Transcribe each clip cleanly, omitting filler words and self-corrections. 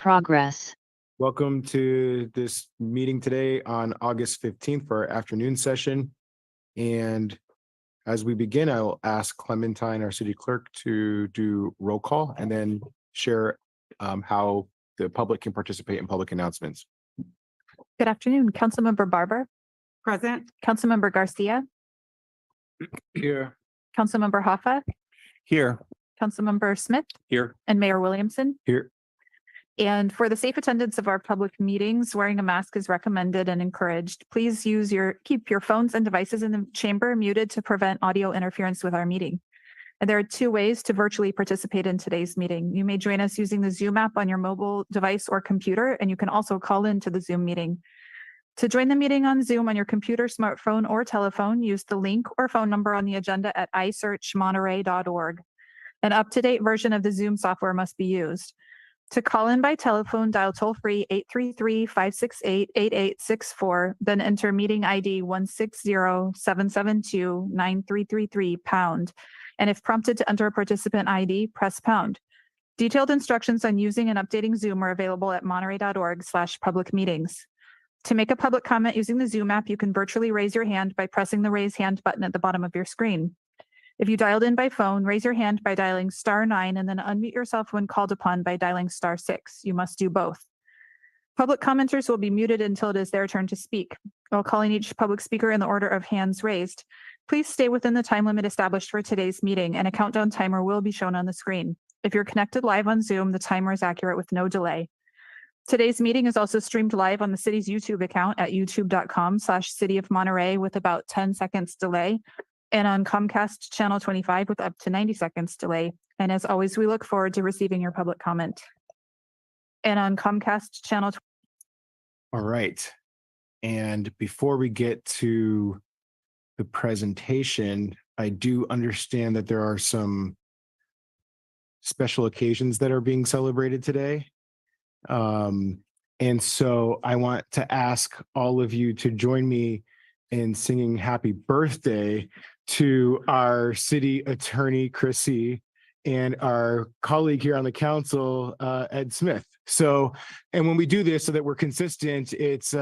progress. Welcome to this meeting today on August 15th for our afternoon session. And as we begin, I'll ask Clementine, our city clerk, to do roll call and then share how the public can participate in public announcements. Good afternoon, Councilmember Barber. Present. Councilmember Garcia. Here. Councilmember Hoffa. Here. Councilmember Smith. Here. And Mayor Williamson. Here. And for the safe attendance of our public meetings, wearing a mask is recommended and encouraged. Please keep your phones and devices in the chamber muted to prevent audio interference with our meeting. And there are two ways to virtually participate in today's meeting. You may join us using the Zoom app on your mobile device or computer, and you can also call into the Zoom meeting. To join the meeting on Zoom on your computer, smartphone, or telephone, use the link or phone number on the agenda at isearchmonterey.org. An up-to-date version of the Zoom software must be used. To call in by telephone, dial toll-free 833-568-8864, then enter meeting ID 160-772-9333 #. And if prompted to enter a participant ID, press #. Detailed instructions on using and updating Zoom are available at monterey.org/public meetings. To make a public comment using the Zoom app, you can virtually raise your hand by pressing the raise hand button at the bottom of your screen. If you dialed in by phone, raise your hand by dialing *9 and then unmute yourself when called upon by dialing *6. You must do both. Public commenters will be muted until it is their turn to speak. While calling each public speaker in the order of hands raised, please stay within the time limit established for today's meeting, and a countdown timer will be shown on the screen. If you're connected live on Zoom, the timer is accurate with no delay. Today's meeting is also streamed live on the city's YouTube account at youtube.com/City of Monterey with about 10 seconds delay, and on Comcast channel 25 with up to 90 seconds delay. And as always, we look forward to receiving your public comment. And on Comcast channel. All right. And before we get to the presentation, I do understand that there are some special occasions that are being celebrated today. And so I want to ask all of you to join me in singing happy birthday to our city attorney, Chrissy, and our colleague here on the council, Ed Smith. So, and when we do this so that we're consistent, it's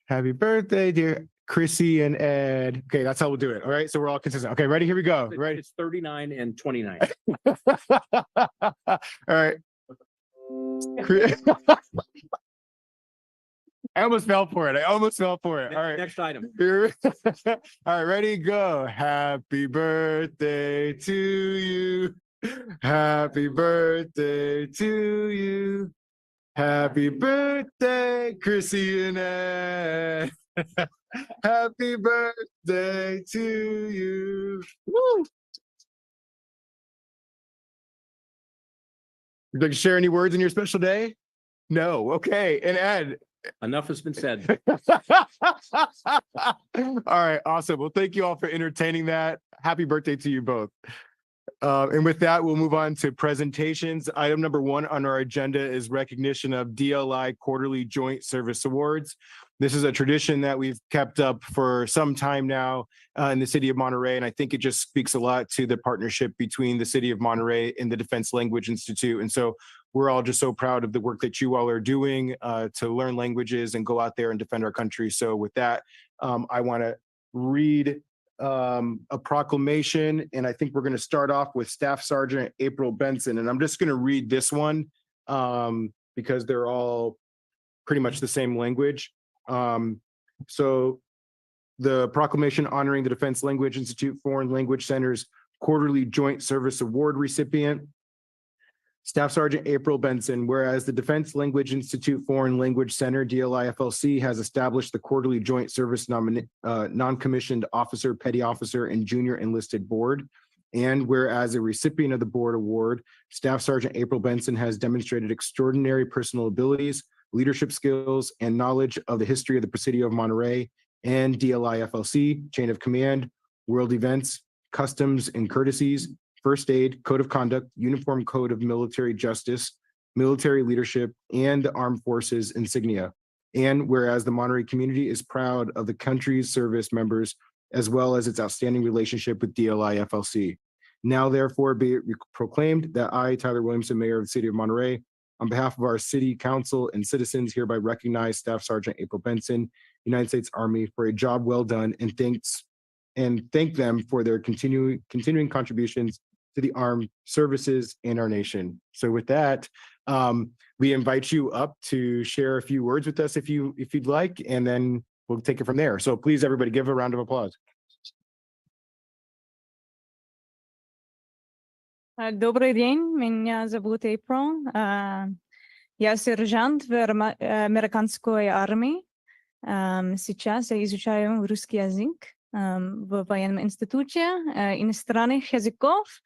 happy birthday, dear Chrissy and Ed. Okay, that's how we'll do it. All right, so we're all consistent. Okay, ready? Here we go. Ready? It's 39 and 29. All right. I almost fell for it. All right. Next item. All right, ready, go. Happy birthday to you. Happy birthday to you. Happy birthday, Chrissy and Ed. Happy birthday to you. Woo! Would you like to share any words in your special day? No. Okay. And Ed. Enough has been said. All right. Awesome. Well, thank you all for entertaining that. Happy birthday to you both. And with that, we'll move on to presentations. Item number 1 on our agenda is recognition of DLI Quarterly Joint Service Awards. This is a tradition that we've kept up for some time now in the city of Monterey, and I think it just speaks a lot to the partnership between the city of Monterey and the Defense Language Institute. And so we're all just so proud of the work that you all are doing to learn languages and go out there and defend our country. So with that, I want to read a proclamation, and I think we're going to start off with Staff Sergeant April Benson. And I'm just going to read this one because they're all pretty much the same language. So the proclamation honoring the Defense Language Institute Foreign Language Center's Quarterly Joint Service Award recipient, Staff Sergeant April Benson, whereas the Defense Language Institute Foreign Language Center, DLIFLC, has established the Quarterly Joint Service Non-Commissioned Officer, Petty Officer, and Junior Enlisted Board. And whereas a recipient of the board award, Staff Sergeant April Benson has demonstrated extraordinary personal abilities, leadership skills, and knowledge of the history of the Presidio of Monterey and DLIFLC, chain of command, world events, customs and courtesies, first aid, code of conduct, uniform code of military justice, military leadership, and the armed forces insignia. And whereas the Monterey community is proud of the country's service members, as well as its outstanding relationship with DLIFLC. Now therefore be it proclaimed that I, Tyler Williamson, Mayor of the City of Monterey, on behalf of our city council and citizens hereby recognize Staff Sergeant April Benson, United States Army, for a job well done and thank them for their continuing contributions to the armed services in our nation. So with that, we invite you up to share a few words with us if you'd like, and then we'll take it from there. So please, everybody, give a round of applause. Добрий день, меня зовут April. Я сержант в американской армии. Сейчас я изучаю русский язык в военном институте иностранных языков.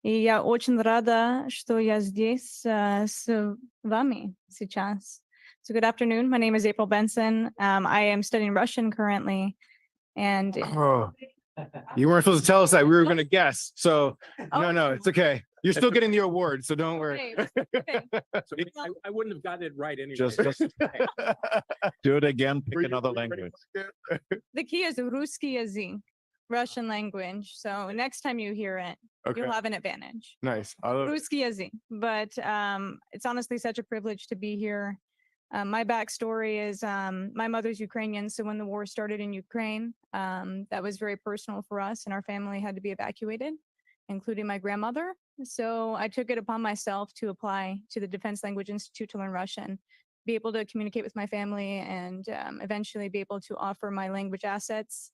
И я очень рада, что я здесь с вами сейчас. So good afternoon. My name is April Benson. I am studying Russian currently. And Oh, you weren't supposed to tell us that. We were going to guess. So no, it's okay. You're still getting the award, so don't worry. Okay. So I wouldn't have gotten it right anyway. Just do it again, pick another language. The key is русский язык, Russian language. So next time you hear it, Okay, you'll have an advantage. nice. I love it. Русский язык. But it's honestly such a privilege to be here. My backstory is my mother's Ukrainian. So when the war started in Ukraine, that was very personal for us, and our family had to be evacuated, including my grandmother. So I took it upon myself to apply to the Defense Language Institute to learn Russian, be able to communicate with my family, and eventually be able to offer my language assets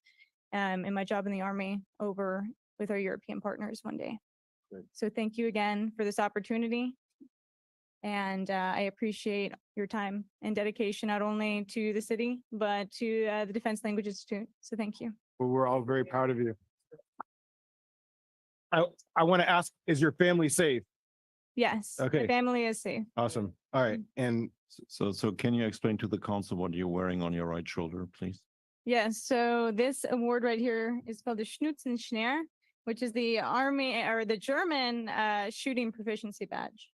in my job in the Army over with our European partners one day. Good. So thank you again for this opportunity. And I appreciate your time and dedication, not only to the city, but to the Defense Language Institute. So thank you. Well, we're all very proud of you. I want to ask, is your family safe? Yes, Okay. my family is safe. Awesome. All right. And So can you explain to the council what you're wearing on your right shoulder, please? Yes, so this award right here is called the Schnutzenschnär, which is the Army or the German shooting proficiency badge.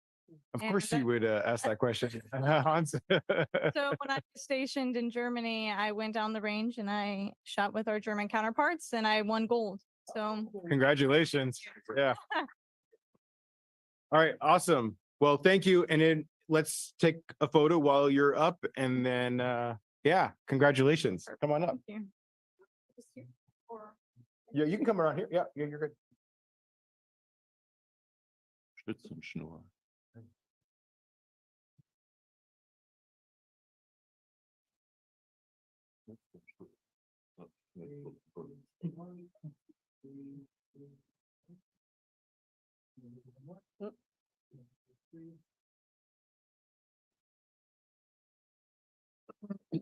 of And course you that- would ask that question. Hans. So when I was stationed in Germany, I went down the range and I shot with our German counterparts and I won gold. So Congratulations. Yeah. All right. Awesome. Well, thank you. And then let's take a photo while you're up, and then yeah, congratulations. Come on up. thank you. Yeah, you can come around here. Yeah, you're good. Spitzenschnur.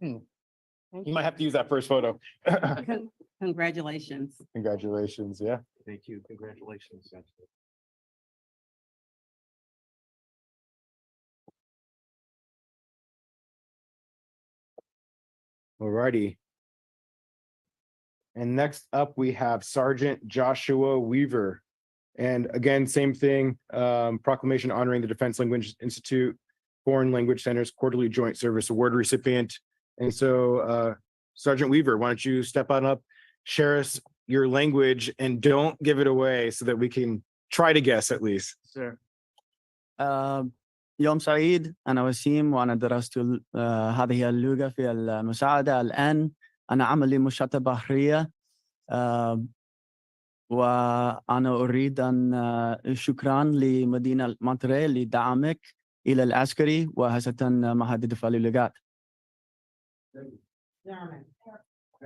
You might have to use that first photo. Congratulations. Congratulations. Yeah. Thank you. Congratulations. All righty. And next up, we have Sergeant Joshua Weaver. And again, same thing, proclamation honoring the Defense Language Institute Foreign Language Center's Quarterly Joint Service Award recipient. And so Sergeant Weaver, why don't you step on up, share us your language, and don't give it away so that we can try to guess at least. Sure. يوم سعيد. أنا وسيم وأنا درست هذه اللغة في المساعدة. الآن أنا عملي مشاة بحرية، وأنا أريد أن شكرا لمدينة مونتري لدعمك إلى العسكري وخاصة معهد الدفاع للغات.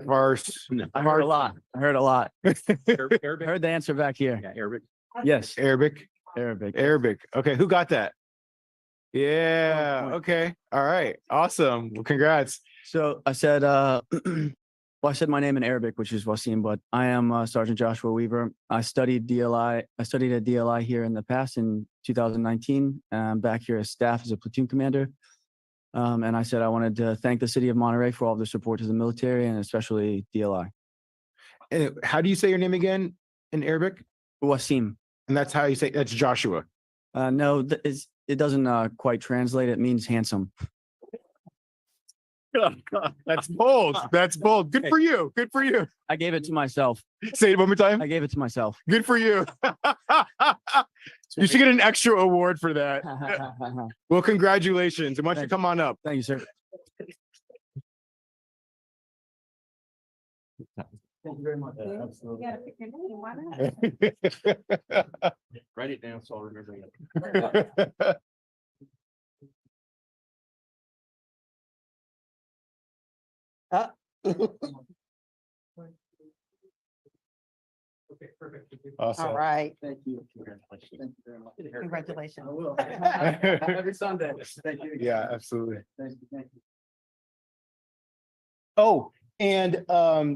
Farce. I heard a lot. I heard a lot. Arabic? Heard the answer back here. Yeah, Arabic. Yes, Arabic. Arabic. Arabic. Okay, who got that? Yeah. point. Okay. All right. Awesome. Well, congrats. So I said, well, I said my name in Arabic, which is Wasim, but I am Sergeant Joshua Weaver. I studied DLI. I studied at DLI here in the past in 2019. I'm back here as staff as a platoon commander. And I said I wanted to thank the city of Monterey for all the support to the military and especially DLI. And how do you say your name again in Arabic? Wasim. And that's how you say that's Joshua. No, it doesn't quite translate. It means handsome. That's bold. That's bold. Good for you. Good for you. I gave it to myself. Say it one more time. I gave it to myself. Good for you. You should get an extra award for that. Well, congratulations. And why don't you come on up? Thank you, sir. Thank you very much. Write it down so I'll remember it. Okay, perfect. Awesome. All right, Thank you. Congratulations. Thank you very much. congratulations. I will. Every Sunday. Thank you. Yeah, absolutely. Thank you. Thank you. Oh, and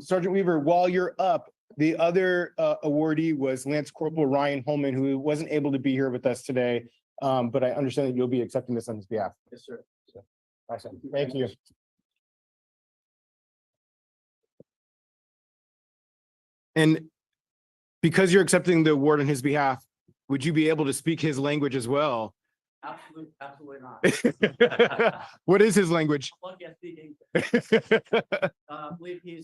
Sergeant Weaver, while you're up, the other awardee was Lance Corporal Ryan Holman, who wasn't able to be here with us today. But I understand that you'll be accepting this on his behalf. Yes, sir. Awesome. Thank you. And because you're accepting the award on his behalf, would you be able to speak his language as well? Absolutely not. What is his language? Lucky I speak English. I believe he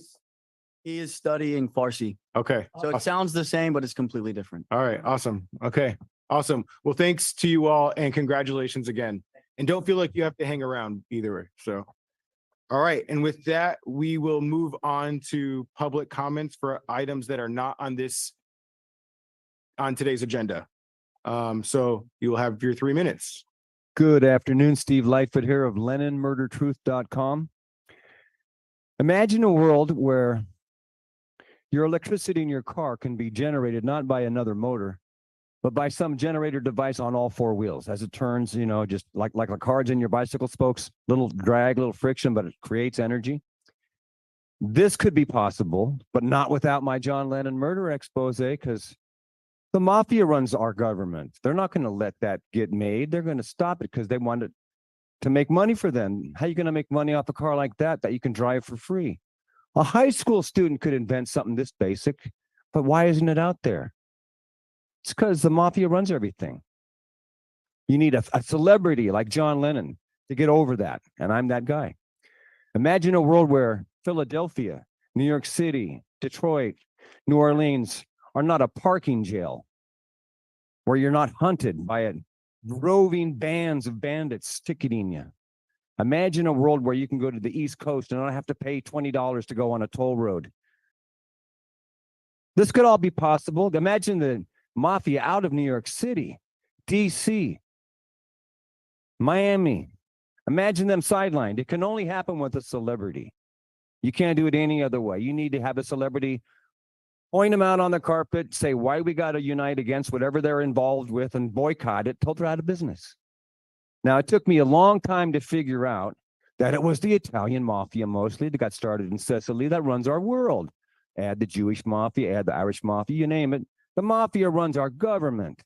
is studying Farsi. Okay. So it sounds the same, but it's completely different. All right. Awesome. Okay. Awesome. Well, thanks to you all and congratulations again. And don't feel like you have to hang around either. So, all right. And with that, we will move on to public comments for items that are not on today's agenda. So you will have your 3 minutes. Good afternoon, Steve Lightfoot here of LennonMurderTruth.com. Imagine a world where your electricity in your car can be generated not by another motor, but by some generator device on all four wheels. As it turns, just like the cards in your bicycle spokes, little drag, little friction, but it creates energy. This could be possible, but not without my John Lennon murder expose, because the mafia runs our government. They're not going to let that get made. They're going to stop it because they want it to make money for them. How are you going to make money off a car like that you can drive for free? A high school student could invent something this basic, but why isn't it out there? It's because the mafia runs everything. You need a celebrity like John Lennon to get over that, and I'm that guy. Imagine a world where Philadelphia, New York City, Detroit, New Orleans are not a parking jail, where you're not hunted by roving bands of bandits ticketing you. Imagine a world where you can go to the East Coast and not have to pay $20 to go on a toll road. This could all be possible. Imagine the mafia out of New York City, DC, Miami. Imagine them sidelined. It can only happen with a celebrity. You can't do it any other way. You need to have a celebrity point them out on the carpet, say why we got to unite against whatever they're involved with and boycott it till they're out of business. Now, it took me a long time to figure out that it was the Italian mafia mostly that got started in Sicily that runs our world. Add the Jewish mafia, add the Irish mafia, you name it. The mafia runs our government.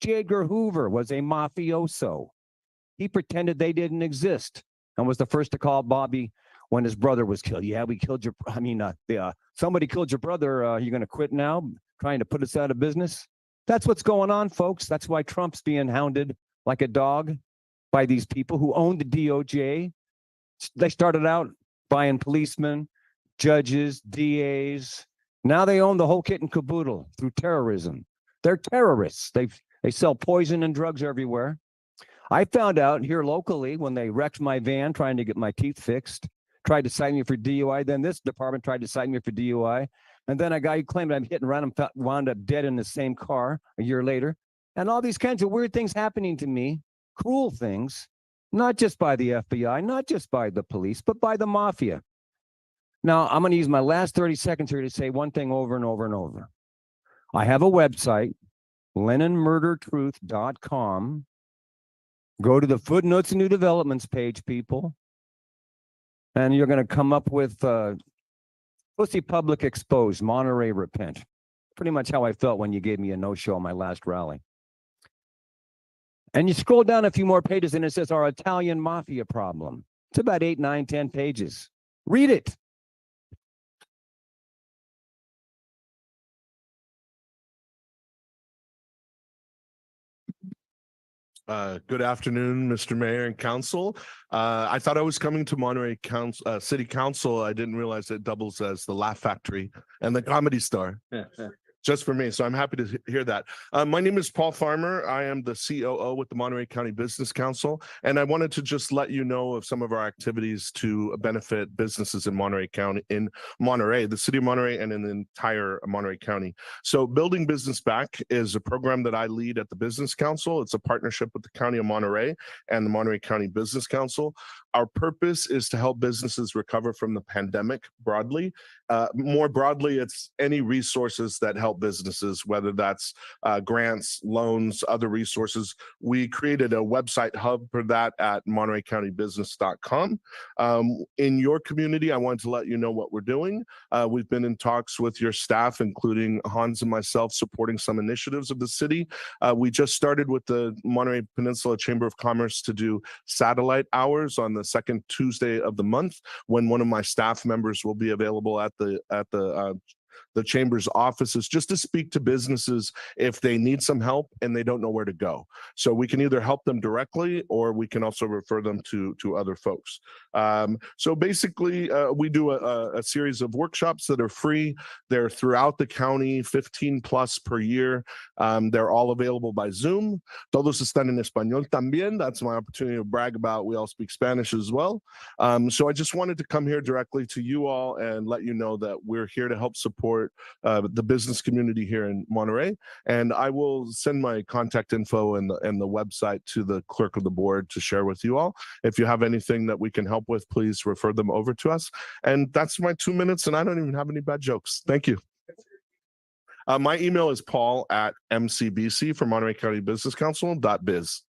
J. Edgar Hoover was a mafioso. He pretended they didn't exist and was the first to call Bobby when his brother was killed. Yeah, we killed somebody killed your brother. You're going to quit now, trying to put us out of business? That's what's going on, folks. That's why Trump's being hounded like a dog by these people who own the DOJ. They started out buying policemen, judges, DAs. Now they own the whole kit and caboodle through terrorism. They're terrorists. They sell poison and drugs everywhere. I found out here locally when they wrecked my van trying to get my teeth fixed, tried to cite me for DUI. Then this department tried to cite me for DUI. And then a guy who claimed I'm hit and run him wound up dead in the same car a year later. And all these kinds of weird things happening to me, cruel things, not just by the FBI, not just by the police, but by the mafia. Now, I'm going to use my last 30 seconds here to say one thing over and over and over. I have a website, LennonMurderTruth.com. Go to the footnotes and new developments page, people. And you're going to come up with Pussy Public Exposed, Monterey Repent. Pretty much how I felt when you gave me a no-show on my last rally. And you scroll down a few more pages and it says our Italian mafia problem. It's about 8, 9, 10 pages. Read it. Good afternoon, Mr. Mayor and Council. I thought I was coming to Monterey Council, City Council. I didn't realize it doubles as the Laugh Factory and the Comedy Star. Just for me. So I'm happy to hear that. My name is Paul Farmer. I am the COO with the Monterey County Business Council. And I wanted to just let you know of some of our activities to benefit businesses in Monterey County, in Monterey, the city of Monterey, and in the entire Monterey County. So Building Business Back is a program that I lead at the Business Council. It's a partnership with the County of Monterey and the Monterey County Business Council. Our purpose is to help businesses recover from the pandemic broadly. More broadly, it's any resources that help businesses, whether that's grants, loans, other resources. We created a website hub for that at montereycountybusiness.com. In your community, I wanted to let you know what we're doing. We've been in talks with your staff, including Hans and myself, supporting some initiatives of the city. We just started with the Monterey Peninsula Chamber of Commerce to do satellite hours on the second Tuesday of the month, when one of my staff members will be available at the chamber's offices just to speak to businesses if they need some help and they don't know where to go. So we can either help them directly, or we can also refer them to other folks. So basically, we do a series of workshops that are free. They're throughout the county, 15 plus per year. They're all available by Zoom. Todos están en español también. That's my opportunity to brag about. We all speak Spanish as well. So I just wanted to come here directly to you all and let you know that we're here to help support the business community here in Monterey. And I will send my contact info and the website to the clerk of the board to share with you all. If you have anything that we can help with, please refer them over to us. And that's my 2 minutes, and I don't even have any bad jokes. Thank you. My email is paul@mcbc for Monterey County Business Council.biz.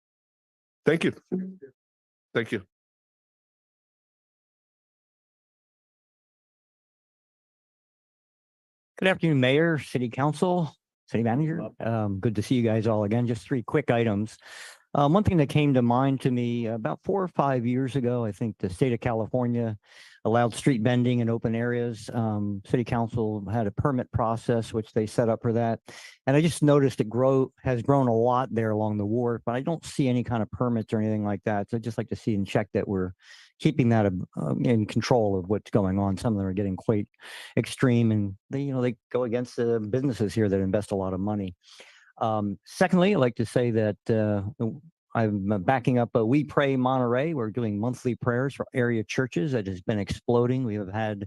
Thank you. Thank you. Good afternoon, Mayor, City Council, City Manager. Good to see you guys all again. Just 3 quick items. One thing that came to mind to me about 4 or 5 years ago, I think the state of California allowed street bending in open areas. City Council had a permit process, which they set up for that. And I just noticed it has grown a lot there along the wharf, but I don't see any kind of permits or anything like that. So I'd just like to see and check that we're keeping that in control of what's going on. Some of them are getting quite extreme, and they go against the businesses here that invest a lot of money. Secondly, I'd like to say that I'm backing up We Pray Monterey. We're doing monthly prayers for area churches. That has been exploding. We have had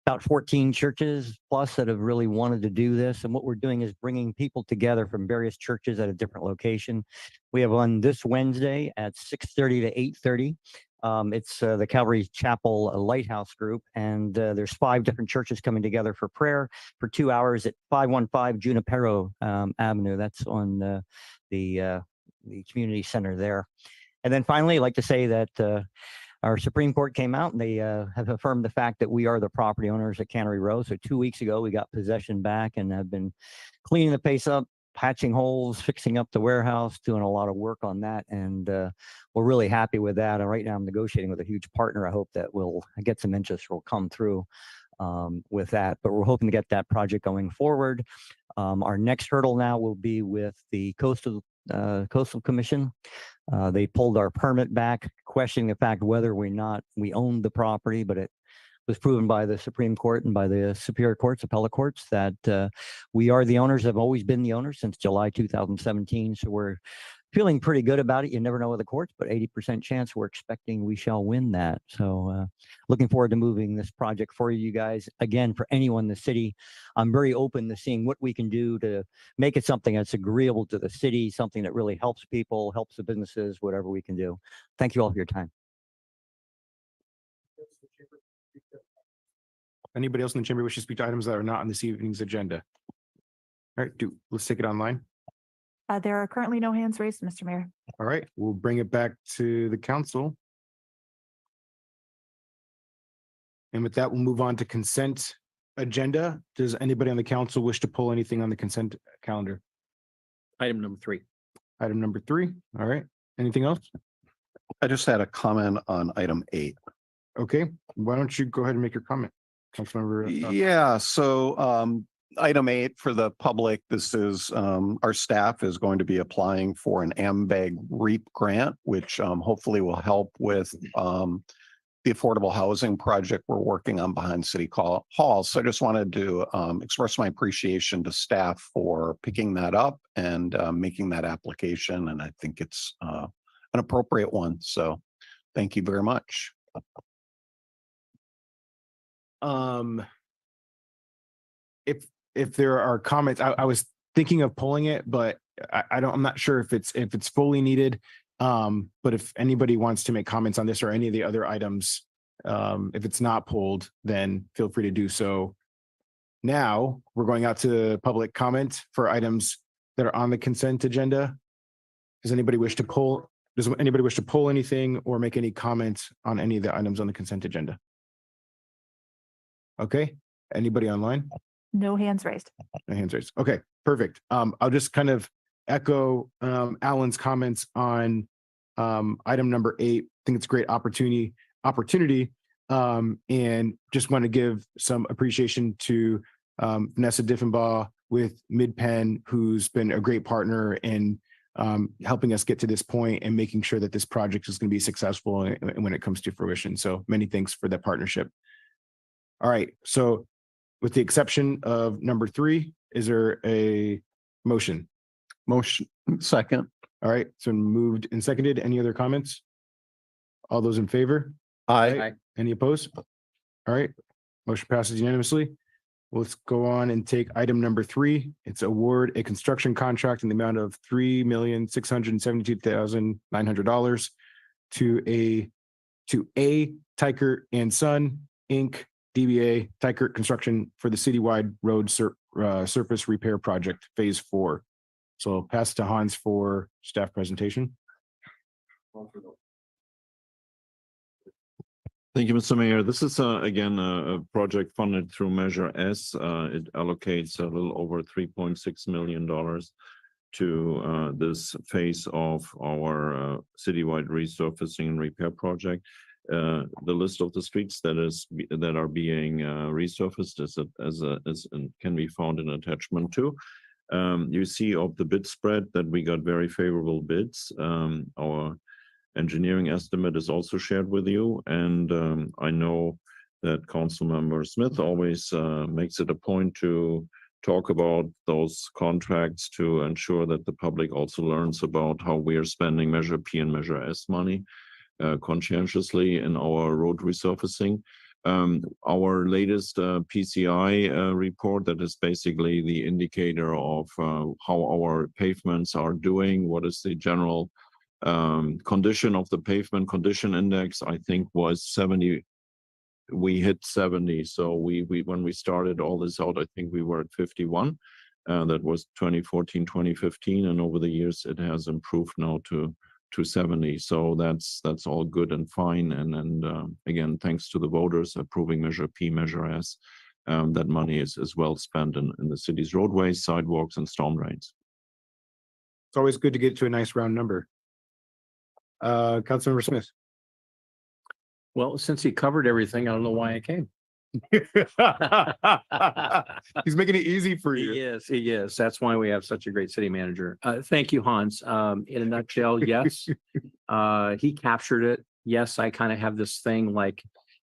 about 14 churches plus that have really wanted to do this. And what we're doing is bringing people together from various churches at a different location. We have one this Wednesday at 6:30 to 8:30. It's the Calvary Chapel Lighthouse Group, and there's 5 different churches coming together for prayer for 2 hours at 515 Junipero Avenue. That's on the community center there. And then finally, I'd like to say that our Supreme Court came out and they have affirmed the fact that we are the property owners at Cannery Row. So 2 weeks ago, we got possession back and have been cleaning the place up, patching holes, fixing up the warehouse, doing a lot of work on that. And we're really happy with that. And right now I'm negotiating with a huge partner. I hope that we'll get some interest will come through with that, but we're hoping to get that project going forward. Our next hurdle now will be with the Coastal Commission. They pulled our permit back, questioning the fact whether we owned the property, but it was proven by the Supreme Court and by the Superior Courts, appellate courts, that we are the owners, have always been the owners since July 2017. So we're feeling pretty good about it. You never know with the courts, but 80% chance we're expecting we shall win that. So looking forward to moving this project for you guys. Again, for anyone in the city, I'm very open to seeing what we can do to make it something that's agreeable to the city, something that really helps people, helps the businesses, whatever we can do. Thank you all for your time. Anybody else in the chamber wish to speak to items that are not on this evening's agenda? All right, let's take it online. There are currently no hands raised, Mr. Mayor. All right, we'll bring it back to the council. And with that, we'll move on to consent agenda. Does anybody on the council wish to pull anything on the consent calendar? Item number 3. Item number 3. All right. Anything else? I just had a comment on item 8. Okay. Why don't you go ahead and make your comment, Councilmember? Yeah, so item 8 for the public. This is our staff is going to be applying for an AMBAG REAP grant, which hopefully will help with the affordable housing project we're working on behind City Hall. So I just wanted to express my appreciation to staff for picking that up and making that application. And I think it's an appropriate one. So thank you very much. If there are comments, I was thinking of pulling it, but I'm not sure if it's fully needed. But if anybody wants to make comments on this or any of the other items, if it's not pulled, then feel free to do so. Now we're going out to public comment for items that are on the consent agenda. Does anybody wish to pull anything or make any comments on any of the items on the consent agenda? Okay, anybody online? No hands raised. No hands raised. Okay, perfect. I'll just kind of echo Alan's comments on item number 8. I think it's a great opportunity, and just want to give some appreciation to Vanessa Diffenbaugh with MidPenn, who's been a great partner in helping us get to this point and making sure that this project is going to be successful when it comes to fruition. So many thanks for that partnership. All right, so with the exception of number 3, is there a motion? Motion second. All right, so moved and seconded. Any other comments? All those in favor? Aye. Any opposed? All right, motion passes unanimously. Let's go on and take item number 3. It's award a construction contract in the amount of $3,672,900 to A Tykert and Son, Inc., DBA Tykert Construction for the citywide road surface repair project, phase 4. So I'll pass to Hans for staff presentation. Thank you, Mr. Mayor. This is again a project funded through Measure S. It allocates a little over $3.6 million to this phase of our citywide resurfacing and repair project. The list of the streets that are being resurfaced can be found in attachment 2. You see of the bid spread that we got very favorable bids. Our engineering estimate is also shared with you, and I know that Councilmember Smith always makes it a point to talk about those contracts to ensure that the public also learns about how we are spending Measure P and Measure S money conscientiously in our road resurfacing. Our latest PCI report, that is basically the indicator of how our pavements are doing, what is the general condition of the pavement condition index, I think was 70. We hit 70. So we when we started all this out, I think we were at 51. That was 2014, 2015, and over the years it has improved now to 70. So that's all good and fine. And again, thanks to the voters approving Measure P, Measure S, that money is well spent in the city's roadways, sidewalks, and storm drains. It's always good to get to a nice round number. Councilmember Smith. Well, since he covered everything, I don't know why I came. He's making it easy for you. He is. That's why we have such a great city manager. Thank you, Hans. In a nutshell, yes, he captured it. Yes, I kind of have this thing like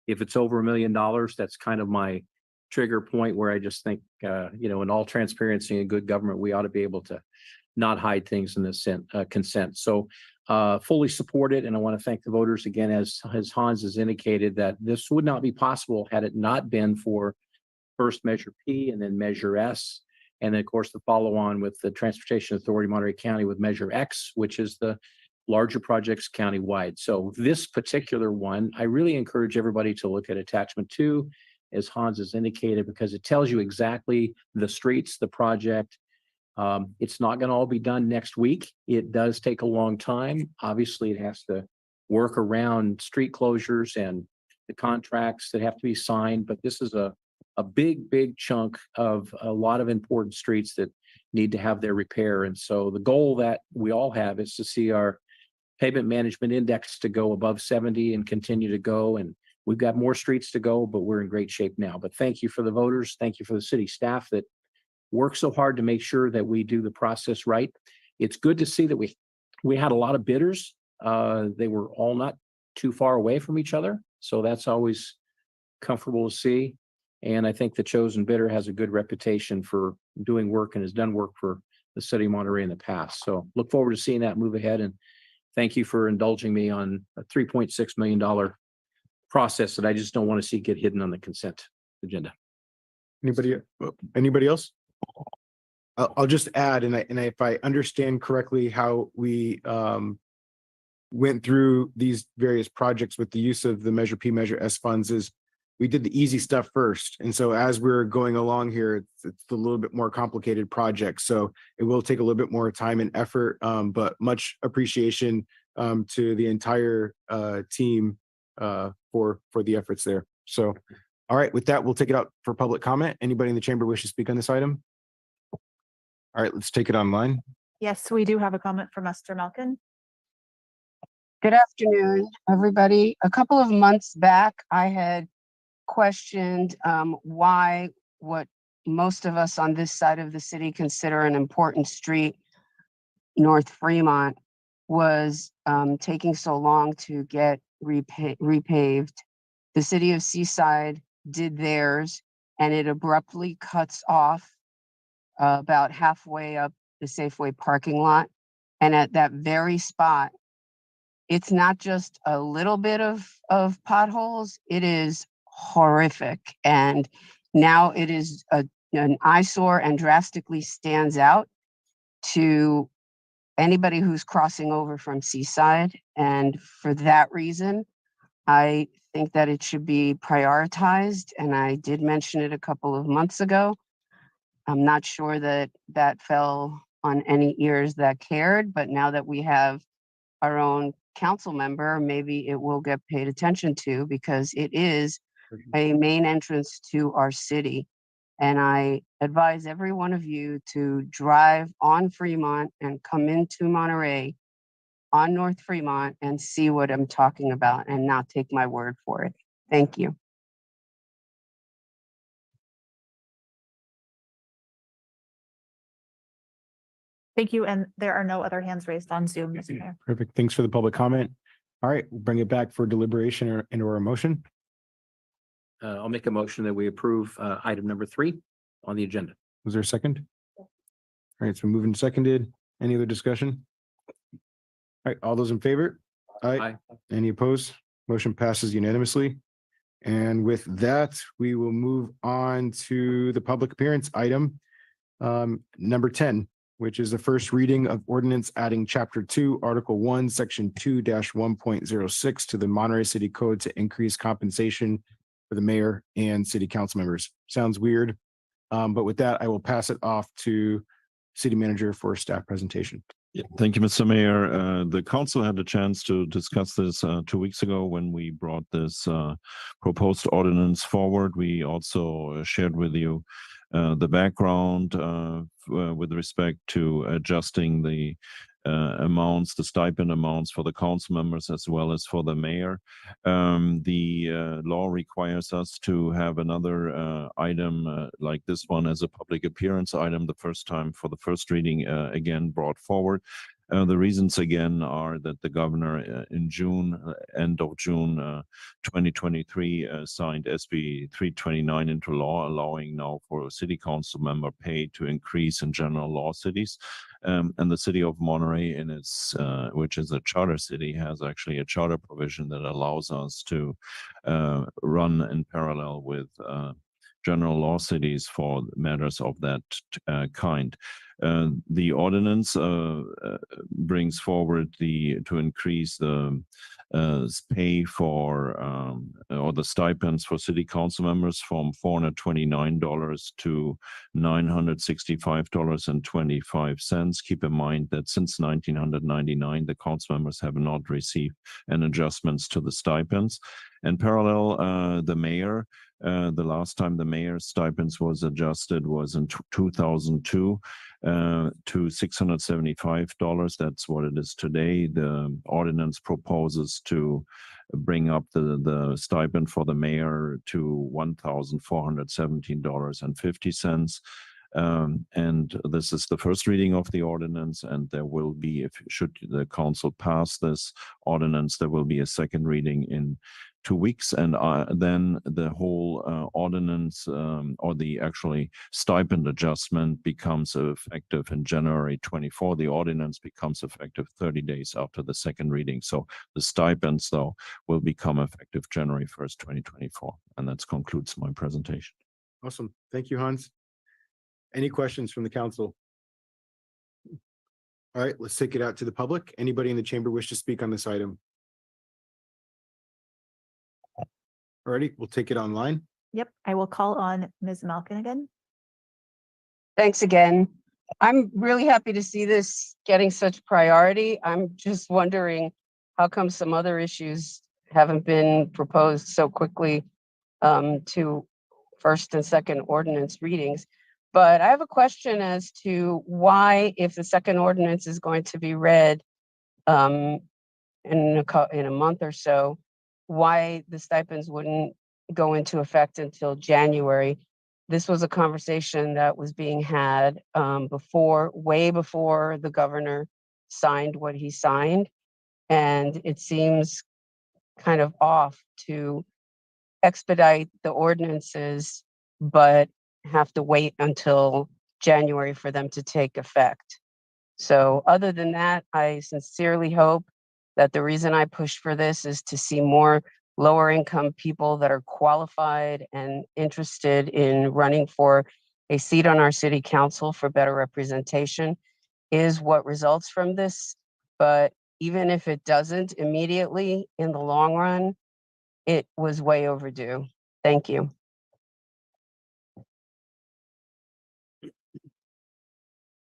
if it's over $1 million, that's kind of my trigger point where I just think, in all transparency and good government, we ought to be able to not hide things in this consent. So fully support it. And I want to thank the voters again, as Hans has indicated, that this would not be possible had it not been for first Measure P and then Measure S. And then, of course, the follow on with the Transportation Authority, Monterey County with Measure X, which is the larger projects countywide. So this particular one, I really encourage everybody to look at attachment 2, as Hans has indicated, because it tells you exactly the streets, the project. It's not going to all be done next week. It does take a long time. Obviously, it has to work around street closures and the contracts that have to be signed. But this is a big chunk of a lot of important streets that need to have their repair. And so the goal that we all have is to see our pavement management index to go above 70 and continue to go. And we've got more streets to go, but we're in great shape now. But thank you for the voters. Thank you for the city staff that work so hard to make sure that we do the process right. It's good to see that we had a lot of bidders. They were all not too far away from each other. So that's always comfortable to see. And I think the chosen bidder has a good reputation for doing work and has done work for the city of Monterey in the past. So look forward to seeing that move ahead. And thank you for indulging me on a $3.6 million process that I just don't want to see get hidden on the consent agenda. Anybody else? I'll just add, and if I understand correctly, how we went through these various projects with the use of the Measure P, Measure S funds is we did the easy stuff first. And so as we're going along here, it's a little bit more complicated project. So it will take a little bit more time and effort, but much appreciation to the entire team for the efforts there. So, all right, with that, we'll take it out for public comment. Anybody in the chamber wish to speak on this item? All right, let's take it online. Yes, we do have a comment from Mr. Malkin. Good afternoon, everybody. A couple of months back, I had questioned why what most of us on this side of the city consider an important street, North Fremont, was taking so long to get repaved. The city of Seaside did theirs, and it abruptly cuts off about halfway up the Safeway parking lot. And at that very spot, it's not just a little bit of potholes, it is horrific. And now it is an eyesore and drastically stands out to anybody who's crossing over from Seaside. And for that reason, I think that it should be prioritized. And I did mention it a couple of months ago. I'm not sure that that fell on any ears that cared, but now that we have our own council member, maybe it will get paid attention to, because it is a main entrance to our city. And I advise every one of you to drive on Fremont and come into Monterey on North Fremont and see what I'm talking about and not take my word for it. Thank you. Thank you. And there are no other hands raised on Zoom, Mr. Mayor. Perfect. Thanks for the public comment. All right, we'll bring it back for deliberation or into our motion. I'll make a motion that we approve item number 3 on the agenda. Was there a second? All right, so moving seconded. Any other discussion? All right, all those in favor? Aye. Any opposed? Motion passes unanimously. And with that, we will move on to the public appearance item, number 10, which is the first reading of ordinance adding chapter 2, article 1, section 2-1.06 to the Monterey City Code to increase compensation for the mayor and city council members. Sounds weird, but with that, I will pass it off to city manager for staff presentation. Yeah, thank you, Mr. Mayor. The council had a chance to discuss this 2 weeks ago when we brought this proposed ordinance forward. We also shared with you the background with respect to adjusting the amounts, the stipend amounts for the council members as well as for the mayor. The law requires us to have another item like this one as a public appearance item, the first time for the first reading again brought forward. The reasons again are that the governor in June, end of June 2023, signed SB 329 into law, allowing now for a city council member pay to increase in general law cities. And the city of Monterey, in its which is a charter city, has actually a charter provision that allows us to run in parallel with general law cities for matters of that kind. The ordinance brings forward to increase the pay for or the stipends for city council members from $429 to $965.25. Keep in mind that since 1999, the council members have not received an adjustments to the stipends. In parallel, the mayor, the last time the mayor's stipends was adjusted was in 2002 to $675. That's what it is today. The ordinance proposes to bring up the stipend for the mayor to $1,417.50. And this is the first reading of the ordinance, and there will be, if should the council pass this ordinance, there will be a second reading in 2 weeks, and then the whole ordinance or the actually stipend adjustment becomes effective in January 24. The ordinance becomes effective 30 days after the second reading. So the stipends, though, will become effective January 1st, 2024. And that concludes my presentation. Awesome. Thank you, Hans. Any questions from the council? All right, let's take it out to the public. Anybody in the chamber wish to speak on this item? Alrighty, we'll take it online. Yep, I will call on Ms. Malkin again. Thanks again. I'm really happy to see this getting such priority. I'm just wondering how come some other issues haven't been proposed so quickly to first and second ordinance readings. But I have a question as to why, if the second ordinance is going to be read in a month or so, why the stipends wouldn't go into effect until January. This was a conversation that was being had way before the governor signed what he signed. And it seems kind of off to expedite the ordinances, but have to wait until January for them to take effect. So other than that, I sincerely hope that the reason I push for this is to see more lower income people that are qualified and interested in running for a seat on our city council for better representation is what results from this. But even if it doesn't immediately, in the long run, it was way overdue. Thank you.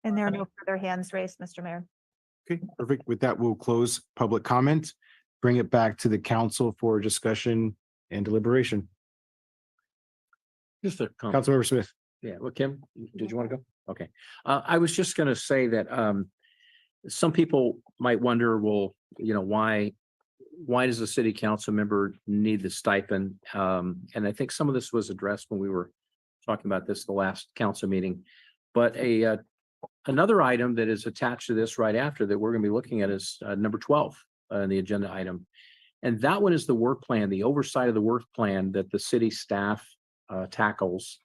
And there are no further hands raised, Mr. Mayor. Okay, perfect. With that, we'll close public comment, bring it back to the council for discussion and deliberation. Just a comment. Councilmember Smith. Yeah, well, Kim, did you want to go? Okay. I was just going to say that some people might wonder, well, why does a city council member need the stipend? And I think some of this was addressed when we were talking about this the last council meeting. But another item that is attached to this right after that we're going to be looking at is number 12 on the agenda item. And that one is the work plan, the oversight of the work plan that the city staff tackles.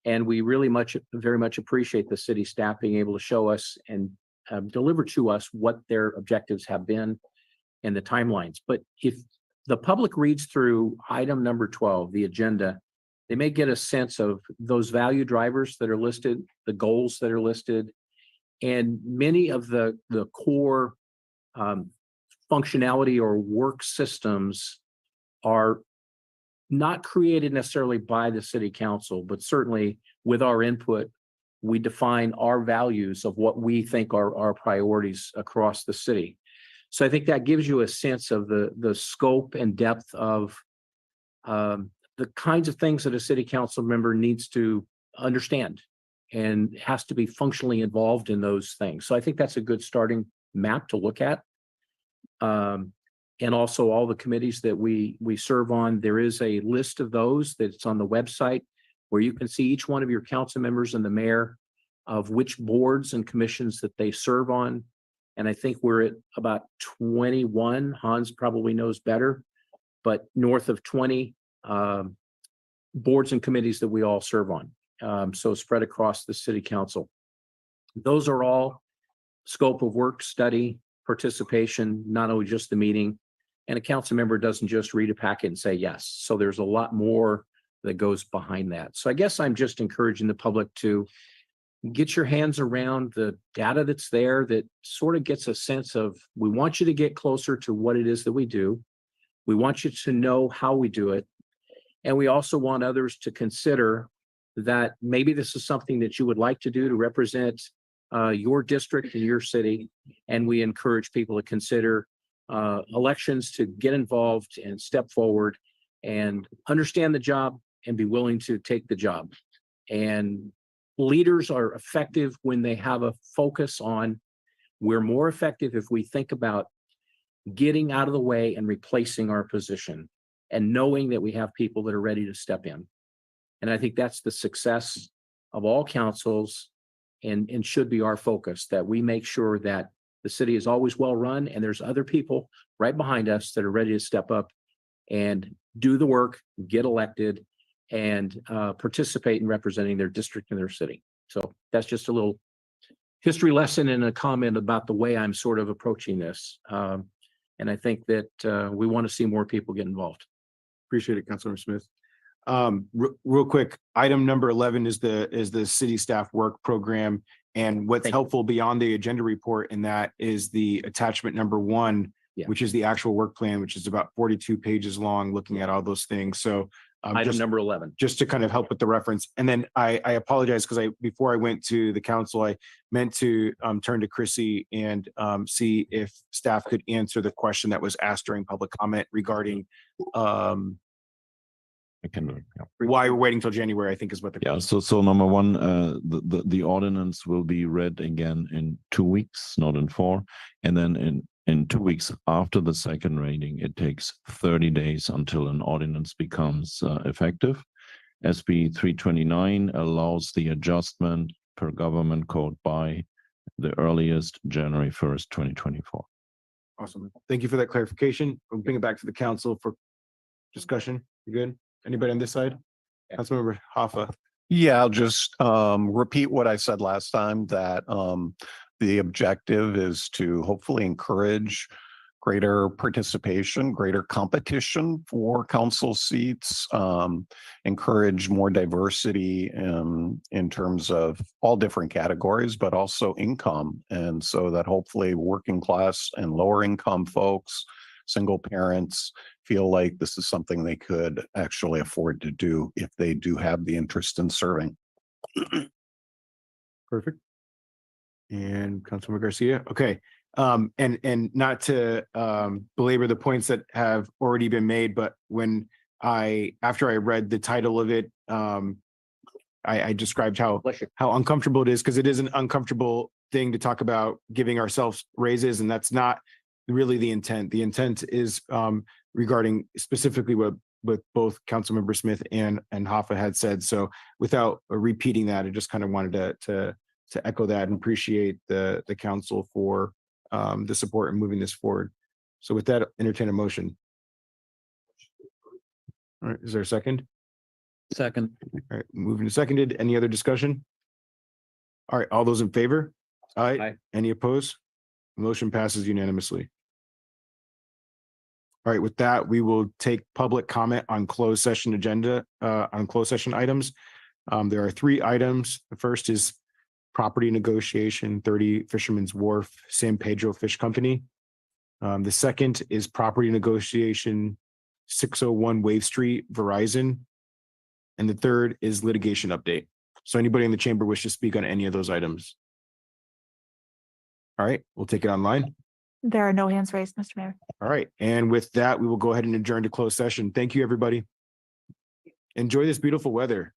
And we really very much appreciate the city staff being able to show us and deliver to us what their objectives have been and the timelines. But if the public reads through item number 12, the agenda, they may get a sense of those value drivers that are listed, the goals that are listed, and many of the core functionality or work systems are not created necessarily by the city council, but certainly with our input, we define our values of what we think are our priorities across the city. So I think that gives you a sense of the scope and depth of the kinds of things that a city council member needs to understand and has to be functionally involved in those things. So I think that's a good starting map to look at. And also all the committees that we serve on, there is a list of those that's on the website where you can see each one of your council members and the mayor of which boards and commissions that they serve on. And I think we're at about 21. Hans probably knows better, but north of 20 boards and committees that we all serve on. So spread across the city council. Those are all scope of work, study, participation, not only just the meeting. And a council member doesn't just read a packet and say yes. So there's a lot more that goes behind that. So I guess I'm just encouraging the public to get your hands around the data that's there that sort of gets a sense of, we want you to get closer to what it is that we do. We want you to know how we do it. And we also want others to consider that maybe this is something that you would like to do to represent your district and your city. And we encourage people to consider elections to get involved and step forward and understand the job and be willing to take the job. And leaders are effective when they have a focus on, we're more effective if we think about getting out of the way and replacing our position and knowing that we have people that are ready to step in. And I think that's the success of all councils and should be our focus, that we make sure that the city is always well run and there's other people right behind us that are ready to step up and do the work, get elected, and participate in representing their district and their city. So that's just a little history lesson and a comment about the way I'm sort of approaching this. And I think that we want to see more people get involved. Appreciate it, Councilmember Smith. Real quick, item number 11 is the city staff work program. And what's Thank you. helpful beyond the agenda report in that is the attachment number 1, Yeah. which is the actual work plan, which is about 42 pages long, looking at all those things. So Item just, number 11. just to kind of help with the reference. And then I apologize because before I went to the council, I meant to turn to Chrissy and see if staff could answer the question that was asked during public comment regarding I can do it. Yeah. why we're waiting till January, I think is what the. Yeah, so number one, the ordinance will be read again in 2 weeks, not in 4. And then in 2 weeks after the second reading, it takes 30 days until an ordinance becomes effective. SB 329 allows the adjustment per government code by the earliest January 1st, 2024. Awesome. Thank you for that clarification. We'll bring it back to the council for discussion. You good? Anybody on this side? Councilmember Hoffa. Yeah, I'll just repeat what I said last time, that the objective is to hopefully encourage greater participation, greater competition for council seats, encourage more diversity in terms of all different categories, but also income. And so that hopefully working class and lower income folks, single parents, feel like this is something they could actually afford to do if they do have the interest in serving. Perfect. And Councilmember Garcia. Okay. And not to belabor the points that have already been made, but after I read the title of it, I described how uncomfortable it is, because it is an uncomfortable thing to talk about giving ourselves raises, and that's not really the intent. The intent is regarding specifically what both Councilmember Smith and Hoffa had said. So without repeating that, I just kind of wanted to echo that and appreciate the council for the support in moving this forward. So with that, entertain a motion. All right, is there a second? Second. All right, moving to seconded. Any other discussion? All right, all those in favor? Aye. Aye. Any opposed? Motion passes unanimously. All right, with that, we will take public comment on closed session agenda, on closed session items. There are 3 items. The first is property negotiation, 30 Fisherman's Wharf, San Pedro Fish Company. The second is property negotiation, 601 Wave Street, Verizon. And the third is litigation update. So anybody in the chamber wish to speak on any of those items? All right, we'll take it online. There are no hands raised, Mr. Mayor. All right, and with that, we will go ahead and adjourn to closed session. Thank you, everybody. Enjoy this beautiful weather.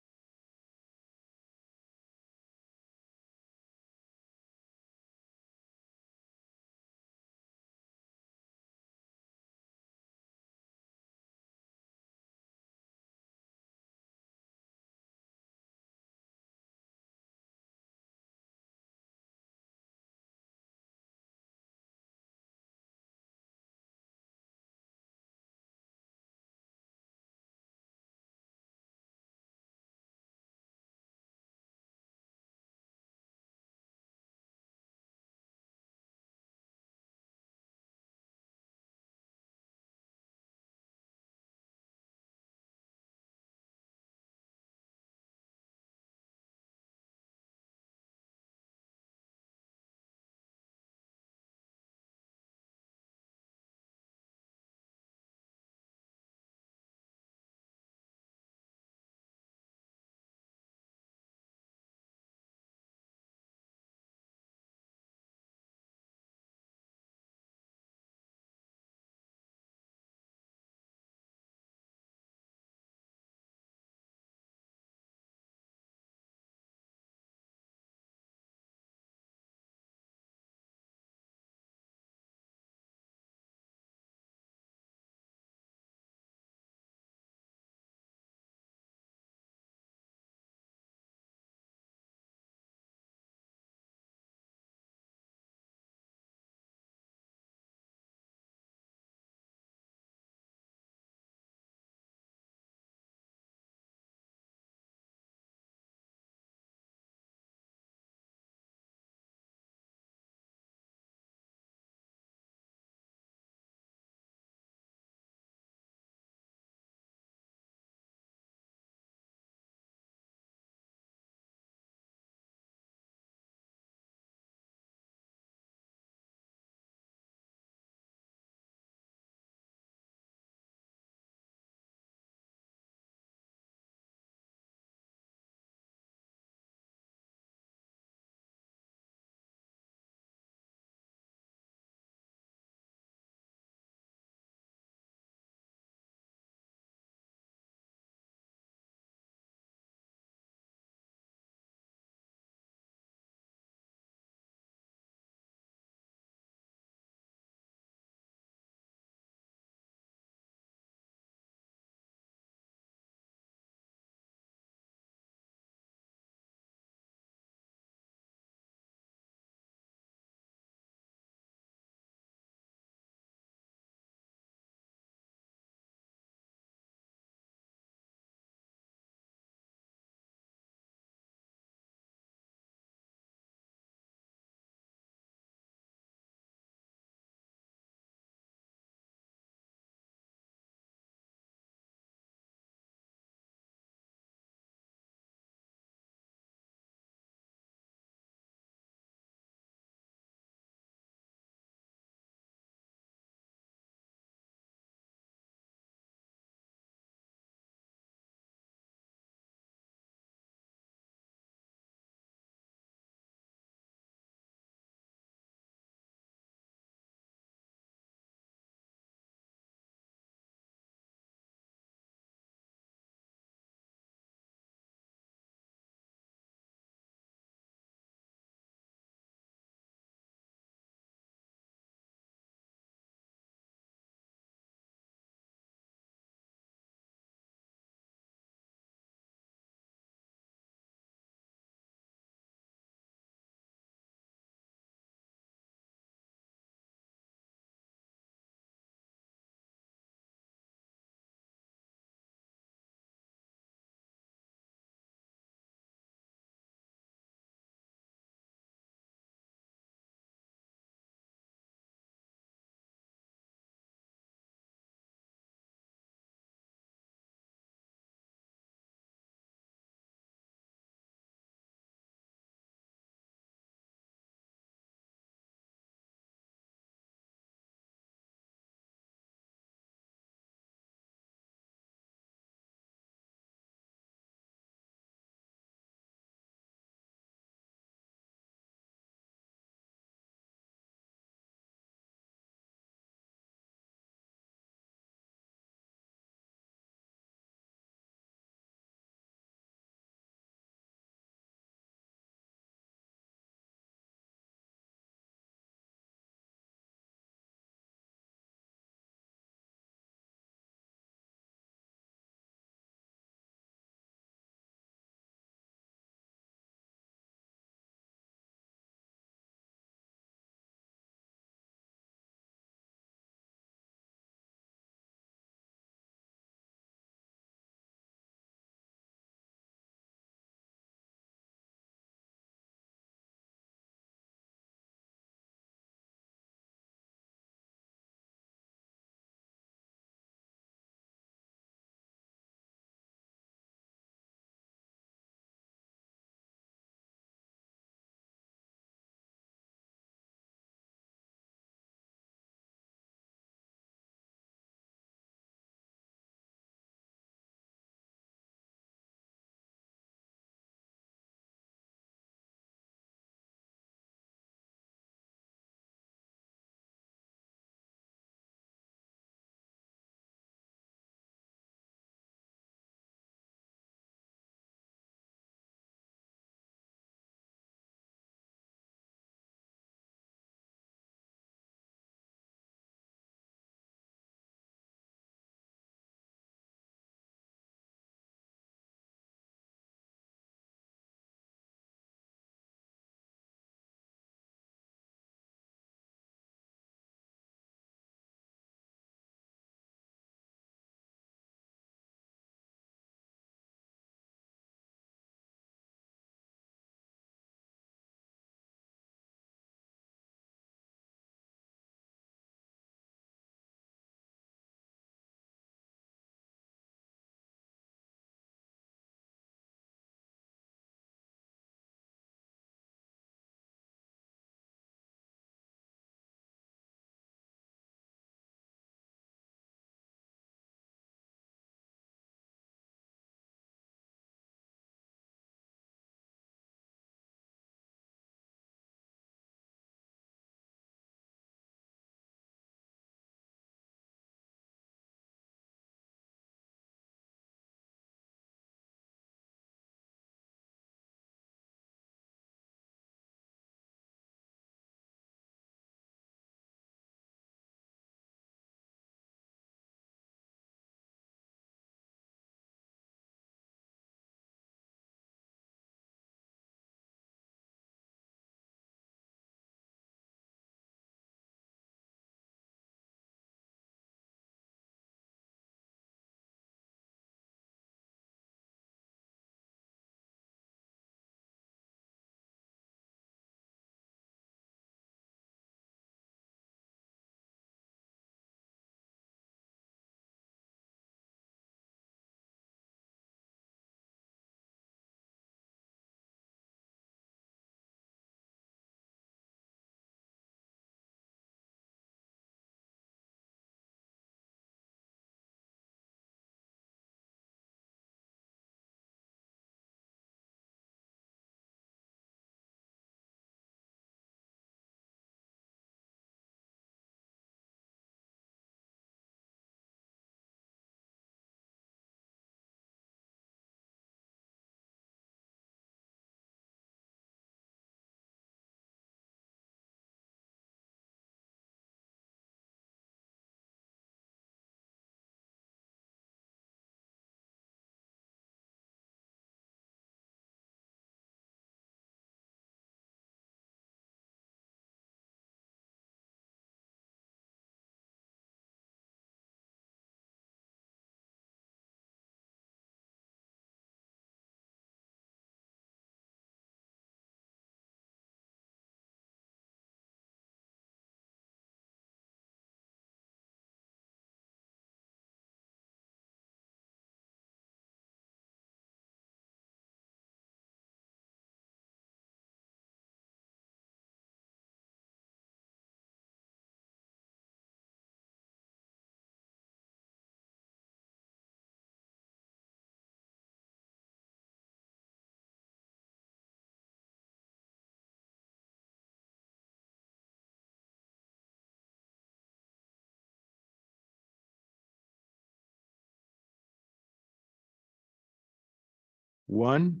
1.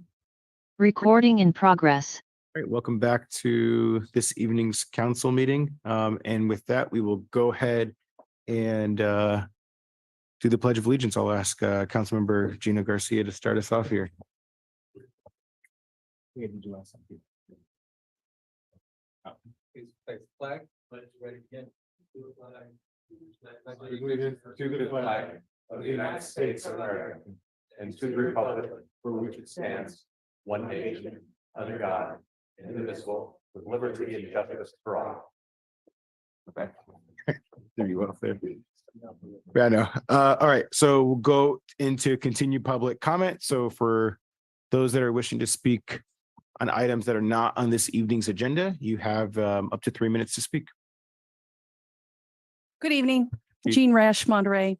Recording in progress. All right, welcome back to this evening's council meeting. And with that, we will go ahead and do the Pledge of Allegiance. I'll ask Councilmember Gina Garcia to start us off here. Flag, let's ready again. Allegiance to the flag of the United States of America and to the republic for which it stands, one nation, under God, indivisible, with liberty and justice for all. Okay. There you go. There. Yeah, I know. All right, so we'll go into continued public comment. So for those that are wishing to speak on items that are not on this evening's agenda, you have up to 3 minutes to speak. Good evening, Good- Jean Rash, Monterey.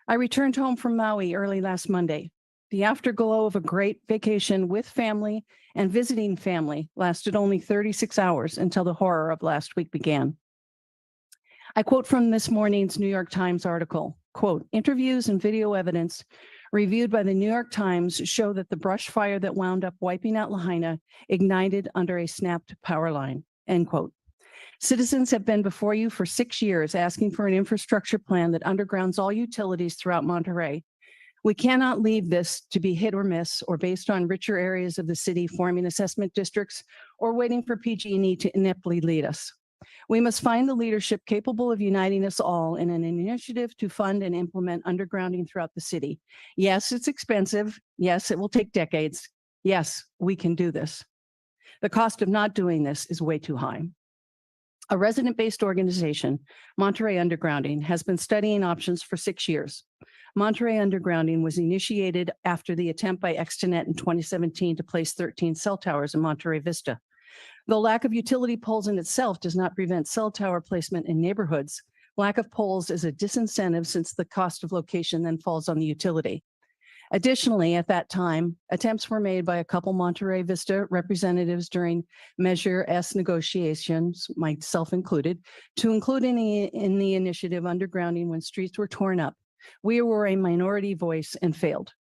I returned home from Maui early last Monday. The afterglow of a great vacation with family and visiting family lasted only 36 hours until the horror of last week began. I quote from this morning's New York Times article, quote, interviews and video evidence reviewed by the New York Times show that the brush fire that wound up wiping out Lahaina ignited under a snapped power line, end quote. Citizens have been before you for 6 years asking for an infrastructure plan that undergrounds all utilities throughout Monterey. We cannot leave this to be hit or miss or based on richer areas of the city forming assessment districts or waiting for PG&E to ineptly lead us. We must find the leadership capable of uniting us all in an initiative to fund and implement undergrounding throughout the city. Yes, it's expensive. Yes, it will take decades. Yes, we can do this. The cost of not doing this is way too high. A resident-based organization, Monterey Undergrounding, has been studying options for 6 years. Monterey Undergrounding was initiated after the attempt by Extenet in 2017 to place 13 cell towers in Monterey Vista. Though lack of utility poles in itself does not prevent cell tower placement in neighborhoods, lack of poles is a disincentive since the cost of location then falls on the utility. Additionally, at that time, attempts were made by a couple Monterey Vista representatives during Measure S negotiations, myself included, to include in the initiative undergrounding when streets were torn up. We were a minority voice and failed.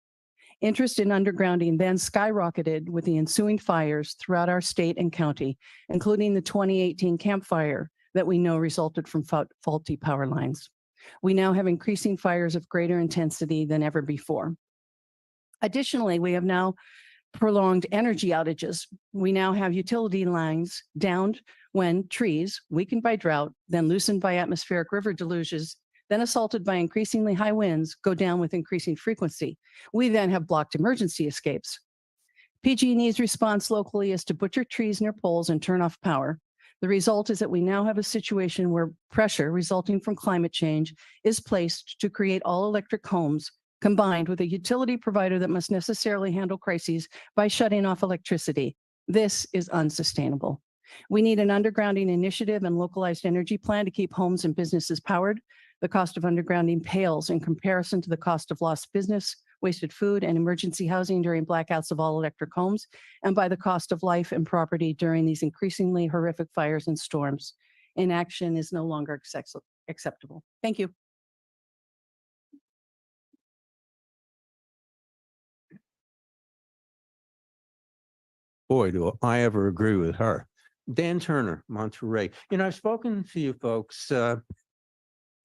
Interest in undergrounding then skyrocketed with the ensuing fires throughout our state and county, including the 2018 Camp Fire that we know resulted from faulty power lines. We now have increasing fires of greater intensity than ever before. Additionally, we have now prolonged energy outages. We now have utility lines downed when trees, weakened by drought, then loosened by atmospheric river deluges, then assaulted by increasingly high winds, go down with increasing frequency. We then have blocked emergency escapes. PG&E's response locally is to butcher trees near poles and turn off power. The result is that we now have a situation where pressure resulting from climate change is placed to create all-electric homes, combined with a utility provider that must necessarily handle crises by shutting off electricity. This is unsustainable. We need an undergrounding initiative and localized energy plan to keep homes and businesses powered. The cost of undergrounding pales in comparison to the cost of lost business, wasted food, and emergency housing during blackouts of all electric homes, and by the cost of life and property during these increasingly horrific fires and storms. Inaction is no longer acceptable. Thank you. Boy, do I ever agree with her. Dan Turner, Monterey. You know, I've spoken to you folks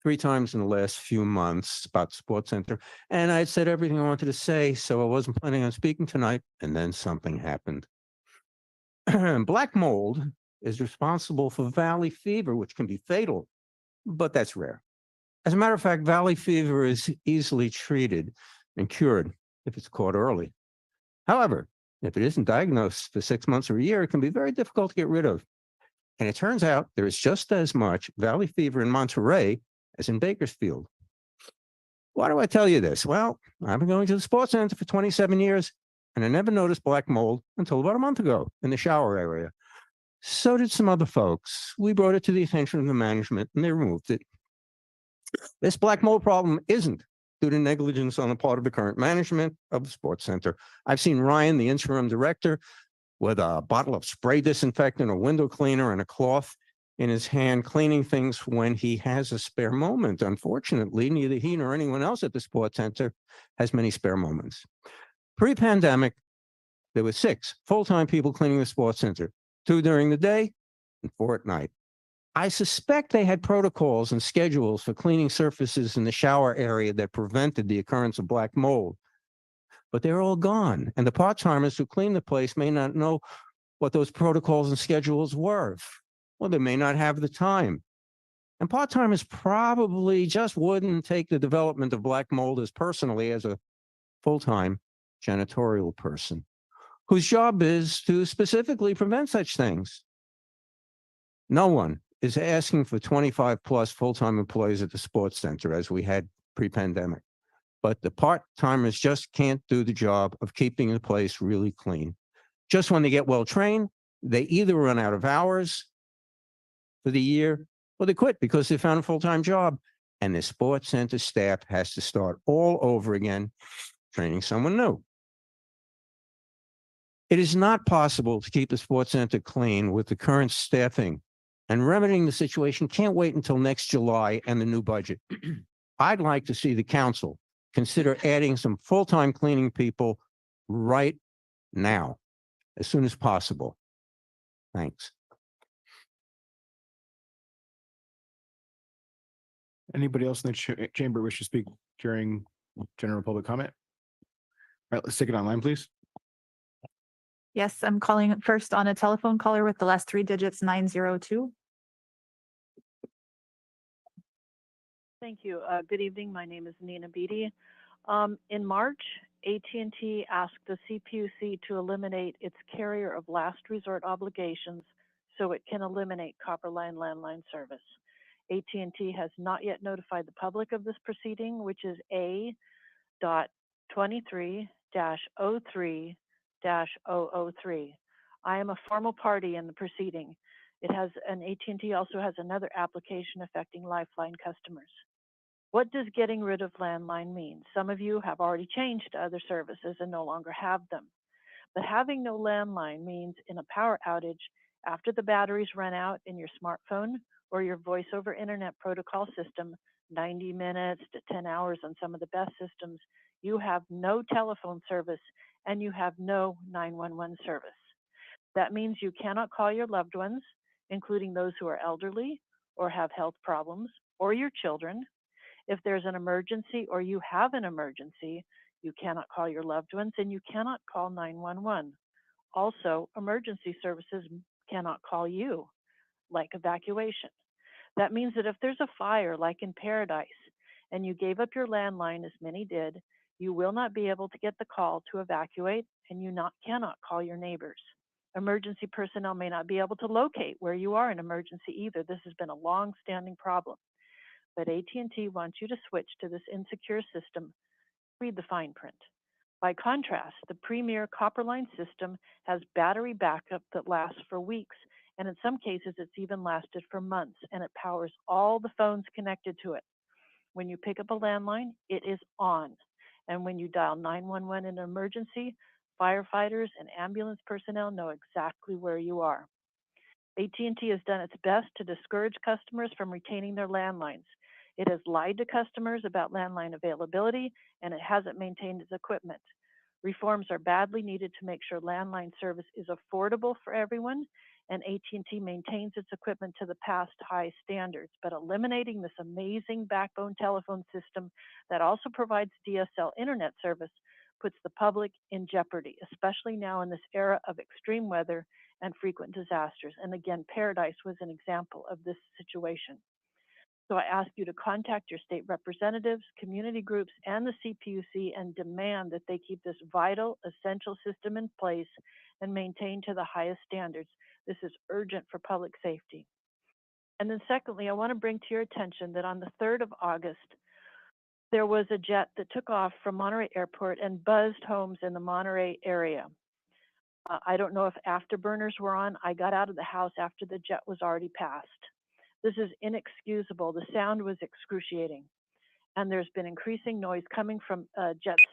3 times in the last few months about the Sports Center, and I said everything I wanted to say, so I wasn't planning on speaking tonight, and then something happened. Black mold is responsible for valley fever, which can be fatal, but that's rare. As a matter of fact, valley fever is easily treated and cured if it's caught early. However, if it isn't diagnosed for 6 months or a year, it can be very difficult to get rid of. And it turns out there is just as much valley fever in Monterey as in Bakersfield. Why do I tell you this? Well, I've been going to the Sports Center for 27 years, and I never noticed black mold until about a month ago in the shower area. So did some other folks. We brought it to the attention of the management, and they removed it. This black mold problem isn't due to negligence on the part of the current management of the Sports Center. I've seen Ryan, the interim director, with a bottle of spray disinfectant, a window cleaner, and a cloth in his hand, cleaning things when he has a spare moment. Unfortunately, neither he nor anyone else at the Sports Center has many spare moments. Pre-pandemic, there were 6 full-time people cleaning the sports center, 2 during the day and 4 at night. I suspect they had protocols and schedules for cleaning surfaces in the shower area that prevented the occurrence of black mold, but they're all gone. And the part-timers who clean the place may not know what those protocols and schedules were, or they may not have the time. And part-timers probably just wouldn't take the development of black mold as personally as a full-time janitorial person, whose job is to specifically prevent such things. No one is asking for 25 plus full-time employees at the sports center as we had pre-pandemic, but the part-timers just can't do the job of keeping the place really clean. Just when they get well trained, they either run out of hours for the year or they quit because they found a full-time job, and the sports center staff has to start all over again, training someone new. It is not possible to keep the sports center clean with the current staffing, and remedying the situation can't wait until next July and the new budget. I'd like to see the council consider adding some full-time cleaning people right now, as soon as possible. Thanks. Anybody else in the chamber wish to speak during general public comment? All right, let's take it online, please. Yes, I'm calling first on a telephone caller with the last 3 digits 902. Thank you. Good evening. My name is Nina Beatty. In March, AT&T asked the CPUC to eliminate its carrier of last resort obligations so it can eliminate copper line landline service. AT&T has not yet notified the public of this proceeding, which is A.23-03-003. I am a formal party in the proceeding. AT&T also has another application affecting Lifeline customers. What does getting rid of landline mean? Some of you have already changed to other services and no longer have them. But having no landline means in a power outage, after the batteries run out in your smartphone or your voice over internet protocol system, 90 minutes to 10 hours on some of the best systems, you have no telephone service and you have no 911 service. That means you cannot call your loved ones, including those who are elderly or have health problems, or your children. If there's an emergency or you have an emergency, you cannot call your loved ones and you cannot call 911. Also, emergency services cannot call you, like evacuation. That means that if there's a fire, like in Paradise, and you gave up your landline, as many did, you will not be able to get the call to evacuate, and you cannot call your neighbors. Emergency personnel may not be able to locate where you are in emergency either. This has been a long-standing problem. But AT&T wants you to switch to this insecure system. Read the fine print. By contrast, the premier Copperline system has battery backup that lasts for weeks, and in some cases it's even lasted for months, and it powers all the phones connected to it. When you pick up a landline, it is on. And when you dial 911 in an emergency, firefighters and ambulance personnel know exactly where you are. AT&T has done its best to discourage customers from retaining their landlines. It has lied to customers about landline availability, and it hasn't maintained its equipment. Reforms are badly needed to make sure landline service is affordable for everyone, and AT&T maintains its equipment to the past high standards. But eliminating this amazing backbone telephone system that also provides DSL internet service puts the public in jeopardy, especially now in this era of extreme weather and frequent disasters. And again, Paradise was an example of this situation. So I ask you to contact your state representatives, community groups, and the CPUC and demand that they keep this vital, essential system in place and maintained to the highest standards. This is urgent for public safety. And then secondly, I want to bring to your attention that on the 3rd of August, there was a jet that took off from Monterey Airport and buzzed homes in the Monterey area. I don't know if afterburners were on. I got out of the house after the jet was already passed. This is inexcusable. The sound was excruciating. And there's been increasing noise coming from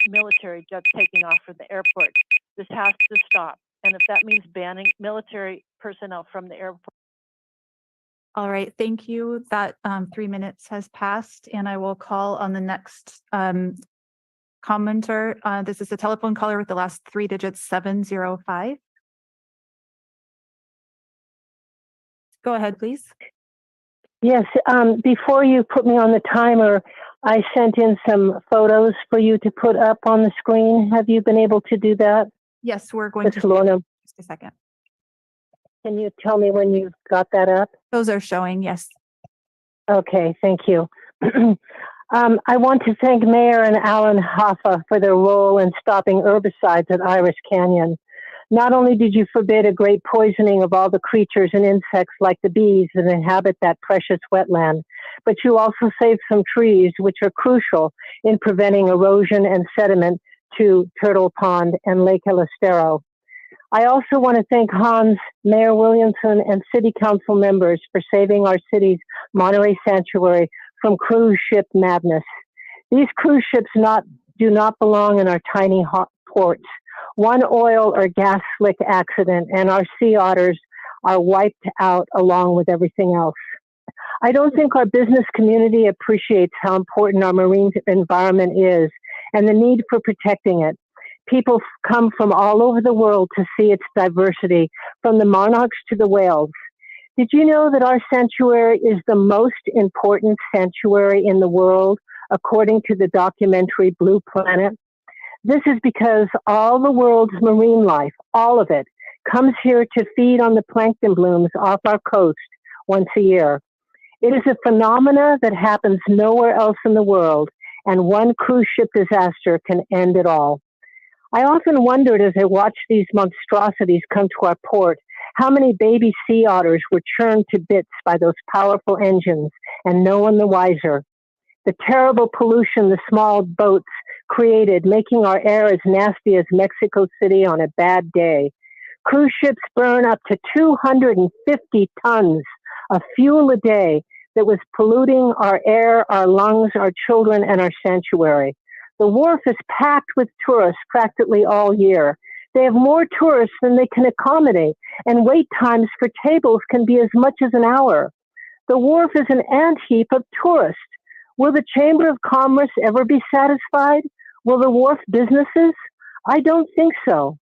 military jets taking off from the airport. This has to stop. And if that means banning military personnel from the airport. All right, thank you. That 3 minutes has passed, and I will call on the next commenter. This is a telephone caller with the last three digits, 705. Go ahead, please. Yes, before you put me on the timer, I sent in some photos for you to put up on the screen. Have you been able to do that? Yes, we're going Miss to Lorna, just a second. can you tell me when you've got that up? Those are showing, yes. Okay, thank you. I want to thank Mayor and Alan Hoffa for their role in stopping herbicides at Iris Canyon. Not only did you forbid a great poisoning of all the creatures and insects like the bees that inhabit that precious wetland, but you also saved some trees which are crucial in preventing erosion and sediment to Turtle Pond and Lake Elistero. I also want to thank Hans, Mayor Williamson, and City Council members for saving our city's Monterey Sanctuary from cruise ship madness. These cruise ships do not belong in our tiny hot ports. One oil or gas slick accident and our sea otters are wiped out along with everything else. I don't think our business community appreciates how important our marine environment is and the need for protecting it. People come from all over the world to see its diversity, from the monarchs to the whales. Did you know that our sanctuary is the most important sanctuary in the world, according to the documentary Blue Planet? This is because all the world's marine life, all of it, comes here to feed on the plankton blooms off our coast once a year. It is a phenomena that happens nowhere else in the world, and one cruise ship disaster can end it all. I often wondered as I watched these monstrosities come to our port, how many baby sea otters were churned to bits by those powerful engines, and no one the wiser. The terrible pollution the small boats created, making our air as nasty as Mexico City on a bad day. Cruise ships burn up to 250 tons of fuel a day that was polluting our air, our lungs, our children, and our sanctuary. The wharf is packed with tourists practically all year. They have more tourists than they can accommodate, and wait times for tables can be as much as an hour. The wharf is an ant-heap of tourists. Will the Chamber of Commerce ever be satisfied? Will the wharf businesses? I don't think so.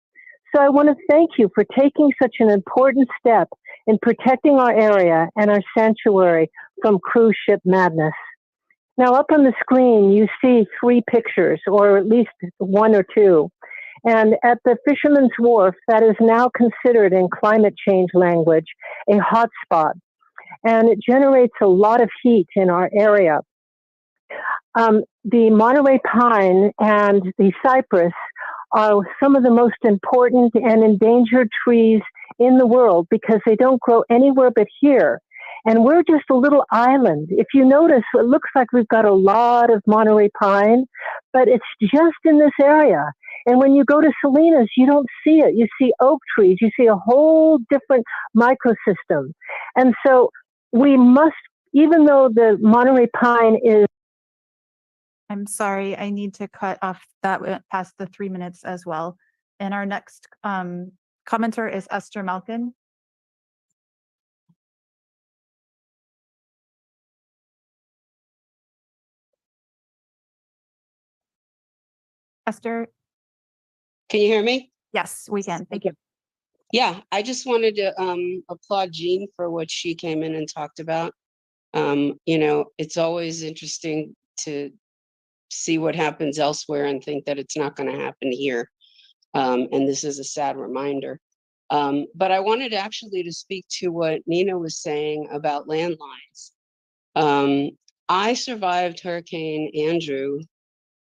So I want to thank you for taking such an important step in protecting our area and our sanctuary from cruise ship madness. Now up on the screen, you see three pictures, or at least one or two. And at the Fisherman's Wharf, that is now considered in climate change language a hotspot. And it generates a lot of heat in our area. The Monterey pine and the cypress are some of the most important and endangered trees in the world because they don't grow anywhere but here. And we're just a little island. If you notice, it looks like we've got a lot of Monterey pine, but it's just in this area. And when you go to Salinas, you don't see it. You see oak trees. You see a whole different microsystem. And so we must, even though the Monterey pine is... I'm sorry, I need to cut off that went past the 3 minutes as well. And our next commenter is Esther Malkin. Esther? Can you hear me? Yes, we can. Thank you. Yeah, I just wanted to applaud Jean for what she came in and talked about. It's always interesting to see what happens elsewhere and think that it's not going to happen here. And this is a sad reminder. But I wanted actually to speak to what Nina was saying about landlines. I survived Hurricane Andrew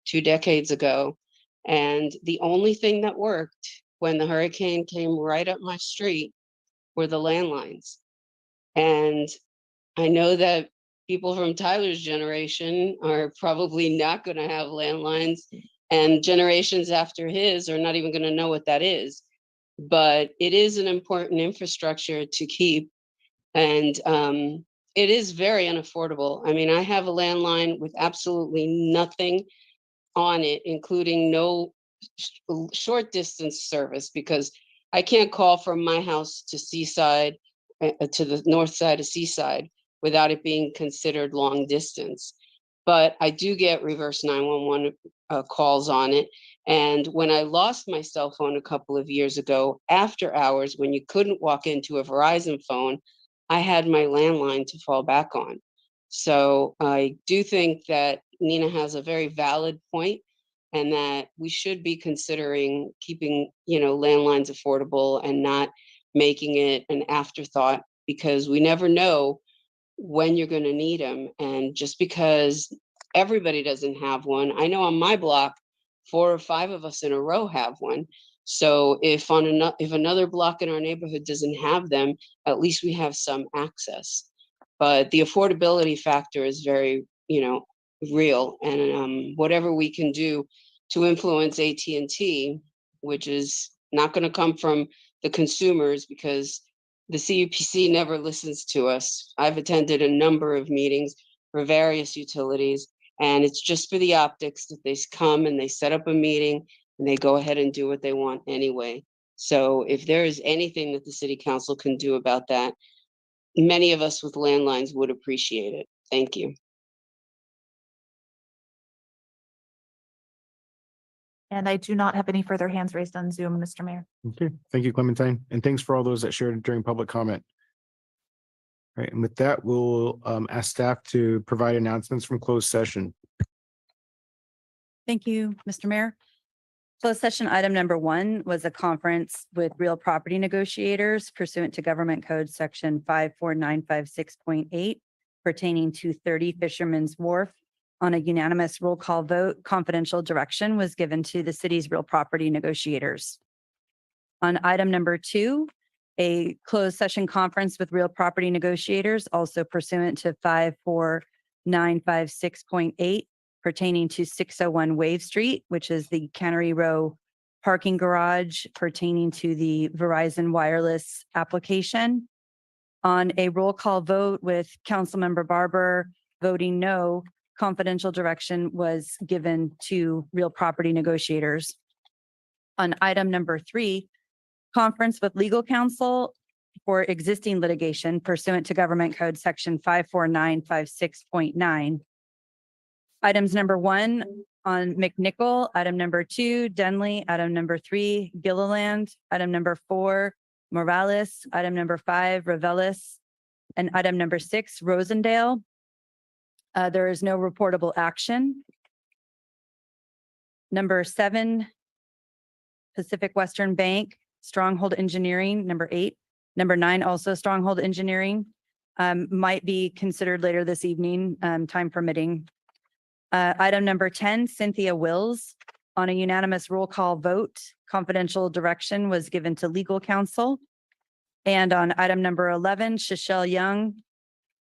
2 decades ago, and the only thing that worked when the hurricane came right up my street were the landlines. And I know that people from Tyler's generation are probably not going to have landlines, and generations after his are not even going to know what that is. But it is an important infrastructure to keep, and it is very unaffordable. I mean, I have a landline with absolutely nothing on it, including no short distance service, because I can't call from my house to Seaside, to the north side of Seaside, without it being considered long distance. But I do get reverse 911 calls on it. And when I lost my cell phone a couple of years ago, after hours, when you couldn't walk into a Verizon phone, I had my landline to fall back on. So I do think that Nina has a very valid point, and that we should be considering keeping, landlines affordable and not making it an afterthought, because we never know when you're going to need them. And just because everybody doesn't have one, I know on my block, 4 or 5 of us in a row have one. So if another block in our neighborhood doesn't have them, at least we have some access. But the affordability factor is very, real. And whatever we can do to influence AT&T, which is not going to come from the consumers, because the CUPC never listens to us. I've attended a number of meetings for various utilities, and it's just for the optics that they come and they set up a meeting and they go ahead and do what they want anyway. So if there is anything that the city council can do about that, many of us with landlines would appreciate it. Thank you. And I do not have any further hands raised on Zoom, Mr. Mayor. Okay, thank you, Clementine. And thanks for all those that shared during public comment. All right, and with that, we'll ask staff to provide announcements from closed session. Thank you, Mr. Mayor. Closed session item number 1 was a conference with real property negotiators pursuant to Government Code Section 54956.8 pertaining to 30 Fisherman's Wharf. On a unanimous roll call vote, confidential direction was given to the city's real property negotiators. On item number 2, a closed session conference with real property negotiators, also pursuant to 54956.8 pertaining to 601 Wave Street, which is the Cannery Row parking garage pertaining to the Verizon wireless application. On a roll call vote with Councilmember Barber voting no, confidential direction was given to real property negotiators. On item number 3, conference with legal counsel for existing litigation pursuant to Government Code Section 54956.9. Items number 1 on McNichol, item number 2, Denley, item number 3, Gilliland, item number 4, Morales, item number 5, Revelis, and item number 6, Rosendale. There is no reportable action. Number 7, Pacific Western Bank, Stronghold Engineering, number 8. Number 9, also Stronghold Engineering, might be considered later this evening, time permitting. Item number 10, Cynthia Wills. On a unanimous roll call vote, confidential direction was given to legal counsel. And on item number 11, Shishelle Young,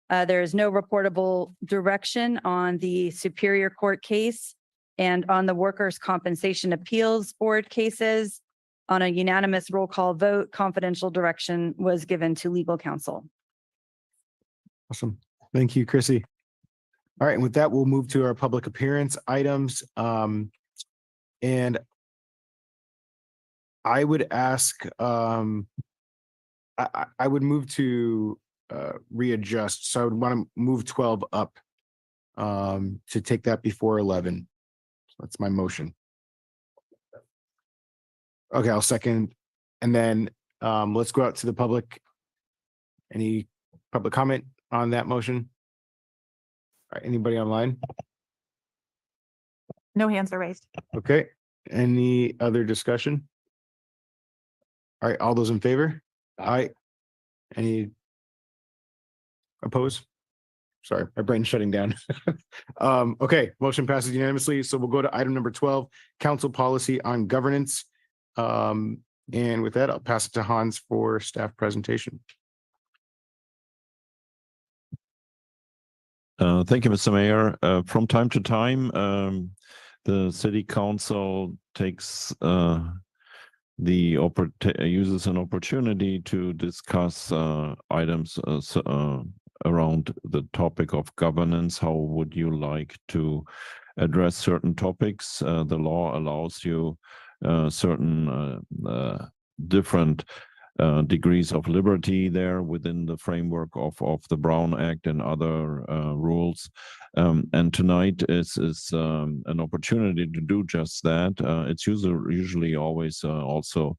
there is no reportable direction on the Superior Court case, and on the Workers' Compensation Appeals Board cases. On a unanimous roll call vote, confidential direction was given to legal counsel. Awesome. Thank you, Chrissy. All right, and with that, we'll move to our public appearance items. And I would ask, I would move to readjust. So I would want to move 12 up to take that before 11. So that's my motion. Okay, I'll second. And then let's go out to the public. Any public comment on that motion? All right, anybody online? No hands are raised. Okay, any other discussion? All right, all those in favor? Aye. Any opposed? Sorry, my brain's shutting down. Okay, motion passes unanimously. So we'll go to item number 12, council policy on governance. And with that, I'll pass it to Hans for staff presentation. Thank you, Mr. Mayor. From time to time, the city council takes uses an opportunity to discuss items around the topic of governance. How would you like to address certain topics? The law allows you certain different degrees of liberty there within the framework of the Brown Act and other rules. And tonight is an opportunity to do just that. It's usually always also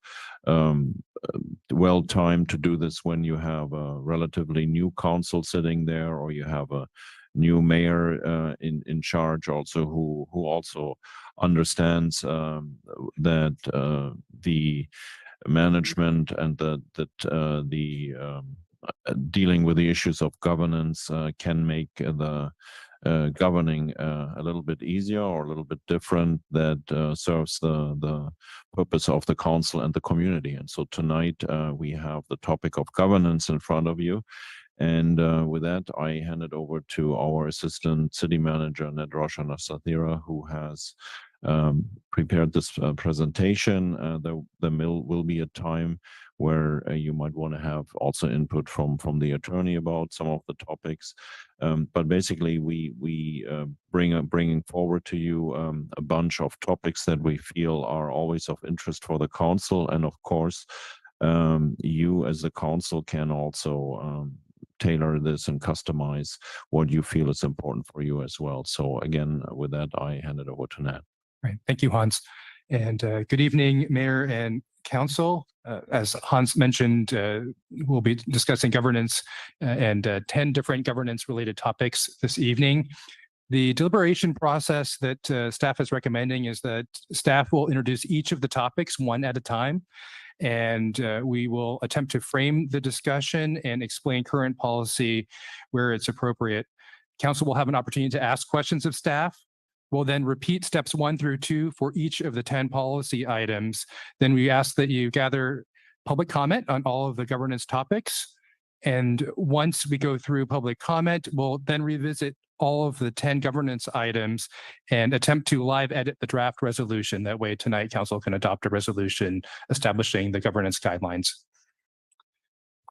well timed to do this when you have a relatively new council sitting there, or you have a new mayor in charge also who also understands that the management and dealing with the issues of governance can make the governing a little bit easier or a little bit different, that serves the purpose of the council and the community. And so tonight we have the topic of governance in front of you. And with that, I hand it over to our Assistant City Manager, Ned Roshana Sathira, who has prepared this presentation. There will be a time where you might want to have also input from the attorney about some of the topics. But basically, we bringing forward to you a bunch of topics that we feel are always of interest for the council. And of course, you as the council can also tailor this and customize what you feel is important for you as well. So again, with that, I hand it over to Nat. Right. Thank you, Hans. And good evening, Mayor and Council. As Hans mentioned, we'll be discussing governance and 10 different governance-related topics this evening. The deliberation process that staff is recommending is that staff will introduce each of the topics one at a time, and we will attempt to frame the discussion and explain current policy where it's appropriate. Council will have an opportunity to ask questions of staff. We'll then repeat steps 1 through 2 for each of the 10 policy items. Then we ask that you gather public comment on all of the governance topics. And once we go through public comment, we'll then revisit all of the 10 governance items and attempt to live edit the draft resolution. That way tonight, Council can adopt a resolution establishing the governance guidelines.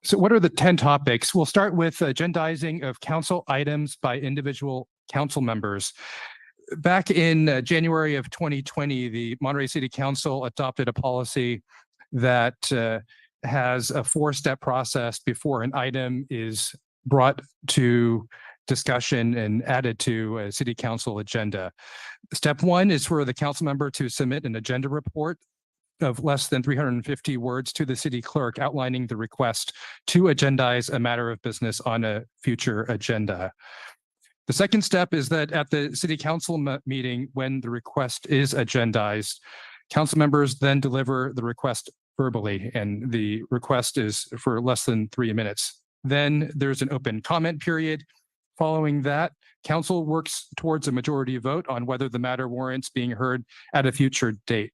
So what are the 10 topics? We'll start with agendizing of council items by individual council members. Back in January of 2020, the Monterey City Council adopted a policy that has a 4-step process before an item is brought to discussion and added to a city council agenda. Step 1 is for the council member to submit an agenda report of less than 350 words to the city clerk outlining the request to agendize a matter of business on a future agenda. The second step is that at the city council meeting, when the request is agendized, council members then deliver the request verbally, and the request is for less than 3 minutes. Then there's an open comment period. Following that, council works towards a majority vote on whether the matter warrants being heard at a future date.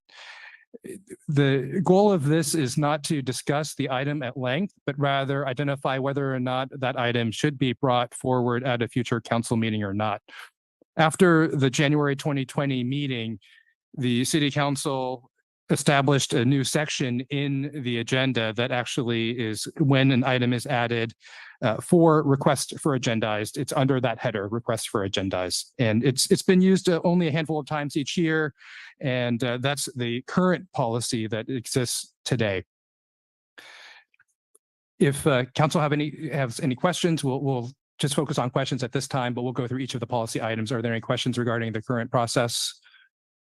The goal of this is not to discuss the item at length, but rather identify whether or not that item should be brought forward at a future council meeting or not. After the January 2020 meeting, the city council established a new section in the agenda that actually is when an item is added for request for agendized. It's under that header, request for agendized. And it's been used only a handful of times each year. And that's the current policy that exists today. If council has any questions, we'll just focus on questions at this time, but we'll go through each of the policy items. Are there any questions regarding the current process,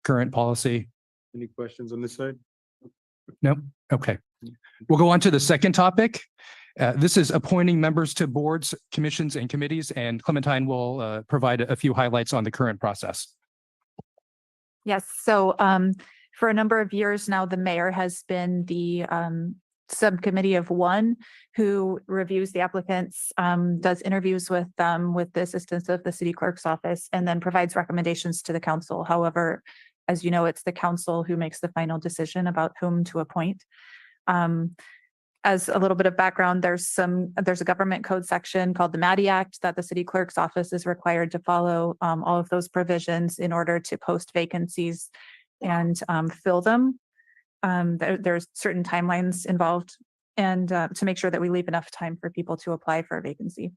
current policy? Any questions on this side? No? Okay. We'll go on to the second topic. This is appointing members to boards, commissions, and committees, and Clementine will provide a few highlights on the current process. Yes, so for a number of years now, the mayor has been the subcommittee of one who reviews the applicants, does interviews with them with the assistance of the city clerk's office, and then provides recommendations to the council. However, as you know, it's the council who makes the final decision about whom to appoint. As a little bit of background, there's a government code section called the Maddie Act that the city clerk's office is required to follow all of those provisions in order to post vacancies and fill them. There's certain timelines involved, and to make sure that we leave enough time for people to apply for a vacancy.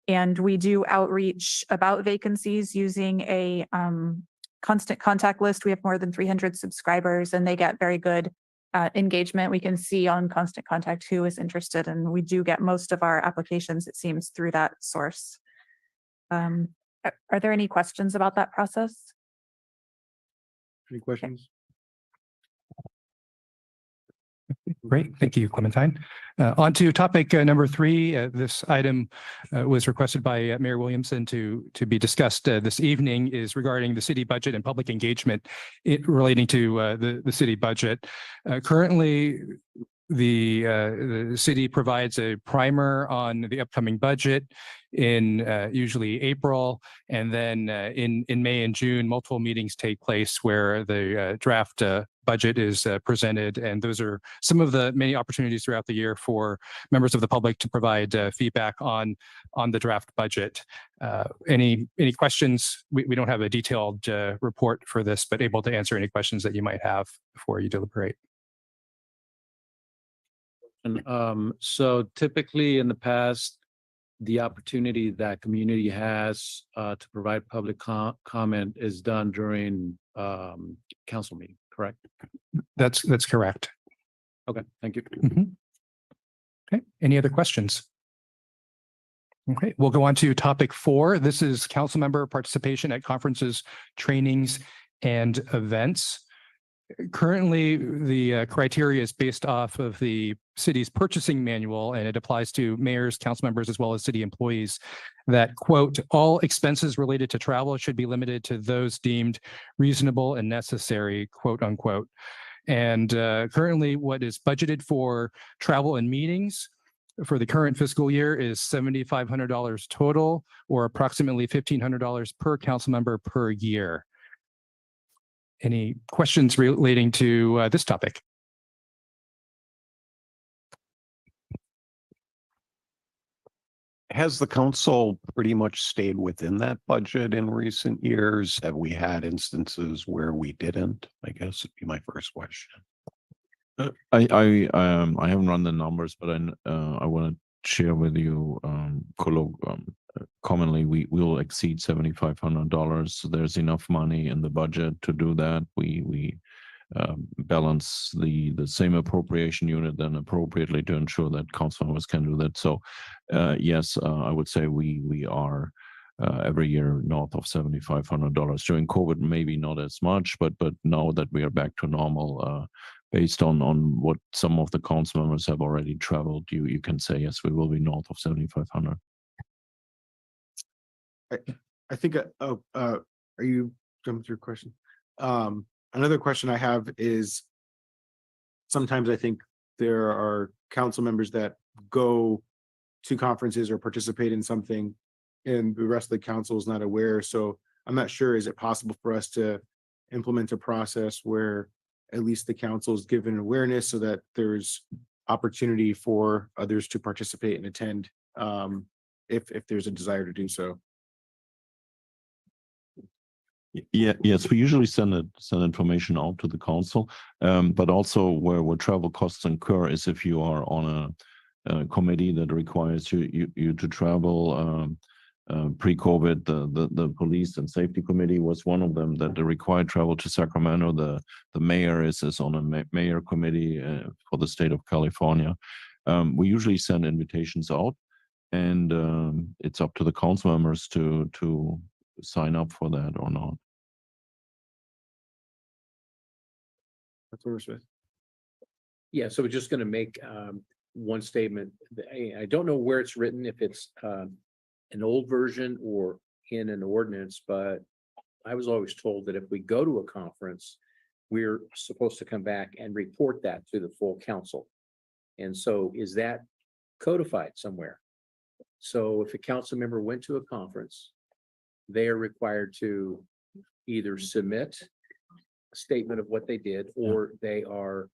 And we do outreach about vacancies using a constant contact list. We have more than 300 subscribers, and they get very good engagement. We can see on Constant Contact who is interested, and we do get most of our applications, it seems, through that source. Are there any questions about that process? Any questions? Great, thank you, Clementine. On to topic number 3. This item was requested by Mayor Williamson to be discussed this evening, is regarding the city budget and public engagement relating to the city budget. Currently, the city provides a primer on the upcoming budget in usually April, and then in May and June, multiple meetings take place where the draft budget is presented, and those are some of the many opportunities throughout the year for members of the public to provide feedback on the draft budget. Any questions? We don't have a detailed report for this, but able to answer any questions that you might have before you deliberate. And so typically in the past, the opportunity that community has to provide public comment is done during council meeting, correct? That's correct. Okay, thank you. Okay, any other questions? Okay, we'll go on to topic 4. This is council member participation at conferences, trainings, and events. Currently, the criteria is based off of the city's purchasing manual, and it applies to mayors, council members, as well as city employees, that, quote, all expenses related to travel should be limited to those deemed reasonable and necessary, quote unquote. And currently, what is budgeted for travel and meetings for the current fiscal year is $7,500 total, or approximately $1,500 per council member per year. Any questions relating to this topic? Has the council pretty much stayed within that budget in recent years? Have we had instances where we didn't? I guess would be my first question. I haven't run the numbers, but I want to share with you, commonly we will exceed $7,500. So there's enough money in the budget to do that. We balance the same appropriation unit then appropriately to ensure that council members can do that. So yes, I would say we are every year north of $7,500. During COVID, maybe not as much, but now that we are back to normal, based on what some of the council members have already traveled, you can say yes, we will be north of 7,500. I think, are you jumping through a question? Another question I have is, sometimes I think there are council members that go to conferences or participate in something and the rest of the council is not aware. So I'm not sure, is it possible for us to implement a process where at least the council is given awareness so that there's opportunity for others to participate and attend, if there's a desire to do so? Yeah, yes, we usually send information out to the council, but also where travel costs incur is if you are on a committee that requires you to travel. Pre-COVID, the police and safety committee was one of them that required travel to Sacramento. The mayor is on a mayor committee for the state of California. We usually send invitations out, and it's up to the council members to sign up for that or not. That's what we're supposed. Yeah, so we're just going to make one statement. I don't know where it's written, if it's an old version or in an ordinance, but I was always told that if we go to a conference, we're supposed to come back and report that to the full council. And so is that codified somewhere? So if a council member went to a conference, they are required to either submit a statement of what they did, or they are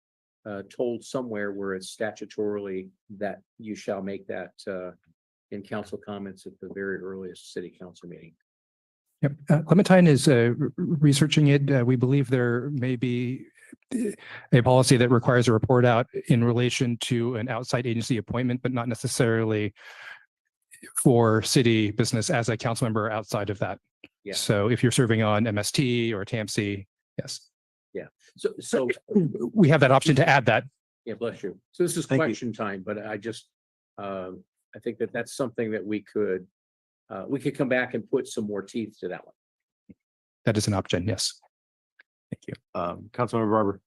told somewhere where it's statutorily that you shall make that in council comments at the very earliest city council meeting. Yep. Clementine is researching it. We believe there may be a policy that requires a report out in relation to an outside agency appointment, but not necessarily for city business as a council member outside of that. Yeah. So if you're serving on MST or TAMC, yes. So, We have that option to add that. yeah, bless you. So this is Thank you. question time, but I just, I think that that's something that we could come back and put some more teeth to that one. That is an option. Yes. Thank you. Councilmember Barber.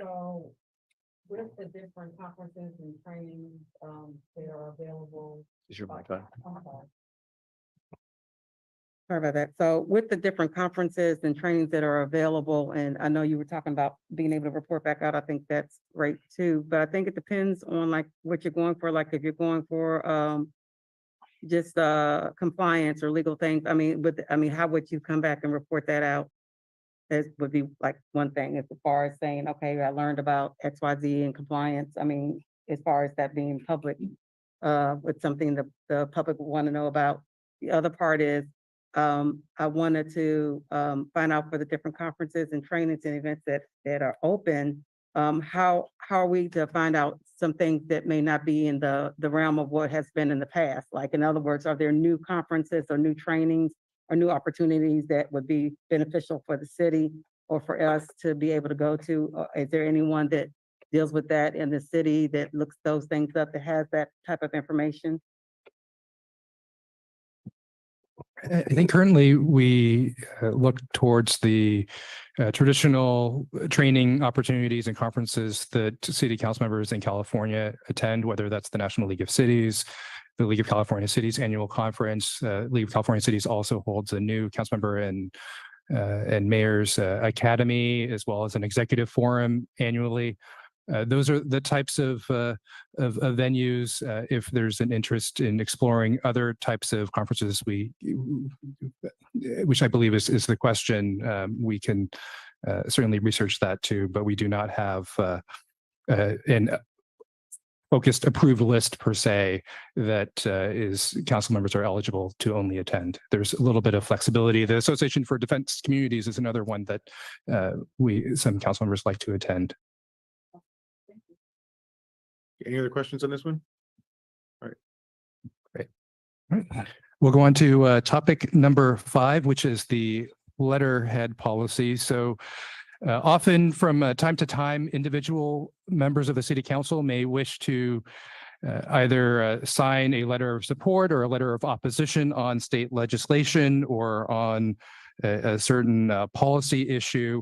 So with the different conferences and trainings, that are available. Is your mic on? Sorry about that. So with the different conferences and trainings that are available, and I know you were talking about being able to report back out, I think that's great too. But I think it depends on like what you're going for, like if you're going for just compliance or legal things. I mean, how would you come back and report that out? That would be like one thing as far as saying, okay, I learned about XYZ and compliance. I mean, as far as that being public, with something the public would want to know about. The other part is, I wanted to find out for the different conferences and trainings and events that are open, how are we to find out some things that may not be in the realm of what has been in the past? Like, in other words, are there new conferences or new trainings or new opportunities that would be beneficial for the city or for us to be able to go to? Is there anyone that deals with that in the city that looks those things up, that has that type of information? I think currently we look towards the traditional training opportunities and conferences that city council members in California attend, whether that's the National League of Cities, the League of California Cities annual conference. League of California Cities also holds a new council member and mayor's academy, as well as an executive forum annually. Those are the types of venues. If there's an interest in exploring other types of conferences, which I believe is the question, we can certainly research that too. But we do not have an focused approved list per se that is council members are eligible to only attend. There's a little bit of flexibility. The Association for Defense Communities is another one that some council members like to attend. Any other questions on this one? All right. We'll go on to topic number 5, which is the letterhead policy. So often from time to time, individual members of the city council may wish to either sign a letter of support or a letter of opposition on state legislation or on a certain policy issue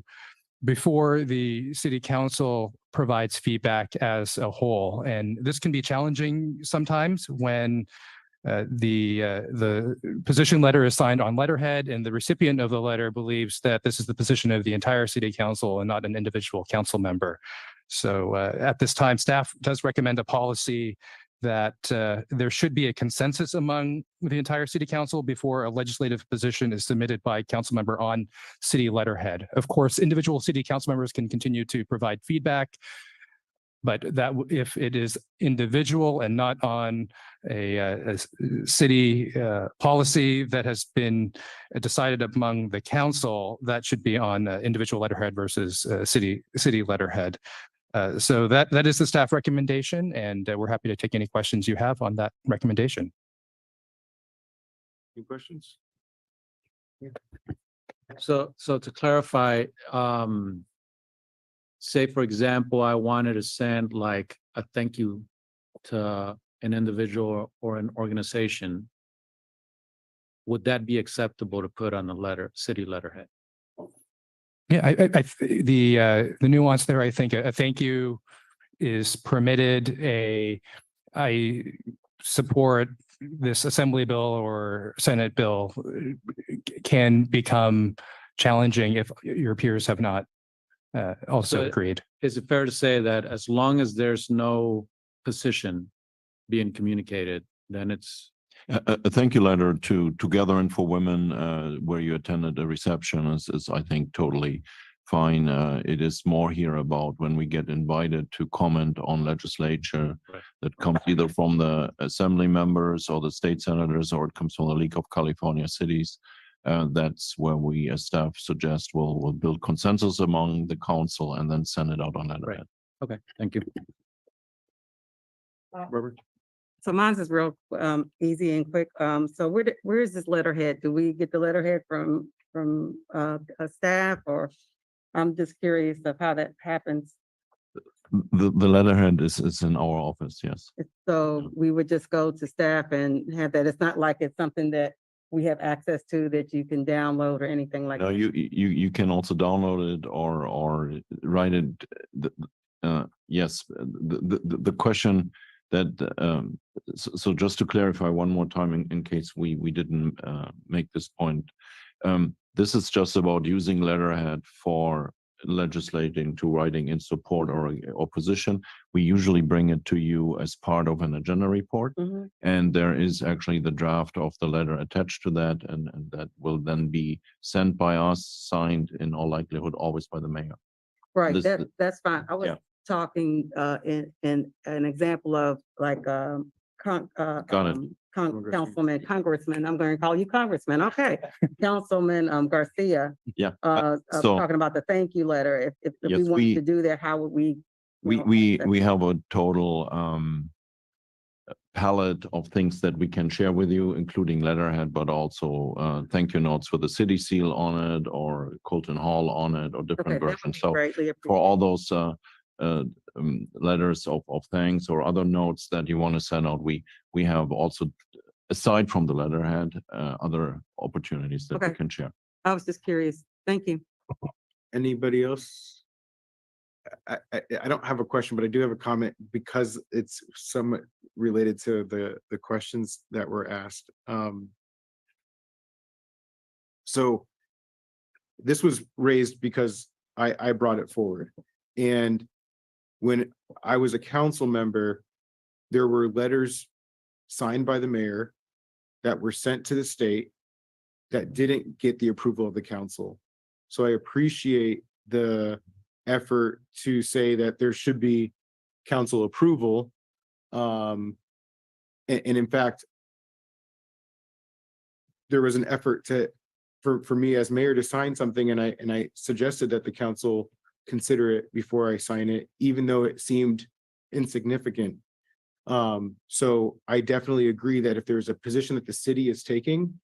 before the city council provides feedback as a whole. And this can be challenging sometimes when the position letter is signed on letterhead and the recipient of the letter believes that this is the position of the entire city council and not an individual council member. So at this time, staff does recommend a policy that there should be a consensus among the entire city council before a legislative position is submitted by council member on city letterhead. Of course, individual city council members can continue to provide feedback, but that if it is individual and not on a city policy that has been decided among the council, that should be on individual letterhead versus city letterhead. So that is the staff recommendation, and we're happy to take any questions you have on that recommendation. Any questions? So to clarify, say, for example, I wanted to send like a thank you to an individual or an organization. Would that be acceptable to put on the city letterhead? Yeah, the nuance there, I think a thank you is permitted. I support this assembly bill or Senate bill can become challenging if your peers have not also agreed. Is it fair to say that as long as there's no position being communicated, then it's a thank you letter to Together and for Women, where you attended a reception is I think totally fine. It is more here about when we get invited to comment on legislature that comes either from the assembly members or the state senators, or it comes from the League of California Cities. That's where we as staff suggest we'll build consensus among the council and then send it out on letterhead. Okay, thank you. Robert? So mine's is real easy and quick. So where is this letterhead? Do we get the letterhead from a staff, or I'm just curious of how that happens. The letterhead is in our office, yes. So we would just go to staff and have that. It's not like it's something that we have access to that you can download or anything like No, that. you can also download it or write it. Yes, the question that so just to clarify one more time in case we didn't make this point. This is just about using letterhead for legislating to writing in support or opposition. We usually bring it to you as part of an agenda report. Mhm. And there is actually the draft of the letter attached to that, and that will then be sent by us, signed in all likelihood always by the mayor. Right, This- that's fine. I was yeah. talking in an example of like Got it. Congressman, I'm going to call you Congressman, okay. Councilman Garcia, Yeah. So talking about the thank you letter. If we Yes, wanted we- to do that, how would we? we have a total palette of things that we can share with you, including letterhead, but also thank you notes for the city seal on it, or Colton Hall on it, or different versions. So Greatly for all those letters of thanks or other notes that you want to send out, we have also, aside from the letterhead, other opportunities that we Okay. can share. I was just curious. Thank you. Anybody else? I don't have a question, but I do have a comment because it's somewhat related to the questions that were asked. So this was raised because I brought it forward. And when I was a council member, there were letters signed by the mayor that were sent to the state that didn't get the approval of the council. So I appreciate the effort to say that there should be council approval. And in fact, there was an effort for me as mayor to sign something, and I suggested that the council consider it before I sign it, even though it seemed insignificant. So I definitely agree that if there's a position that the city is taking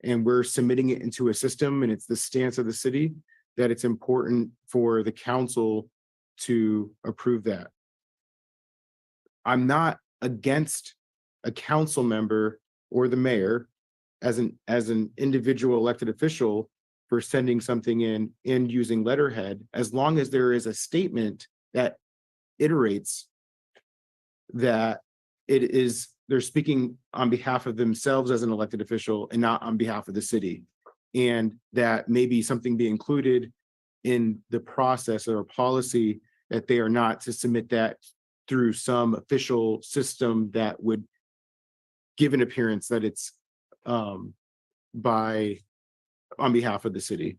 and we're submitting it into a system and it's the stance of the city, that it's important for the council to approve that. I'm not against a council member or the mayor as an individual elected official for sending something in and using letterhead, as long as there is a statement that iterates that they're speaking on behalf of themselves as an elected official and not on behalf of the city. And that maybe something be included in the process or policy that they are not to submit that through some official system that would give an appearance that it's on behalf of the city.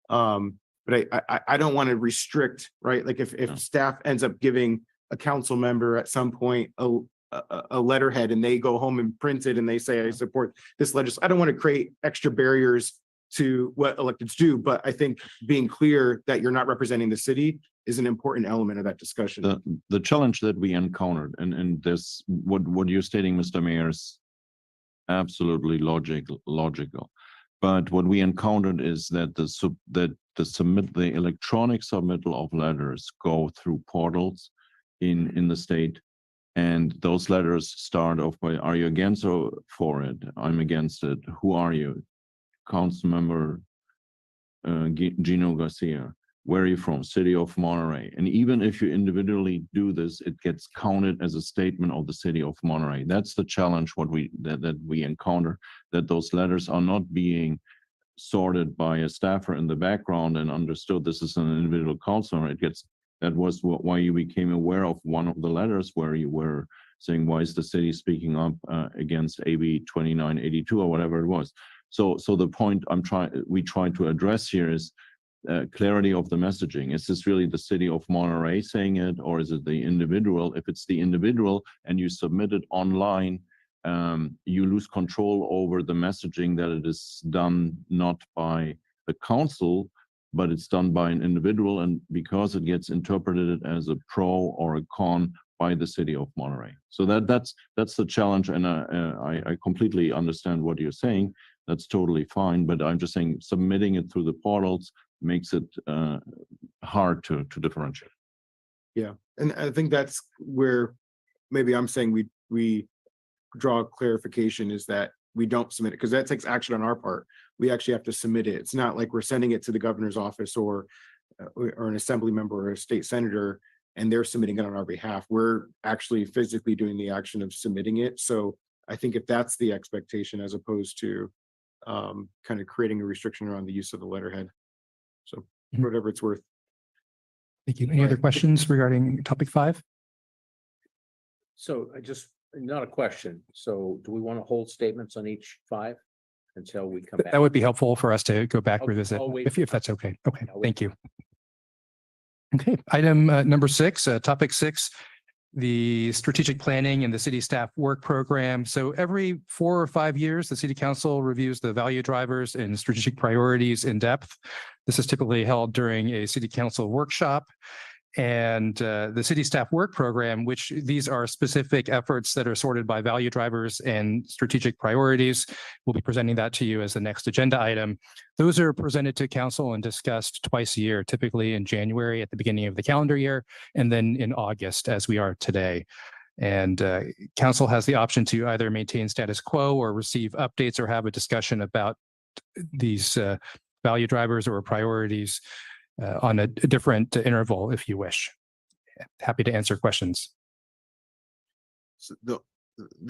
But I don't want to restrict, right? Like if staff ends up giving a council member at some point a letterhead and they go home and print it and they say, I support this legislation. I don't want to create extra barriers to what electeds do, but I think being clear that you're not representing the city is an important element of that discussion. The challenge that we encountered, and this what you're stating, Mr. Mayor, is absolutely logical. But what we encountered is that the electronic submittal of letters go through portals in the state, and those letters start off by, are you against or for it? I'm against it. Who are you? Council member Gino Garcia. Where are you from? City of Monterey. And even if you individually do this, it gets counted as a statement of the city of Monterey. That's the challenge that we encounter, that those letters are not being sorted by a staffer in the background and understood this is an individual councilor. That was why you became aware of one of the letters where you were saying, why is the city speaking up against AB 2982 or whatever it was. So the point we try to address here is clarity of the messaging. Is this really the city of Monterey saying it, or is it the individual? If it's the individual and you submit it online, you lose control over the messaging, that it is done not by the council, but it's done by an individual, and because it gets interpreted as a pro or a con by the city of Monterey. So that's the challenge, and I completely understand what you're saying. That's totally fine, but I'm just saying submitting it through the portals makes it hard to differentiate. Yeah, and I think that's where maybe I'm saying we draw clarification is that we don't submit it because that takes action on our part. We actually have to submit it. It's not like we're sending it to the governor's office or an assembly member or a state senator and they're submitting it on our behalf. We're actually physically doing the action of submitting it. So I think if that's the expectation as opposed to kind of creating a restriction around the use of the letterhead. So whatever it's worth. Thank you. Any other questions regarding topic 5? So not a question. So do we want to hold statements on each 5 until we come back? That would be helpful for us to go back, Okay, revisit, I'll wait if that's okay. Okay, I'll wait. thank you. Okay, item number 6, topic 6, the strategic planning and the city staff work program. So every 4 or 5 years, the city council reviews the value drivers and strategic priorities in depth. This is typically held during a city council workshop. And the city staff work program, which these are specific efforts that are sorted by value drivers and strategic priorities. We'll be presenting that to you as the next agenda item. Those are presented to council and discussed twice a year, typically in January at the beginning of the calendar year, and then in August as we are today. And council has the option to either maintain status quo or receive updates or have a discussion about these value drivers or priorities on a different interval, if you wish. Happy to answer questions. So the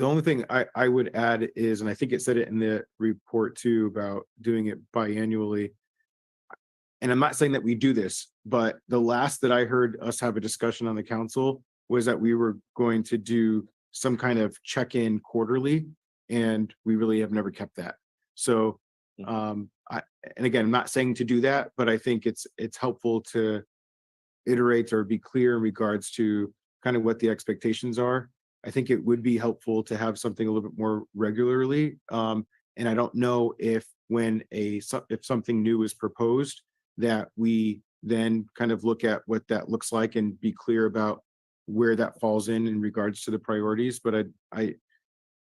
only thing I would add is, and I think it said it in the report too, about doing it biannually. And I'm not saying that we do this, but the last that I heard us have a discussion on the council was that we were going to do some kind of check-in quarterly, and we really have never kept that. So and again, I'm not saying to do that, but I think it's helpful to iterate or be clear in regards to kind of what the expectations are. I think it would be helpful to have something a little bit more regularly. And I don't know if if something new is proposed, that we then kind of look at what that looks like and be clear about where that falls in regards to the priorities. But I'm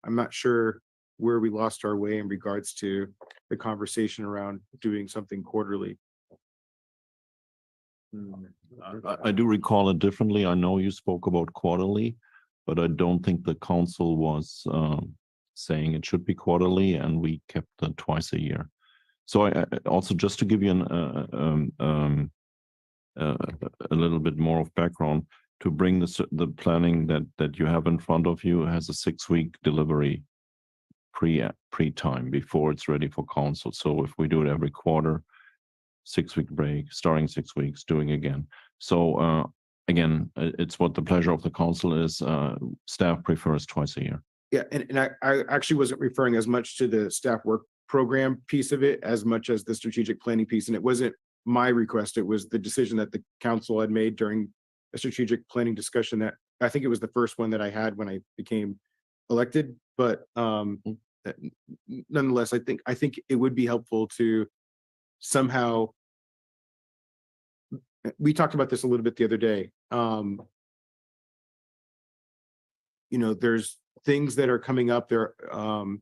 not sure where we lost our way in regards to the conversation around doing something quarterly. I do recall it differently. I know you spoke about quarterly, but I don't think the council was saying it should be quarterly, and we kept it twice a year. So I also, just to give you a little bit more of background, to bring the planning that you have in front of you has a 6-week delivery pre-time before it's ready for council. So if we do it every quarter, 6-week break, starting 6 weeks, doing again. So again, it's what the pleasure of the council is. Staff prefers twice a year. Yeah, and I actually wasn't referring as much to the staff work program piece of it as much as the strategic planning piece. And it wasn't my request, it was the decision that the council had made during a strategic planning discussion that I think it was the first one that I had when I became elected. But nonetheless, I think it would be helpful to somehow, we talked about this a little bit the other day. There's things that are coming up there. I'm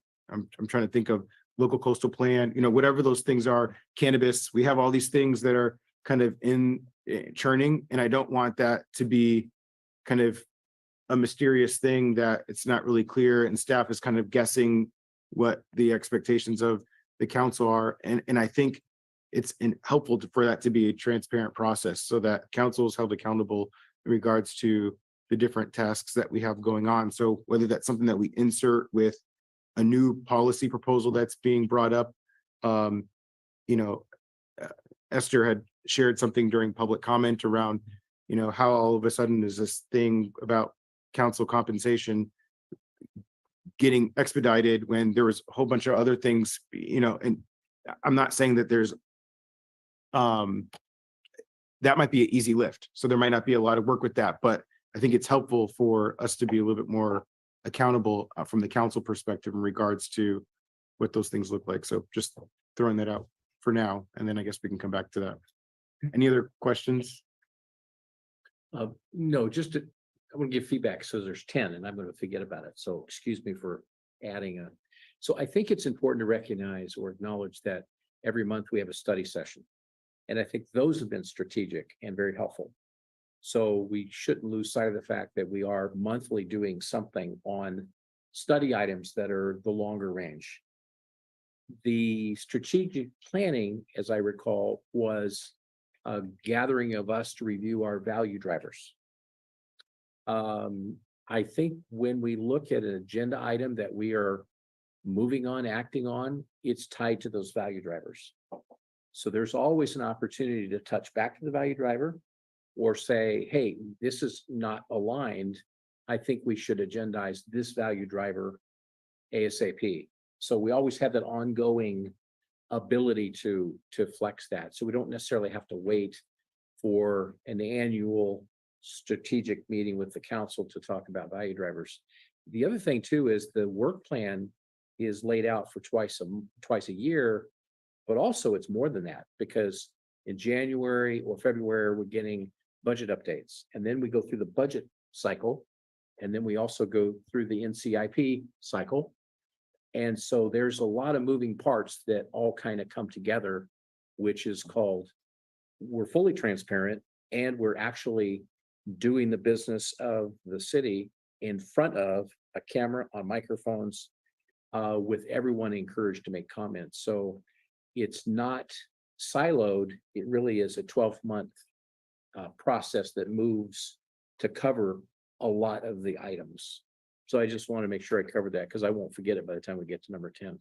trying to think of local coastal plan, whatever those things are, cannabis. We have all these things that are kind of churning, and I don't want that to be kind of a mysterious thing that it's not really clear and staff is kind of guessing what the expectations of the council are. And I think it's helpful for that to be a transparent process so that council is held accountable in regards to the different tasks that we have going on. So whether that's something that we insert with a new policy proposal that's being brought up, Esther had shared something during public comment around, how all of a sudden is this thing about council compensation getting expedited when there was a whole bunch of other things, and I'm not saying that there's that might be an easy lift. So there might not be a lot of work with that, but I think it's helpful for us to be a little bit more accountable from the council perspective in regards to what those things look like. So just throwing that out for now, and then I guess we can come back to that. Any other questions? No, I want to give feedback. So there's 10 and I'm going to forget about it. So excuse me for adding so I think it's important to recognize or acknowledge that every month we have a study session. And I think those have been strategic and very helpful. So we shouldn't lose sight of the fact that we are monthly doing something on study items that are the longer range. The strategic planning, as I recall, was a gathering of us to review our value drivers. I think when we look at an agenda item that we are moving on, acting on, it's tied to those value drivers. So there's always an opportunity to touch back to the value driver or say, hey, this is not aligned. I think we should agendize this value driver ASAP. So we always have that ongoing ability to flex that. So we don't necessarily have to wait for an annual strategic meeting with the council to talk about value drivers. The other thing too is the work plan is laid out for twice a year, but also it's more than that because in January or February, we're getting budget updates. And then we go through the budget cycle. And then we also go through the NCIP cycle. And so there's a lot of moving parts that all kind of come together, which is called, we're fully transparent and we're actually doing the business of the city in front of a camera on microphones with everyone encouraged to make comments. So it's not siloed. It really is a 12-month process that moves to cover a lot of the items. So I just want to make sure I covered that because I won't forget it by the time we get to number 10.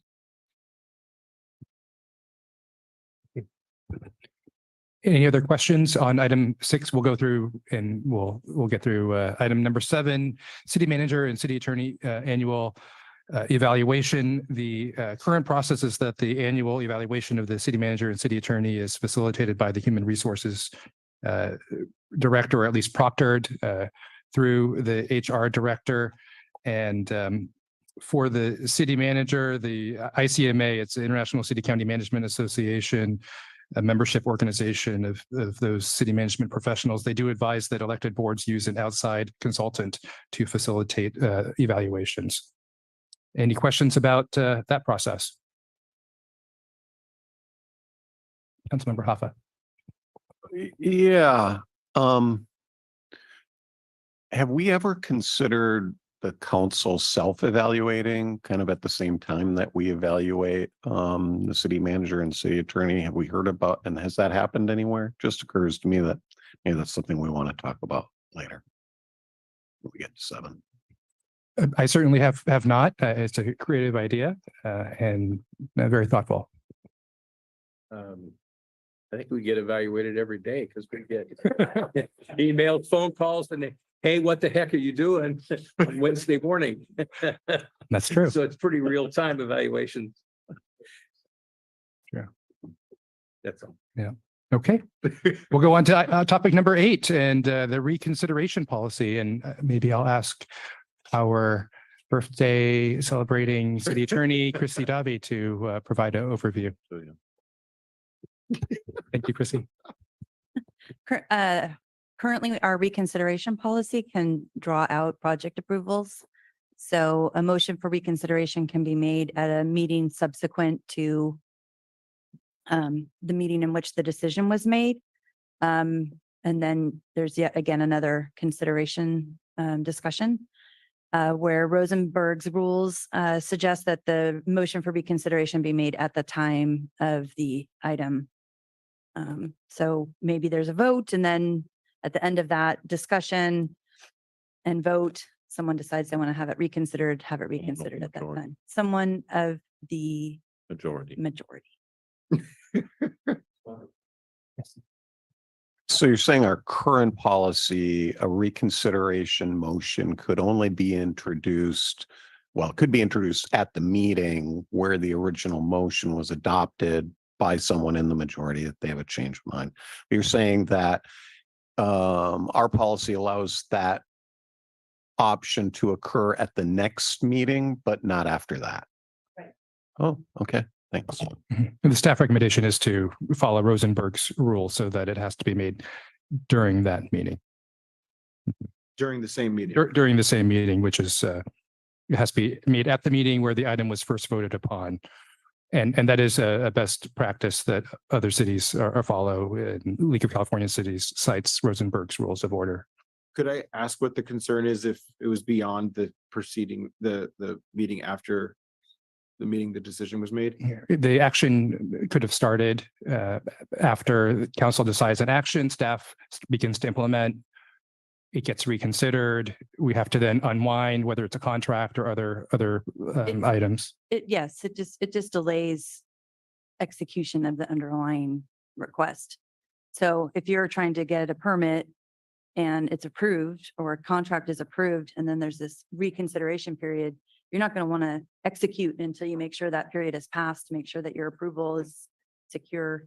Any other questions on item 6? We'll go through and we'll get through item number 7, city manager and city attorney annual evaluation. The current process is that the annual evaluation of the city manager and city attorney is facilitated by the human resources director, or at least proctored through the HR director. And for the city manager, the ICMA, it's the International City County Management Association, a membership organization of those city management professionals. They do advise that elected boards use an outside consultant to facilitate evaluations. Any questions about that process? Councilmember Hoffa. Yeah. Have we ever considered the council self-evaluating kind of at the same time that we evaluate the city manager and city attorney? Have we heard about, and has that happened anywhere? Just occurs to me that maybe that's something we want to talk about later when we get to 7. I certainly have not. It's a creative idea and very thoughtful. I think we get evaluated every day because we get emails, phone calls, and hey, what the heck are you doing on Wednesday morning? That's true. So it's pretty real time evaluation. Yeah. That's all. Yeah. Okay. We'll go on to topic number 8 and the reconsideration policy. And maybe I'll ask our birthday celebrating city attorney, Christy Dobby, to provide an overview. Thank you, Chrissy. Currently, our reconsideration policy can draw out project approvals. So a motion for reconsideration can be made at a meeting subsequent to the meeting in which the decision was made. And then there's yet again another consideration discussion where Rosenberg's rules suggest that the motion for reconsideration be made at the time of the item. So maybe there's a vote, and then at the end of that discussion and vote, someone decides they want to have it reconsidered at that time. Someone of the Majority. So you're saying our current policy, a reconsideration motion could only be introduced, well, it could be introduced at the meeting where the original motion was adopted by someone in the majority if they have a change of mind. But you're saying that our policy allows that option to occur at the next meeting, but not after that. Right. Oh, okay. Thanks. And the staff recommendation is to follow Rosenberg's rule so that it has to be made during that meeting. During the same meeting. During the same meeting, which is it has to be made at the meeting where the item was first voted upon. And that is a best practice that other cities are follow. In League of California Cities cites Rosenberg's Rules of Order. Could I ask what the concern is if it was beyond the proceeding, the meeting after the meeting, the decision was made? The action could have started after the council decides an action, staff begins to implement. It gets reconsidered. We have to then unwind, whether it's a contract or other items. Yes, it just delays execution of the underlying request. So if you're trying to get a permit and it's approved, or a contract is approved, and then there's this reconsideration period, you're not going to want to execute until you make sure that period has passed, to make sure that your approval is secure.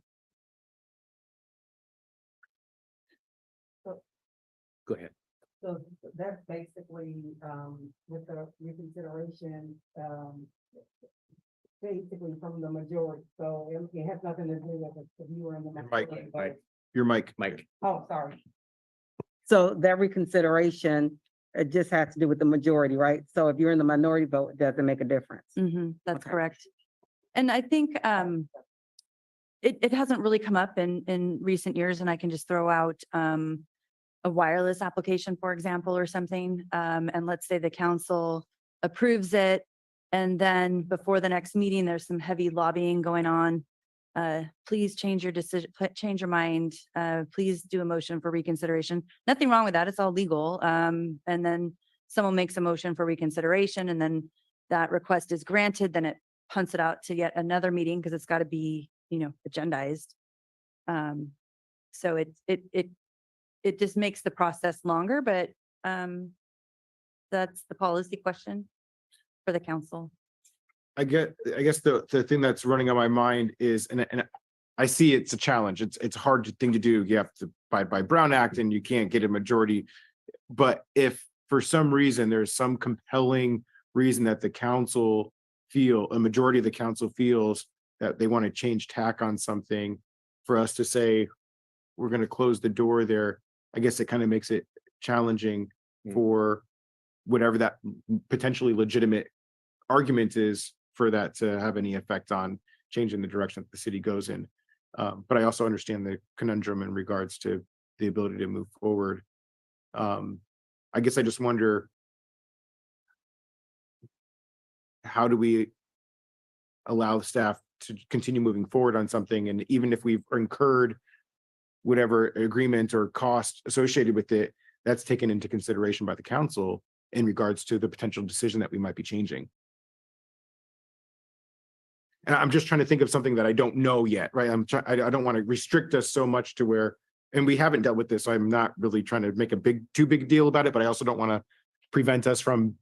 Go ahead. So that's basically, with the reconsideration, basically from the majority. So it has nothing to do with if you were in the. Your mic. Oh, sorry. So that reconsideration, it just has to do with the majority, right? So if you're in the minority vote, it doesn't make a difference. That's Okay. correct. And I think it hasn't really come up in recent years, and I can just throw out a wireless application, for example, or something. And let's say the council approves it, and then before the next meeting, there's some heavy lobbying going on. Please change your decision, change your mind. Please do a motion for reconsideration. Nothing wrong with that. It's all legal. And then someone makes a motion for reconsideration, and then that request is granted, then it punts it out to yet another meeting because it's got to be, agendized. So it just makes the process longer, but that's the policy question for the council. I guess the thing that's running on my mind is, and I see it's a challenge. It's a hard thing to do. You have to abide by Brown Act and you can't get a majority. But if for some reason there's some compelling reason that a majority of the council feels that they want to change tack on something, for us to say, we're going to close the door there, I guess it kind of makes it challenging for whatever that potentially legitimate argument is, for that to have any effect on changing the direction that the city goes in. But I also understand the conundrum in regards to the ability to move forward. I guess I just wonder, how do we allow staff to continue moving forward on something? And even if we've incurred whatever agreement or cost associated with it, that's taken into consideration by the council in regards to the potential decision that we might be changing. And I'm just trying to think of something that I don't know yet, right? I don't want to restrict us so much to where, and we haven't dealt with this, so I'm not really trying to make too big a deal about it, but I also don't want to prevent us from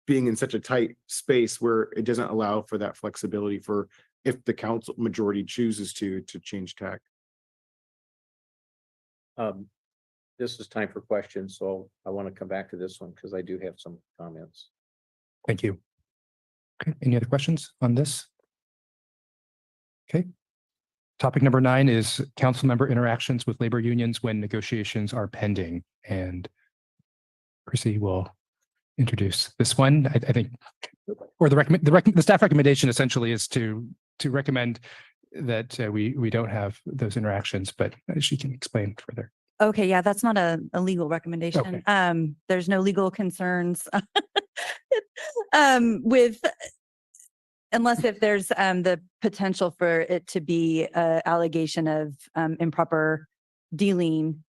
being in such a tight space where it doesn't allow for that flexibility for if the council majority chooses to change tack. This is time for questions, so I want to come back to this one because I do have some comments. Thank you. Okay, any other questions on this? Okay. Topic number 9 is council member interactions with labor unions when negotiations are pending. And Chrissy will introduce this one. I think, or the staff recommendation essentially is to recommend that we don't have those interactions, but she can explain further. Okay, yeah, that's not a legal recommendation. Okay. There's no legal concerns with, unless if there's the potential for it to be an allegation of improper dealing,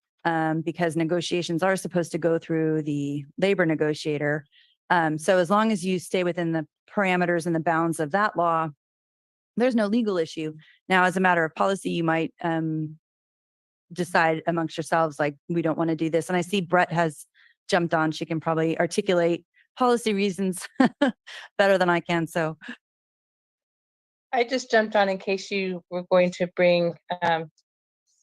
because negotiations are supposed to go through the labor negotiator. So as long as you stay within the parameters and the bounds of that law, there's no legal issue. Now, as a matter of policy, you might decide amongst yourselves, like, we don't want to do this. And I see Brett has jumped on. She can probably articulate policy reasons better than I can. So I just jumped on in case you were going to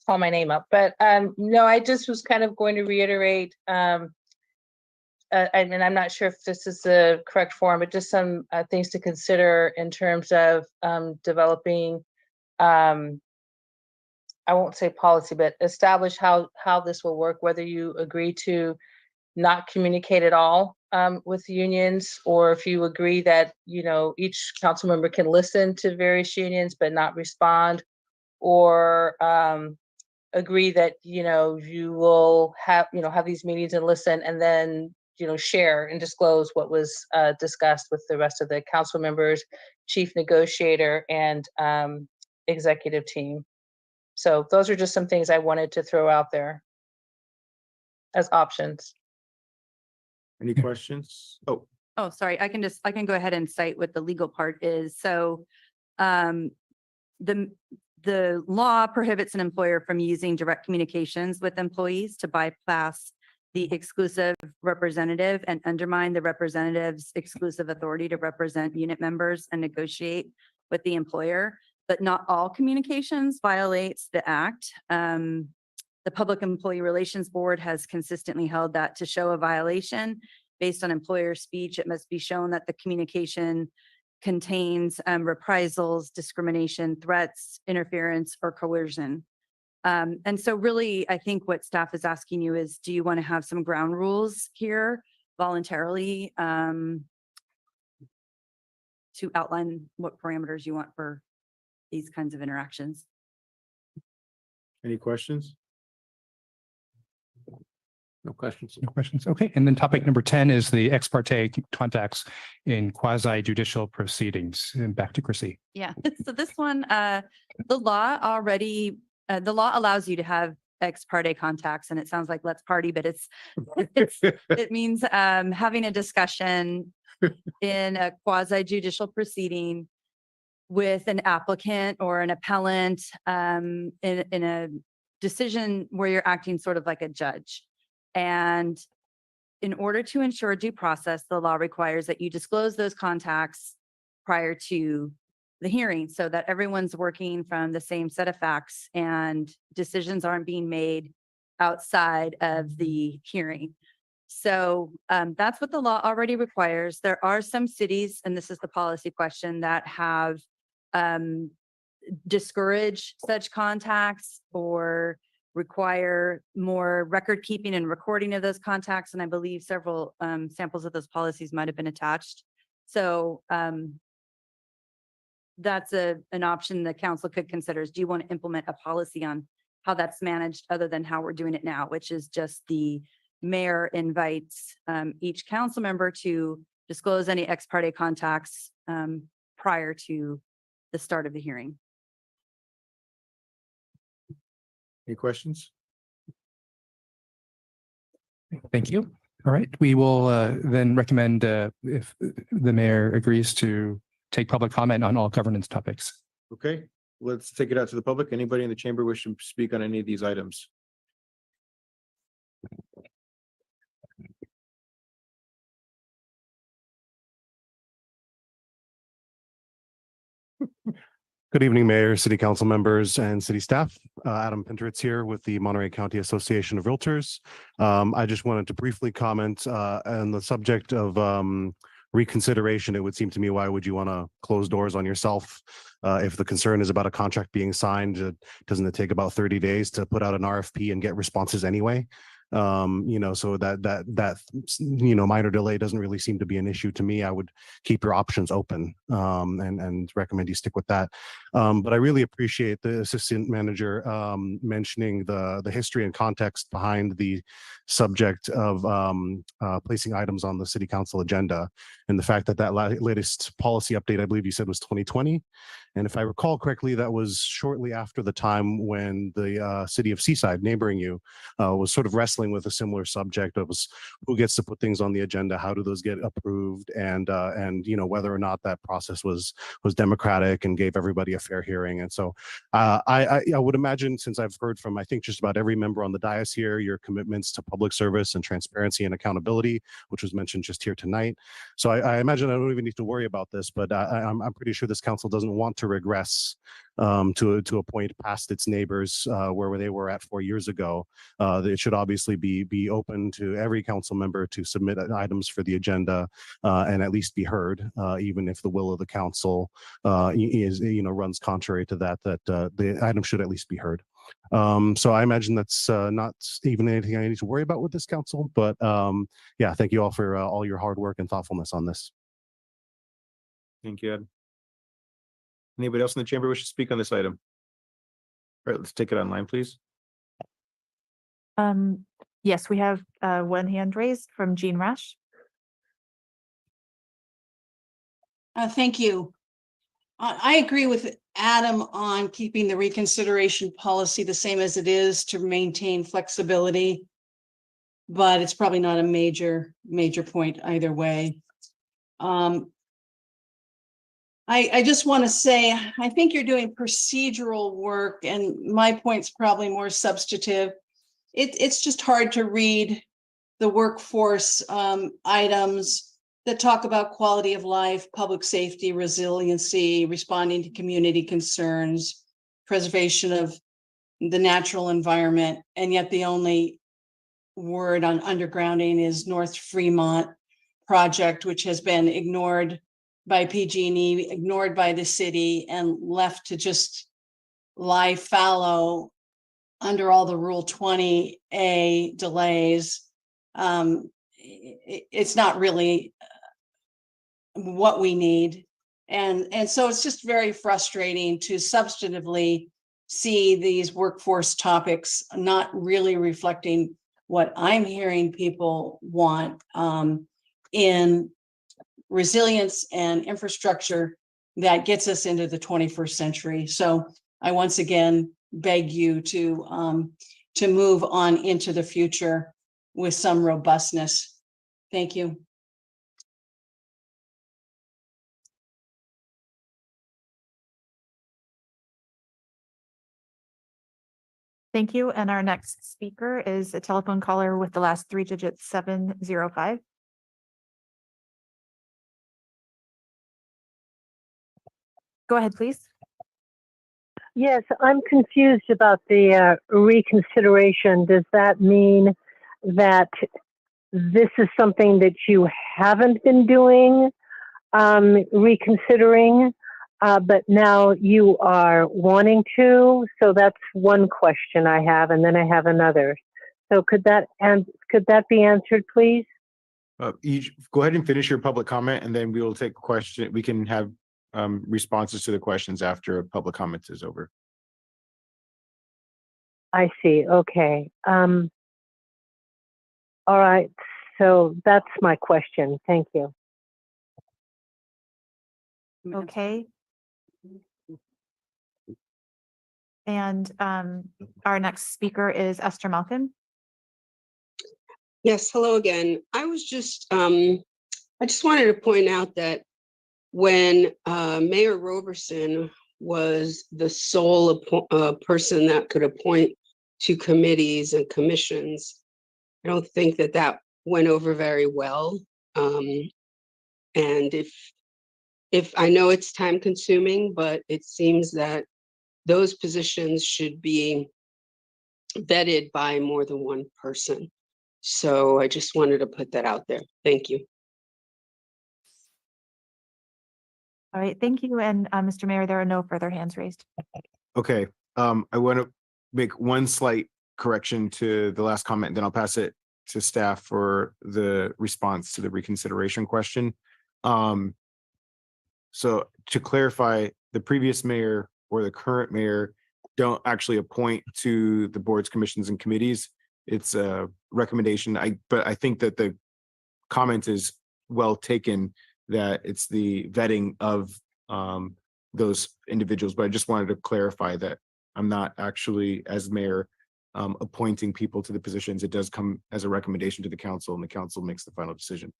call my name up, but no, I just was kind of going to reiterate, I mean, I'm not sure if this is the correct form, but just some things to consider in terms of developing, I won't say policy, but establish how this will work, whether you agree to not communicate at all with unions, or if you agree that, each council member can listen to various unions but not respond, or agree that, you will have these meetings and listen, and then, share and disclose what was discussed with the rest of the council members, chief negotiator, and executive team. So those are just some things I wanted to throw out there as options. Any questions? Oh, Oh, sorry, I can go ahead and cite what the legal part is. So, the law prohibits an employer from using direct communications with employees to bypass the exclusive representative and undermine the representative's exclusive authority to represent unit members and negotiate with the employer. But not all communications violates the act. The Public Employee Relations Board has consistently held that to show a violation based on employer speech, it must be shown that the communication contains reprisals, discrimination, threats, interference, or coercion. And so really, I think what staff is asking you is, do you want to have some ground rules here voluntarily to outline what parameters you want for these kinds of interactions? any questions? No questions. No questions. Okay. And then topic number 10 is the ex parte contacts in quasi judicial proceedings. And back to Chrissy. Yeah, so this one, the law allows you to have ex parte contacts, and it sounds like let's party, but it means having a discussion in a quasi judicial proceeding with an applicant or an appellant in a decision where you're acting sort of like a judge. And in order to ensure due process, the law requires that you disclose those contacts prior to the hearing so that everyone's working from the same set of facts and decisions aren't being made outside of the hearing. So that's what the law already requires. There are some cities, and this is the policy question, that have discouraged such contacts or require more record keeping and recording of those contacts. And I believe several samples of those policies might have been attached. So that's an option the council could consider is, do you want to implement a policy on how that's managed other than how we're doing it now, which is just the mayor invites each council member to disclose any ex parte contacts prior to the start of the hearing. Any questions? Thank you. All right. We will then recommend if the mayor agrees to take public comment on all governance topics. Okay, let's take it out to the public. Anybody in the chamber wish to speak on any of these items? Good evening, Mayor, City Council members, and city staff. Adam Pinteritz here with the Monterey County Association of Realtors. I just wanted to briefly comment on the subject of reconsideration. It would seem to me, why would you want to close doors on yourself? If the concern is about a contract being signed, doesn't it take about 30 days to put out an RFP and get responses anyway? So that minor delay doesn't really seem to be an issue to me. I would keep your options open and recommend you stick with that. But I really appreciate the assistant manager mentioning the history and context behind the subject of placing items on the city council agenda, and the fact that latest policy update, I believe you said, was 2020. And if I recall correctly, that was shortly after the time when the city of Seaside, neighboring you, was sort of wrestling with a similar subject of who gets to put things on the agenda, how do those get approved, and whether or not that process was democratic and gave everybody a fair hearing. And so I would imagine, since I've heard from, I think, just about every member on the dais here, your commitments to public service and transparency and accountability, which was mentioned just here tonight. So I imagine I don't even need to worry about this, but I'm pretty sure this council doesn't want to regress to a point past its neighbors where they were at 4 years ago. It should obviously be open to every council member to submit items for the agenda and at least be heard, even if the will of the council runs contrary to that the item should at least be heard. So I imagine that's not even anything I need to worry about with this council, but yeah, thank you all for all your hard work and thoughtfulness on this. Thank you, Ed. Anybody else in the chamber wish to speak on this item? All right, let's take it online, please. Yes, we have one hand raised from Jean Rash. Thank you. I agree with Adam on keeping the reconsideration policy the same as it is to maintain flexibility. But it's probably not a major point either way. I just want to say, I think you're doing procedural work, and my point's probably more substantive. It's just hard to read the workforce items that talk about quality of life, public safety, resiliency, responding to community concerns, preservation of the natural environment, and yet the only word on undergrounding is North Fremont project, which has been ignored by PG&E, ignored by the city, and left to just lie fallow under all the Rule 20A delays. It's not really what we need. And so it's just very frustrating to substantively see these workforce topics not really reflecting what I'm hearing people want in resilience and infrastructure that gets us into the 21st century. So I once again beg you to move on into the future with some robustness. Thank you. Thank you. And our next speaker is a telephone caller with the last three digits 705. Go ahead, please. Yes, I'm confused about the reconsideration. Does that mean that this is something that you haven't been doing, reconsidering, but now you are wanting to? So that's one question I have, and then I have another. So could that be answered, please? Go ahead and finish your public comment, and then we will take a question. We can have responses to the questions after public comments is over. I see. Okay. All right. So that's my question. Thank you. Okay. And our next speaker is Esther Malkin. Yes, hello again. I just wanted to point out that when Mayor Roberson was the sole person that could appoint to committees and commissions, I don't think that went over very well. And if I know it's time consuming, but it seems that those positions should be vetted by more than one person. So I just wanted to put that out there. Thank you. All right, thank you. And Mr. Mayor, there are no further hands raised. Okay, I want to make one slight correction to the last comment, then I'll pass it to staff for the response to the reconsideration question. So to clarify, the previous mayor or the current mayor don't actually appoint to the boards, commissions, and committees. It's a recommendation. But I think that the comment is well taken, that it's the vetting of those individuals. But I just wanted to clarify that I'm not actually, as mayor, appointing people to the positions. It does come as a recommendation to the council, and the council makes the final decision.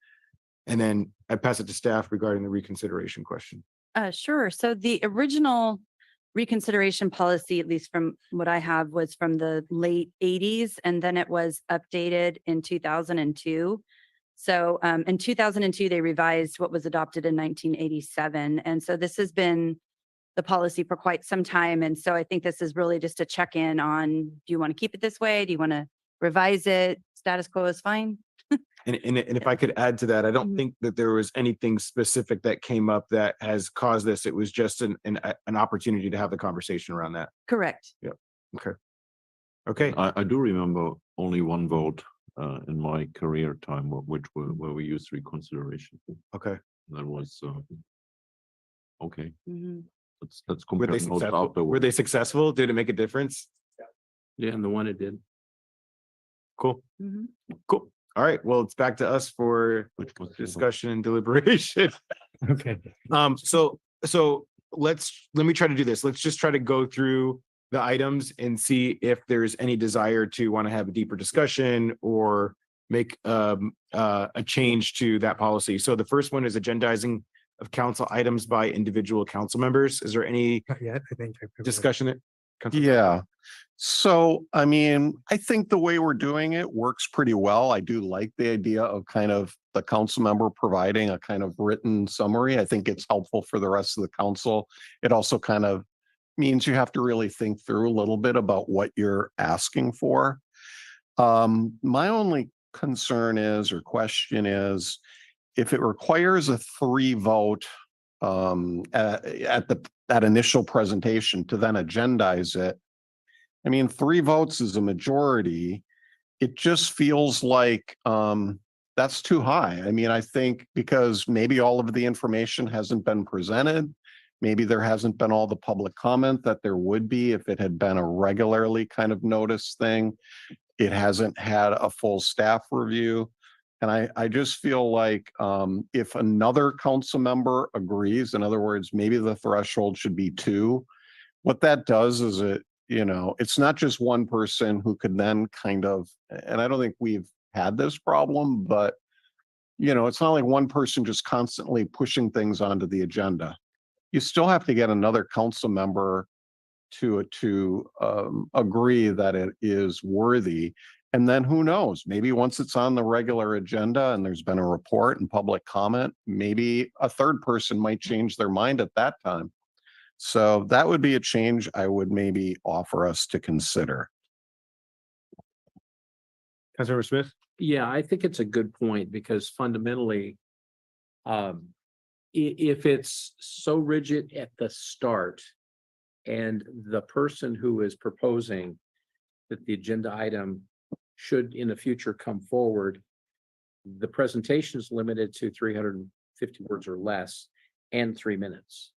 And then I pass it to staff regarding the reconsideration question. Sure. So the original reconsideration policy, at least from what I have, was from the late 80s, and then it was updated in 2002. So in 2002, they revised what was adopted in 1987. And so this has been the policy for quite some time. And so I think this is really just a check-in on, do you want to keep it this way? Do you want to revise it? Status quo is fine. And if I could add to that, I don't think that there was anything specific that came up that has caused this. It was just an opportunity to have the conversation around that. Correct. Yep. Okay. Okay, I do remember only one vote in my career time, where we used reconsideration. okay. That was okay. Mhm. Let's Were compare they notes successful? afterwards. Were they successful? Did it make a difference? Yeah, and the one it did. Cool, Mhm. cool. All right, well, it's back to us for Which was discussion and deliberation. Okay. So let me try to do this. Let's just try to go through the items and see if there's any desire to want to have a deeper discussion or make a change to that policy. So the first one is agendizing of council items by individual council members. Is there any Yeah, I think. discussion? Council- Yeah. So, I mean, I think the way we're doing it works pretty well. I do like the idea of kind of the council member providing a kind of written summary. I think it's helpful for the rest of the council. It also kind of means you have to really think through a little bit about what you're asking for. My only concern is, or question is, if it requires a 3-vote at that initial presentation to then agendize it, I mean, 3 votes is a majority. It just feels like that's too high. I mean, I think because maybe all of the information hasn't been presented. Maybe there hasn't been all the public comment that there would be if it had been a regularly kind of noticed thing. It hasn't had a full staff review. And I just feel like if another council member agrees, in other words, maybe the threshold should be 2. What that does is it's not just one person who could then kind of, and I don't think we've had this problem, but it's not like one person just constantly pushing things onto the agenda. You still have to get another council member to agree that it is worthy. And then who knows, maybe once it's on the regular agenda and there's been a report and public comment, maybe a third person might change their mind at that time. So that would be a change I would maybe offer us to consider. Councilmember Smith? Yeah, I think it's a good point because fundamentally, if it's so rigid at the start and the person who is proposing that the agenda item should in the future come forward, the presentation is limited to 350 words or less and 3 minutes.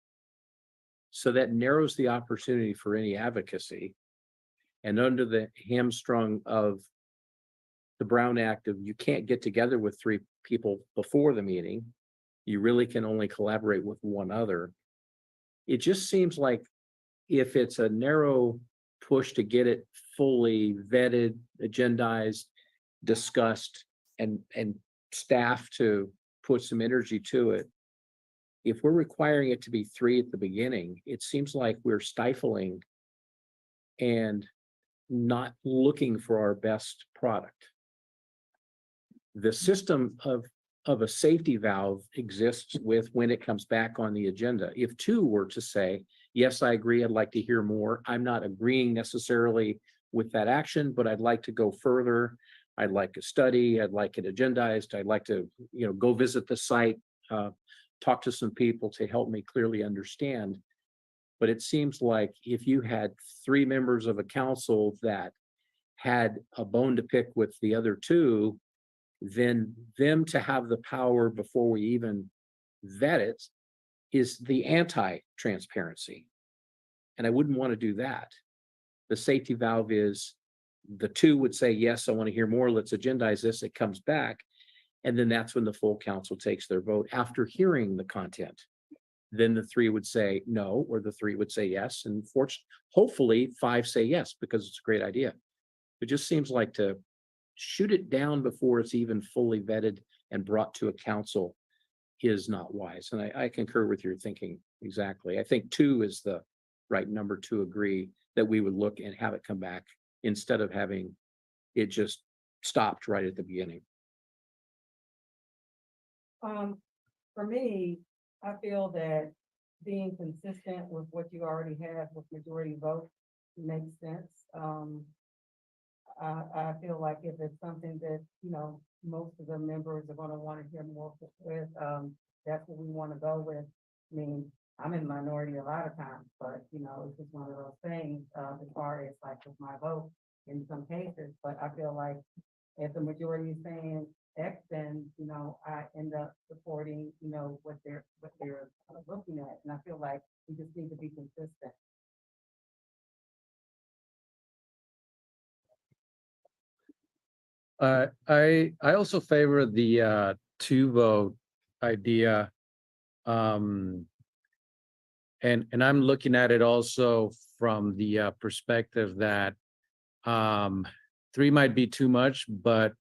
So that narrows the opportunity for any advocacy. And under the hamstrung of the Brown Act of you can't get together with 3 people before the meeting, you really can only collaborate with one other. It just seems like if it's a narrow push to get it fully vetted, agendized, discussed, and staff to put some energy to it, if we're requiring it to be 3 at the beginning, it seems like we're stifling and not looking for our best product. The system of a safety valve exists with when it comes back on the agenda. If 2 were to say, yes, I agree, I'd like to hear more. I'm not agreeing necessarily with that action, but I'd like to go further. I'd like a study. I'd like it agendized. I'd like to, go visit the site, talk to some people to help me clearly understand. But it seems like if you had 3 members of a council that had a bone to pick with the other 2, then them to have the power before we even vet it is the anti-transparency. And I wouldn't want to do that. The safety valve is the 2 would say, yes, I want to hear more. Let's agendize this. It comes back. And then that's when the full council takes their vote after hearing the content. Then the 3 would say no, or the 3 would say yes. And hopefully 5 say yes, because it's a great idea. It just seems like to shoot it down before it's even fully vetted and brought to a council is not wise. And I concur with your thinking exactly. I think 2 is the right number to agree that we would look and have it come back instead of having it just stopped right at the beginning. For me, I feel that being consistent with what you already have with majority vote makes sense. I feel like if it's something that, most of the members are gonna wanna hear more with, that's what we wanna go with. I mean, I'm in minority a lot of times, but, it's just one of those things, as far as like with my vote, in some cases, but I feel like if the majority is saying X, then, I end up supporting, what they're looking at. And I feel like we just need to be consistent. I also favor the two vote idea. And I'm looking at it also from the perspective that three might be too much, but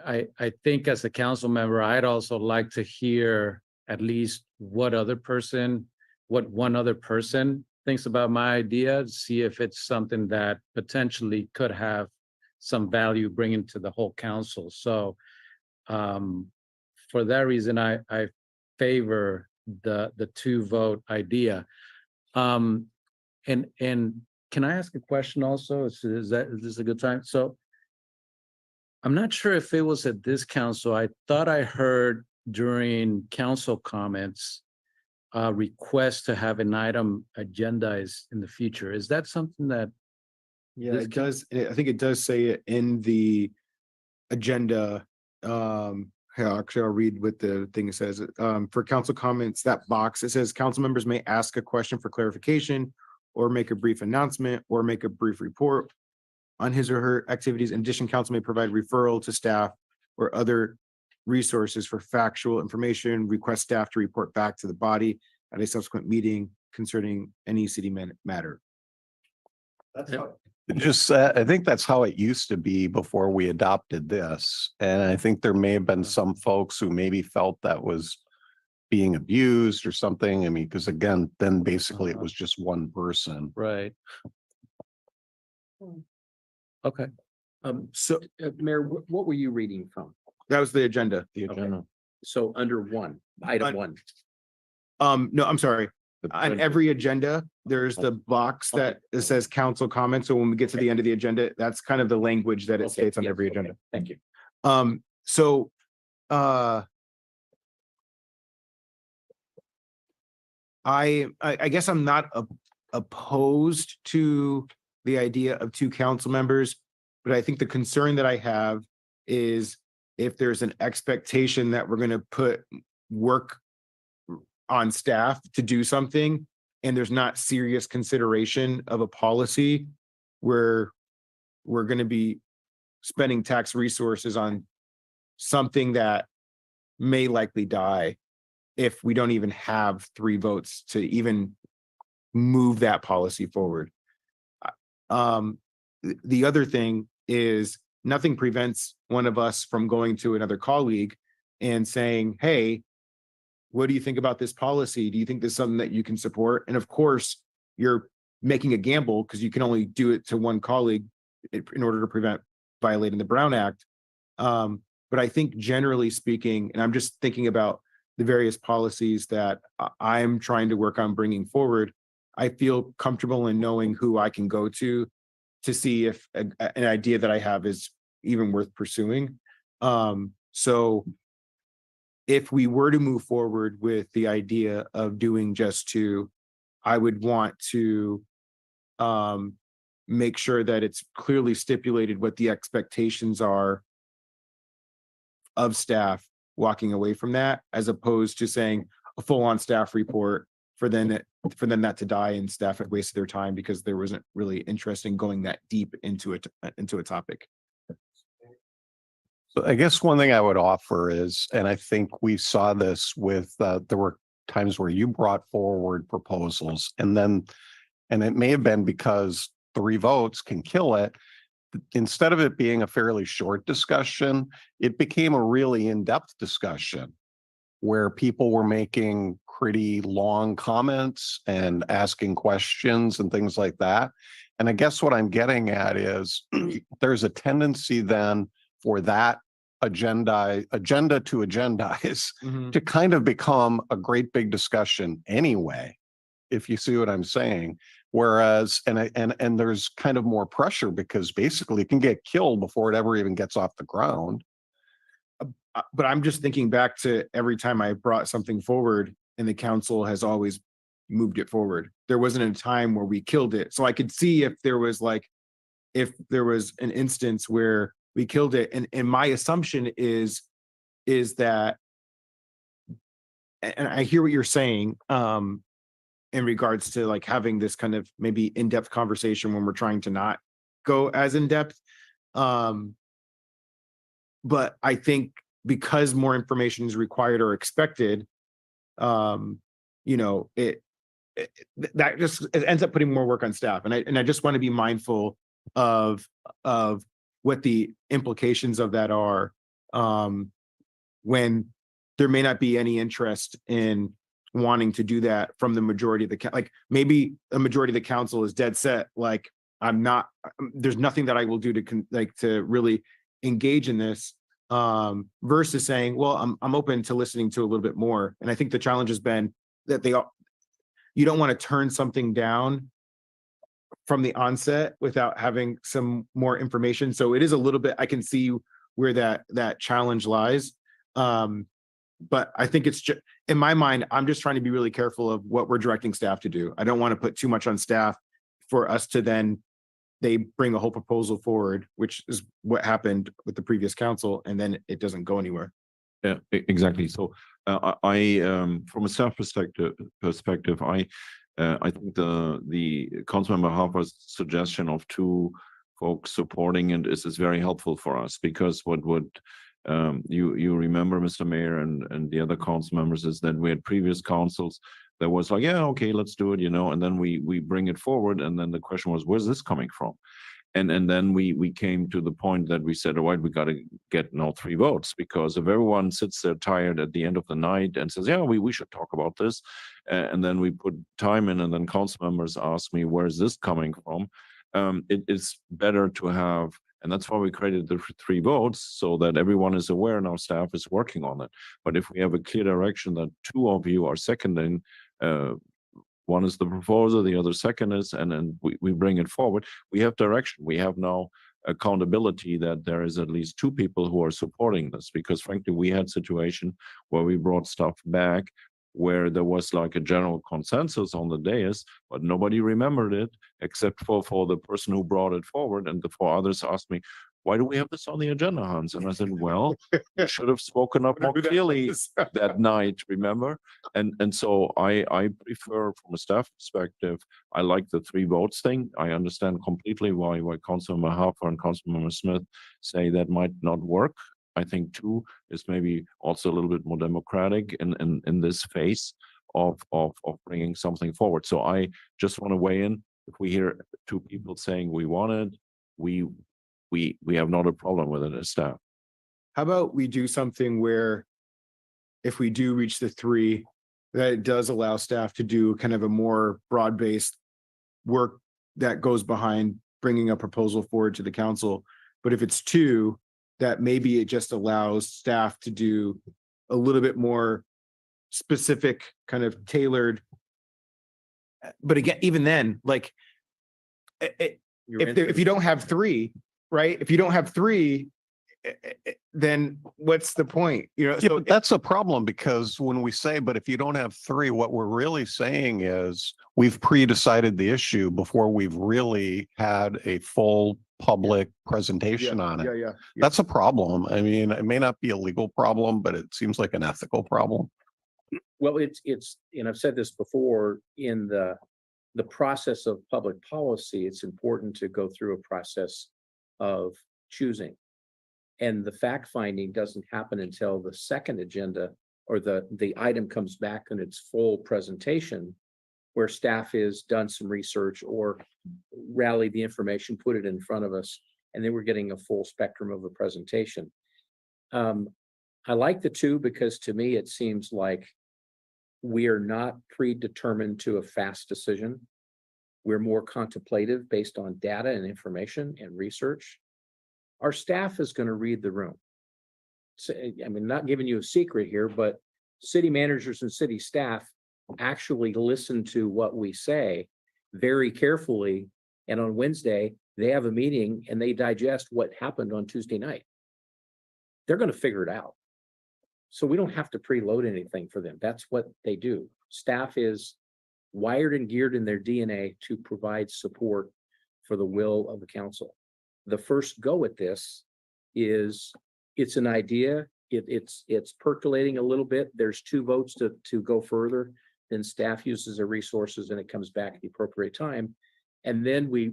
I think as a council member, I'd also like to hear at least what one other person thinks about my idea, see if it's something that potentially could have some value bringing to the whole council. So for that reason, I favor the two vote idea. And can I ask a question also? Is this a good time? So I'm not sure if it was at this council. I thought I heard during council comments a request to have an item agendized in the future. Is that something that? Yeah, This it does. I think it does say it in the agenda. Here, actually, I'll read what the thing says. For council comments, that box, it says council members may ask a question for clarification or make a brief announcement or make a brief report on his or her activities. In addition, council may provide referral to staff or other resources for factual information, request staff to report back to the body at a subsequent meeting concerning any city matter. That's how I think that's how it used to be before we adopted this. And I think there may have been some folks who maybe felt that was being abused or something. I mean, because again, then basically it was just one person. Right. Okay. So Mayor, what were you reading from? That was the agenda. Okay. So under item one. No, I'm sorry. On every agenda, there's the box that it says council comments. So when we get to the end of the agenda, that's kind of the language that it states on every agenda. Thank you. So I guess I'm not opposed to the idea of two council members, but I think the concern that I have is if there's an expectation that we're going to put work on staff to do something and there's not serious consideration of a policy where we're going to be spending tax resources on something that may likely die if we don't even have three votes to even move that policy forward. The other thing is nothing prevents one of us from going to another colleague and saying, hey, what do you think about this policy? Do you think this is something that you can support? And of course, you're making a gamble because you can only do it to one colleague in order to prevent violating the Brown Act. But I think generally speaking, and I'm just thinking about the various policies that I'm trying to work on bringing forward, I feel comfortable in knowing who I can go to see if an idea that I have is even worth pursuing. So if we were to move forward with the idea of doing just two, I would want to make sure that it's clearly stipulated what the expectations are of staff walking away from that, as opposed to saying a full-on staff report for them that to die and staff had wasted their time because there wasn't really interest in going that deep into a topic. So I guess one thing I would offer is, and I think we saw this with, there were times where you brought forward proposals and it may have been because three votes can kill it. Instead of it being a fairly short discussion, it became a really in-depth discussion where people were making pretty long comments and asking questions and things like that. And I guess what I'm getting at is there's a tendency then for that agenda to agendize to kind of become a great big discussion anyway, if you see what I'm saying. Whereas, and there's kind of more pressure because basically it can get killed before it ever even gets off the ground. But I'm just thinking back to every time I brought something forward and the council has always moved it forward. There wasn't a time where we killed it. So I could see if there was like, if there was an instance where we killed it. And my assumption is that, and I hear what you're saying, in regards to like having this kind of maybe in-depth conversation when we're trying to not go as in-depth. But I think because more information is required or expected, that just it ends up putting more work on staff. And I just want to be mindful of what the implications of that are, when there may not be any interest in wanting to do that from the majority of the like maybe a majority of the council is dead set, like there's nothing that I will do to really engage in this, versus saying, well, I'm open to listening to a little bit more. And I think the challenge has been that you don't want to turn something down from the onset without having some more information. So it is a little bit, I can see where that challenge lies. But I think it's just, in my mind, I'm just trying to be really careful of what we're directing staff to do. I don't want to put too much on staff for us to then they bring a whole proposal forward, which is what happened with the previous council, and then it doesn't go anywhere. Yeah, exactly. So from a staff perspective, I think the Councilmember Harper's suggestion of two folks supporting it is very helpful for us, because what you remember, Mr. Mayor, and the other council members, is that we had previous councils that was like, yeah, okay, let's do it, and then we bring it forward, and then the question was, where's this coming from? And then we came to the point that we said, all right, we got to get now 3 votes, because if everyone sits there tired at the end of the night and says, yeah, we should talk about this, and then we put time in, and then council members ask me, where's this coming from? It's better to have, and that's why we created the 3 votes, so that everyone is aware and our staff is working on it. But if we have a clear direction that 2 of you are seconding, one is the proposer, the other second is, and then we bring it forward. We have direction. We have now accountability that there is at least 2 people who are supporting this, because frankly, we had situation where we brought stuff back where there was like a general consensus on the dais, but nobody remembered it except for the person who brought it forward. And the 4 others asked me, why do we have this on the agenda, Hans? And I said, well, you should have spoken up more clearly that night, remember? And so I prefer, from a staff perspective, I like the 3 votes thing. I understand completely why Councilmember Harper and Councilmember Smith say that might not work. I think 2 is maybe also a little bit more democratic in this phase of bringing something forward. So I just want to weigh in. If we hear 2 people saying we want it, we have not a problem with it as staff. How about we do something where if we do reach the 3, that it does allow staff to do kind of a more broad-based work that goes behind bringing a proposal forward to the council. But if it's 2, that maybe it just allows staff to do a little bit more specific, kind of tailored. But again, even then, like, if you don't have 3, right? If you don't have 3, then what's the point? Yeah, but that's a problem, because when we say, but if you don't have 3, what we're really saying is we've pre-decided the issue before we've really had a full public presentation on it. Yeah. That's a problem. I mean, it may not be a legal problem, but it seems like an ethical problem. Well, it's, and I've said this before, in the process of public policy, it's important to go through a process of choosing. And the fact finding doesn't happen until the second agenda, or the item comes back in its full presentation, where staff has done some research or rallied the information, put it in front of us, and then we're getting a full spectrum of a presentation. I like the 2 because to me, it seems like we are not predetermined to a fast decision. We're more contemplative based on data and information and research. Our staff is going to read the room. So, I mean, not giving you a secret here, but city managers and city staff actually listen to what we say very carefully. And on Wednesday, they have a meeting and they digest what happened on Tuesday night. They're going to figure it out. So we don't have to preload anything for them. That's what they do. Staff is wired and geared in their DNA to provide support for the will of the council. the first go at this is, it's an idea. It's percolating a little bit. There's 2 votes to go further. Then staff uses their resources and it comes back at the appropriate time. And then we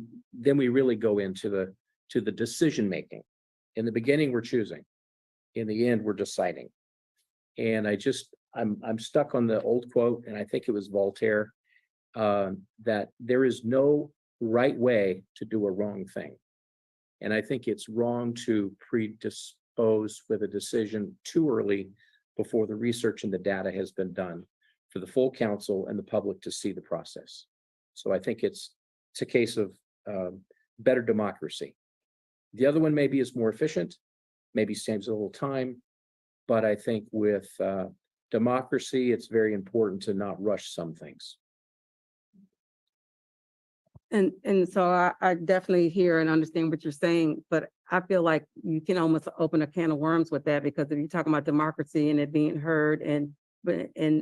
really go into the decision making. In the beginning, we're choosing. In the end, we're deciding. And I'm stuck on the old quote, and I think it was Voltaire, that there is no right way to do a wrong thing. And I think it's wrong to predispose with a decision too early before the research and the data has been done for the full council and the public to see the process. So I think it's a case of better democracy. The other one maybe is more efficient, maybe saves a little time, but I think with democracy, it's very important to not rush some things. And so I definitely hear and understand what you're saying, but I feel like you can almost open a can of worms with that, because if you're talking about democracy and it being heard and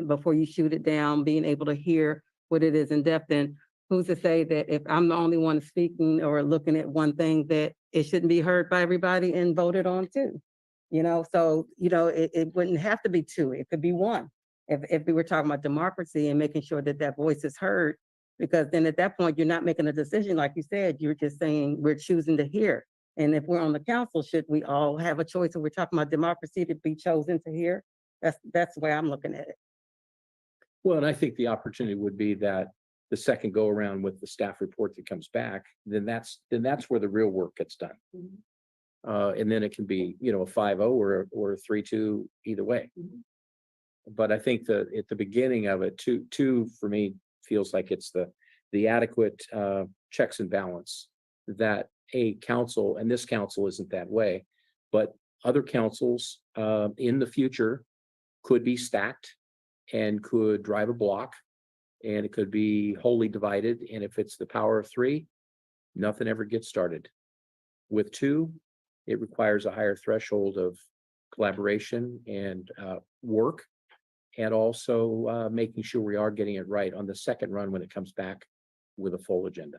before you shoot it down, being able to hear what it is in depth, and who's to say that if I'm the only one speaking or looking at one thing, that it shouldn't be heard by everybody and voted on too? So, it wouldn't have to be 2, it could be 1. If we were talking about democracy and making sure that that voice is heard, because then at that point, you're not making a decision, like you said, you're just saying we're choosing to hear. And if we're on the council, should we all have a choice? If we're talking about democracy, to be chosen to hear? That's the way I'm looking at it. Well, and I think the opportunity would be that the second go around with the staff report that comes back, then that's where the real work gets done. And then it can be, a 5-0 or a 3-2 either way. But I think that at the beginning of it, two for me feels like it's the adequate checks and balance that a council, and this council isn't that way, but other councils in the future could be stacked and could drive a block, and it could be wholly divided. And if it's the power of 3, nothing ever gets started. With 2, it requires a higher threshold of collaboration and work, and also making sure we are getting it right on the second run when it comes back with a full agenda.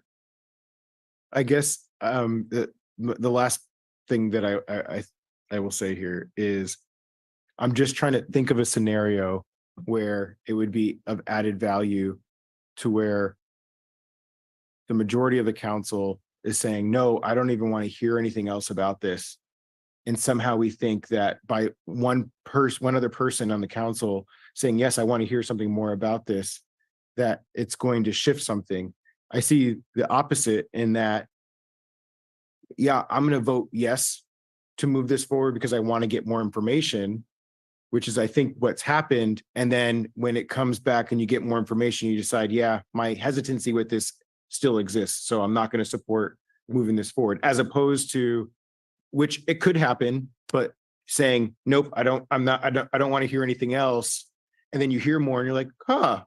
I guess the last thing that I will say here is, I'm just trying to think of a scenario where it would be of added value to where the majority of the council is saying, no, I don't even want to hear anything else about this. And somehow we think that by one other person on the council saying, yes, I want to hear something more about this, that it's going to shift something. I see the opposite in that, yeah, I'm going to vote yes to move this forward because I want to get more information, which is, I think, what's happened. And then when it comes back and you get more information, you decide, yeah, my hesitancy with this still exists, so I'm not going to support moving this forward, as opposed to, which it could happen, but saying, nope, I don't want to hear anything else. And then you hear more and you're like,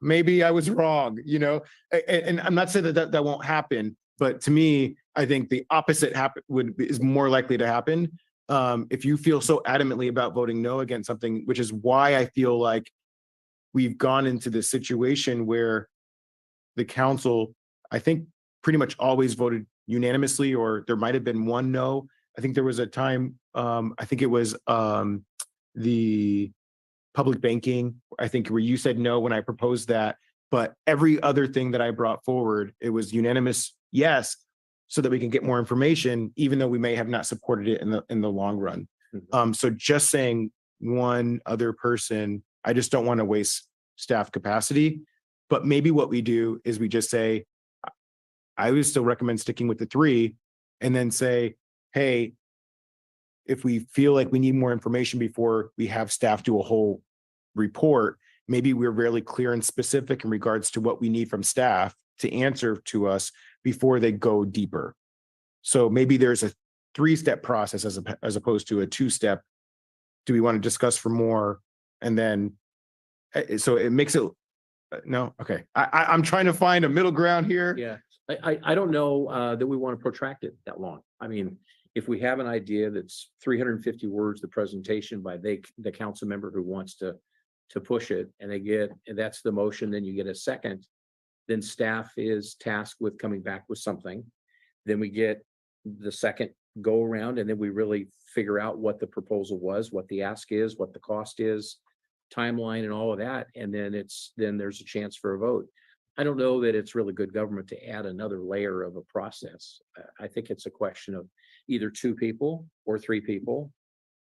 maybe I was wrong, and I'm not saying that won't happen, but to me, I think the opposite is more likely to happen. If you feel so adamantly about voting no against something, which is why I feel like we've gone into this situation where the council, I think, pretty much always voted unanimously, or there might have been one no. I think there was a time, I think it was the public banking, I think, where you said no when I proposed that, but every other thing that I brought forward, it was unanimous yes, so that we can get more information, even though we may have not supported it in the long run. So just saying one other person, I just don't want to waste staff capacity. But maybe what we do is we just say, I would still recommend sticking with the 3, and then say, hey, if we feel like we need more information before we have staff do a whole report, maybe we're really clear and specific in regards to what we need from staff to answer to us before they go deeper. So maybe there's a 3-step process as opposed to a 2-step. Do we want to discuss for more? And then, so it makes it, no, okay. I'm trying to find a middle ground here. Yeah, I don't know that we want to protract it that long. I mean, if we have an idea that's 350 words, the presentation by the council member who wants to push it, and that's the motion, then you get a second, then staff is tasked with coming back with something. Then we get the second go around and then we really figure out what the proposal was, what the ask is, what the cost is, timeline and all of that. And then there's a chance for a vote. I don't know that it's really good government to add another layer of a process. I think it's a question of either 2 people or 3 people.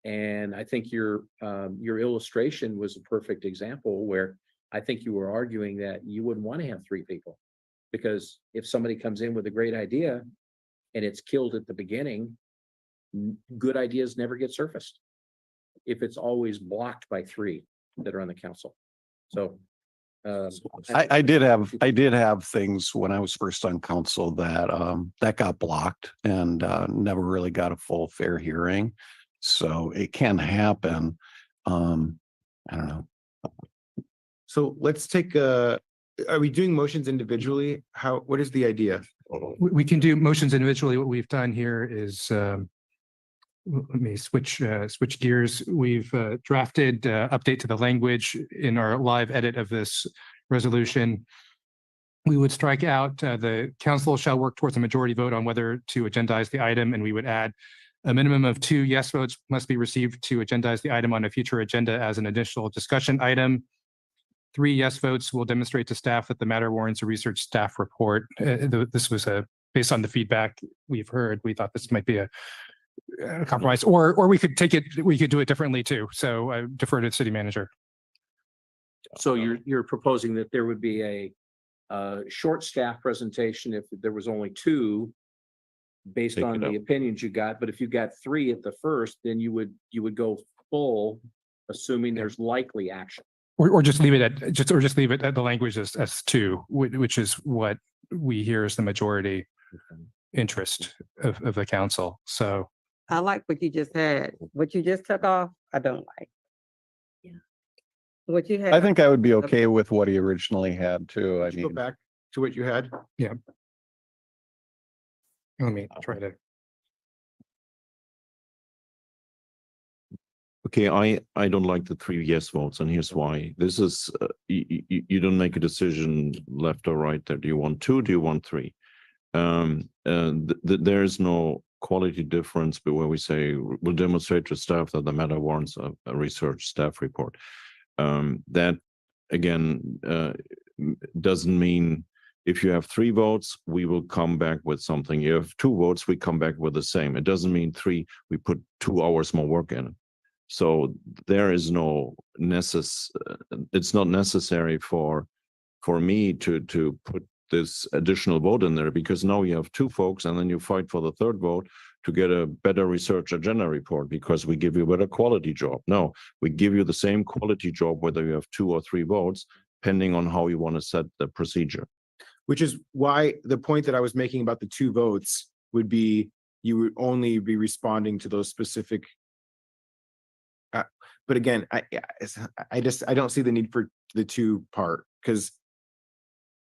And I think your illustration was a perfect example where I think you were arguing that you wouldn't want to have 3 people. Because if somebody comes in with a great idea and it's killed at the beginning, good ideas never get surfaced. If it's always blocked by 3 that are on the council. So I did have things when I was first on council that got blocked and never really got a full fair hearing. So it can happen. I don't know. So let's take are we doing motions individually? What is the idea? We can do motions individually. What we've done here is, let me switch gears. We've drafted update to the language in our live edit of this resolution. We would strike out the council shall work towards a majority vote on whether to agendize the item, and we would add a minimum of 2 yes votes must be received to agendize the item on a future agenda as an additional discussion item. 3 yes votes will demonstrate to staff that the matter warrants a research staff report. This was based on the feedback we've heard. We thought this might be a compromise, or we could do it differently too. So I defer to the city manager. So you're proposing that there would be a short staff presentation if there was only 2 based Take on it the up. opinions you got, but if you got 3 at the first, then you would go full, assuming there's likely action. Or just leave it at the language as 2, which is what we hear is the majority interest of the council. So I like what you just had. What you just took off, I don't like. Yeah. What you had. I think I would be okay with what he originally had too. I Go mean, back to what you had. yeah. Let me try to. Okay, I don't like the 3 yes votes, and here's why. This is you don't make a decision left or right there. Do you want 2? Do you want 3? There is no quality difference, but where we say we'll demonstrate to staff that the matter warrants a research staff report. That again doesn't mean if you have 3 votes, we will come back with something. You have 2 votes, we come back with the same. It doesn't mean 3, we put 2 hours more work in it. So there is no it's not necessary for me to put this additional vote in there, because now you have 2 folks and then you fight for the 3rd vote to get a better research agenda report because we give you a better quality job. No, we give you the same quality job whether you have 2 or 3 votes, depending on how you want to set the procedure. Which is why the point that I was making about the 2 votes would be you would only be responding to those specific. But again, I don't see the need for the 2 part, because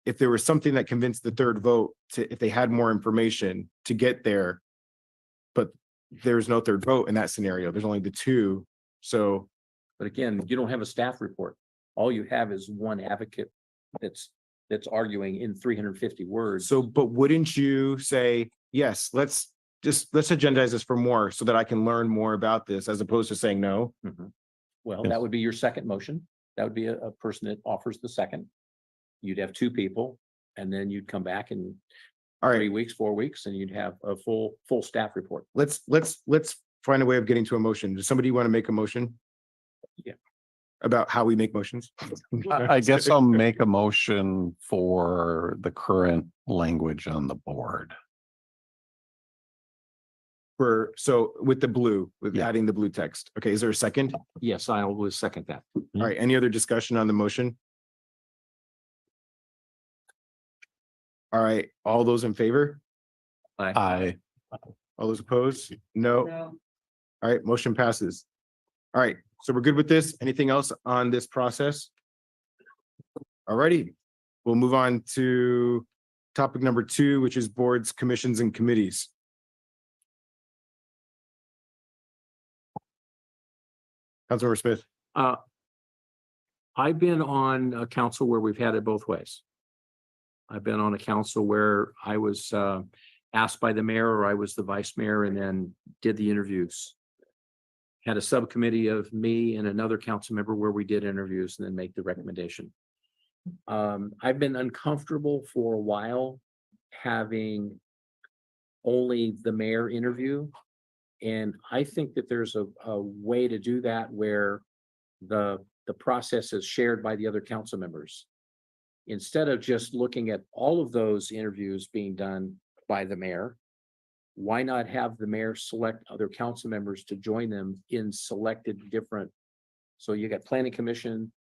if there was something that convinced the 3rd vote if they had more information to get there, but there's no 3rd vote in that scenario, there's only the 2. So, But again, you don't have a staff report. All you have is one advocate that's arguing in 350 words. so, but wouldn't you say, yes, let's agendize this for more so that I can learn more about this, as opposed to saying no? Mhm. Well, Yes. that would be your second motion. That would be a person that offers the second. You'd have 2 people, and then you'd come back in All 3 right, weeks, 4 weeks, and you'd have a full staff report. let's find a way of getting to a motion. Does somebody want to make a motion? Yeah. About how we make motions? I guess I'll make a motion for the current language on the board. So with the blue, with Yeah. adding the blue text. Okay, is there a second? Yes, I will second that. All right, any other discussion on the motion? All right, all those in favor? Aye. All those opposed? No. No. All right, motion passes. All right, so we're good with this. Anything else on this process? All righty, we'll move on to topic number 2, which is boards, commissions, and committees. Councilmember Smith. I've been on a council where we've had it both ways. I've been on a council where I was asked by the mayor, or I was the vice mayor, and then did the interviews. Had a subcommittee of me and another council member where we did interviews and then make the recommendation. I've been uncomfortable for a while having only the mayor interview. And I think that there's a way to do that where the process is shared by the other council members. Instead of just looking at all of those interviews being done by the mayor, why not have the mayor select other council members to join them in selected different? So you got planning commission,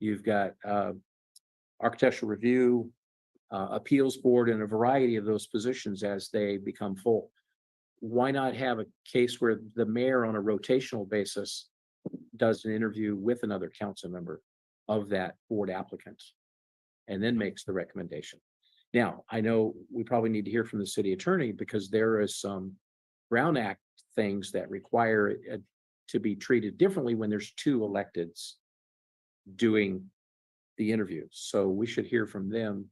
you've got architectural review, appeals board, and a variety of those positions as they become full. Why not have a case where the mayor on a rotational basis does an interview with another council member of that board applicant and then makes the recommendation? Now, I know we probably need to hear from the city attorney because there is some Brown Act things that require it to be treated differently when there's two electeds doing the interview. So we should hear from them.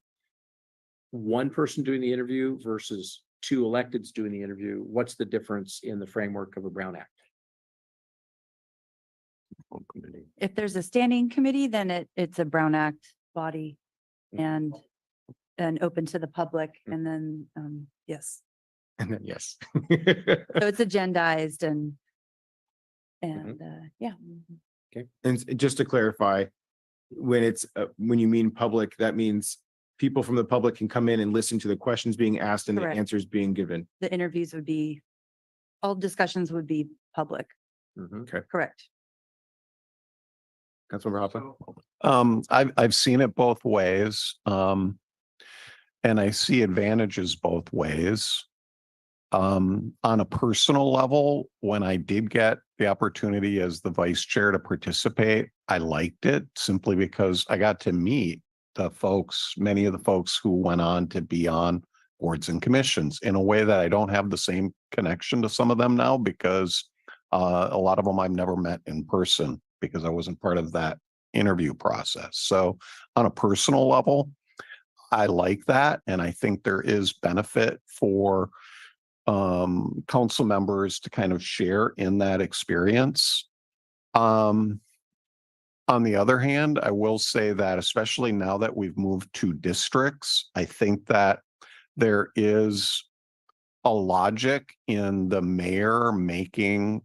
One person doing the interview versus two electeds doing the interview. What's the difference in the framework of a Brown Act? If there's a standing committee, then it's a Brown Act body and open to the public. And then, yes. And then, yes. So it's agendized and yeah. And just to clarify, when you mean public, that means people from the public can come in and listen to the questions being asked and Correct. the answers being given. The interviews would be, all discussions would be public. Okay. Correct. Councilmember Hopper. I've seen it both ways. And I see advantages both ways. On a personal level, when I did get the opportunity as the vice chair to participate, I liked it simply because I got to meet the folks, many of the folks who went on to be on boards and commissions in a way that I don't have the same connection to some of them now because a lot of them I've never met in person because I wasn't part of that interview process. So on a personal level, I like that. And I think there is benefit for council members to kind of share in that experience. On the other hand, I will say that especially now that we've moved to districts, I think that there is a logic in the mayor making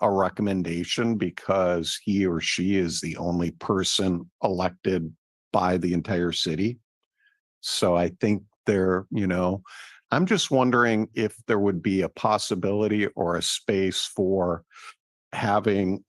a recommendation because he or she is the only person elected by the entire city. So I think I'm just wondering if there would be a possibility or a space for having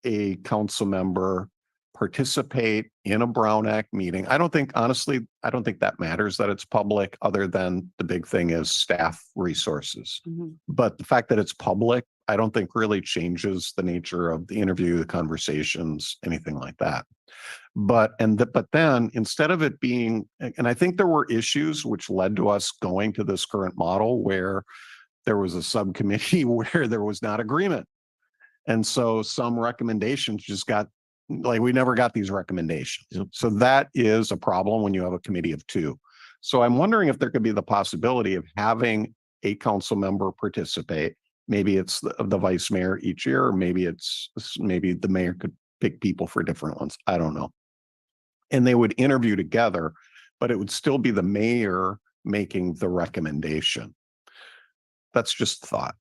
a council member participate in a Brown Act meeting. Honestly, I don't think that matters that it's public, other than the big thing is staff resources. But the fact that it's public, I don't think really changes the nature of the interview, the conversations, anything like that. But then instead of it being, and I think there were issues which led to us going to this current model where there was a subcommittee where there was not agreement. And so some recommendations just we never got these recommendations. So that is a problem when you have a committee of two. So I'm wondering if there could be the possibility of having a council member participate. Maybe it's the vice mayor each year, or maybe the mayor could pick people for different ones. I don't know. And they would interview together, but it would still be the mayor making the recommendation. That's just thought.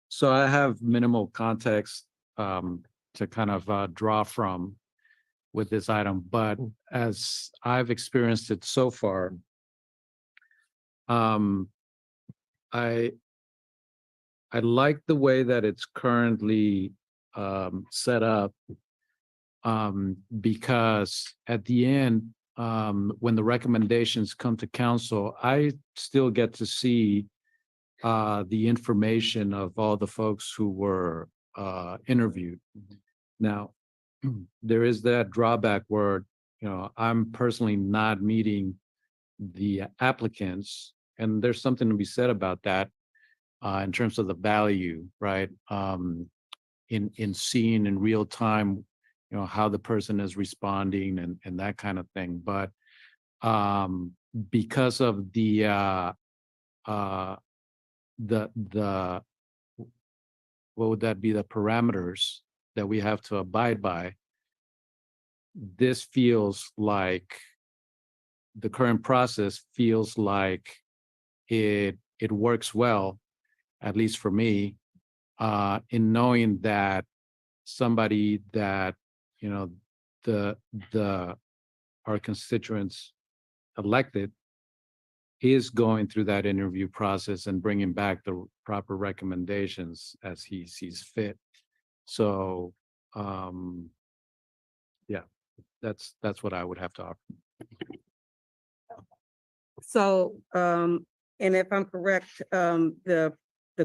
So I have minimal context to kind of draw from with this item, but as I've experienced it so far, I like the way that it's currently set up because at the end, when the recommendations come to council, I still get to see the information of all the folks who were interviewed. Now, there is that drawback where, I'm personally not meeting the applicants, and there's something to be said about that in terms of the value, right? In seeing in real time, how the person is responding and that kind of thing. But because of the what would that be, the parameters that we have to abide by, this feels like the current process feels like it works well, at least for me, in knowing that somebody that our constituents elected is going through that interview process and bringing back the proper recommendations as he sees fit. So, yeah, that's what I would have to offer. So, and if I'm correct, the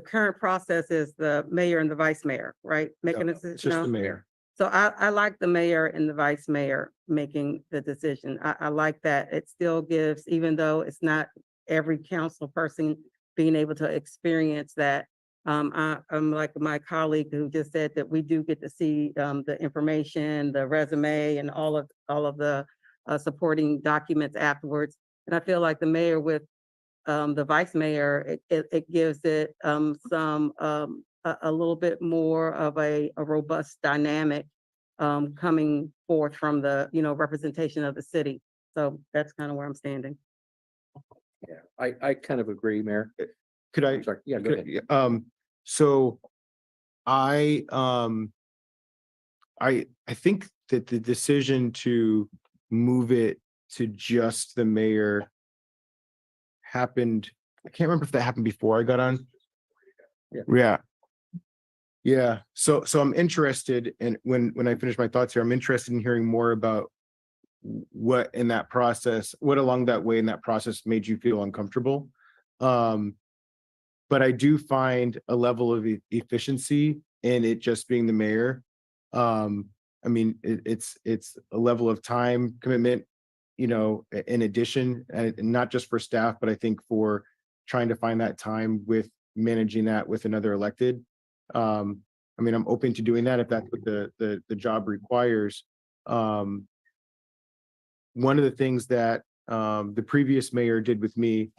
current process is the mayor and the vice mayor, right? Making a decision. It's just the mayor. So I like the mayor and the vice mayor making the decision. I like that. It still gives, even though it's not every council person being able to experience that. I'm like my colleague who just said that we do get to see the information, the resume, and all of the supporting documents afterwards. And I feel like the mayor with the vice mayor, it gives it a little bit more of a robust dynamic coming forth from the representation of the city. So that's kind of where I'm standing. Yeah, I kind of agree, Mayor. Could I? I'm sorry. Yeah, go ahead. So I think that the decision to move it to just the mayor happened. I can't remember if that happened before I got on. Yeah. So I'm interested in when I finish my thoughts here, I'm interested in hearing more about what in that process, what along that way in that process made you feel uncomfortable. But I do find a level of efficiency in it just being the mayor. I mean, it's a level of time commitment, in addition, and not just for staff, but I think for trying to find that time with managing that with another elected. I mean, I'm open to doing that if that's what the job requires. One of the things that the previous mayor did with me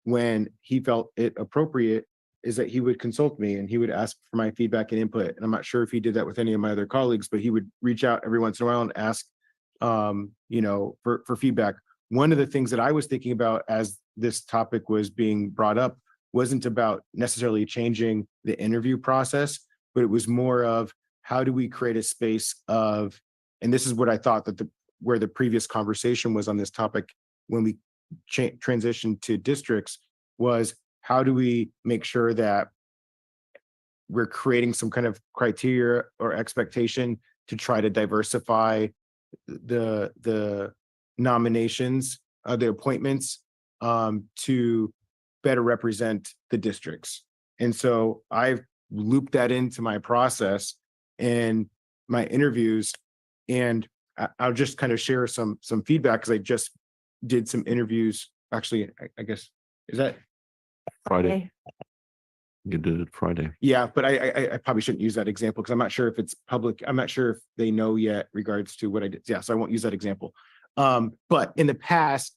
when he felt it appropriate is that he would consult me and he would ask for my feedback and input. And I'm not sure if he did that with any of my other colleagues, but he would reach out every once in a while and ask, for feedback. One of the things that I was thinking about as this topic was being brought up wasn't about necessarily changing the interview process, but it was more of how do we create a space of, and this is what I thought that where the previous conversation was on this topic when we transitioned to districts, was how do we make sure that we're creating some kind of criteria or expectation to try to diversify the nominations, the appointments, to better represent the districts. And so I've looped that into my process and my interviews, and I'll just kind of share some feedback because I just did some interviews. Actually, I guess, is that Friday? You did it Friday. Yeah, but I probably shouldn't use that example because I'm not sure if it's public. I'm not sure if they know yet regards to what I did. Yeah, so I won't use that example. But in the past,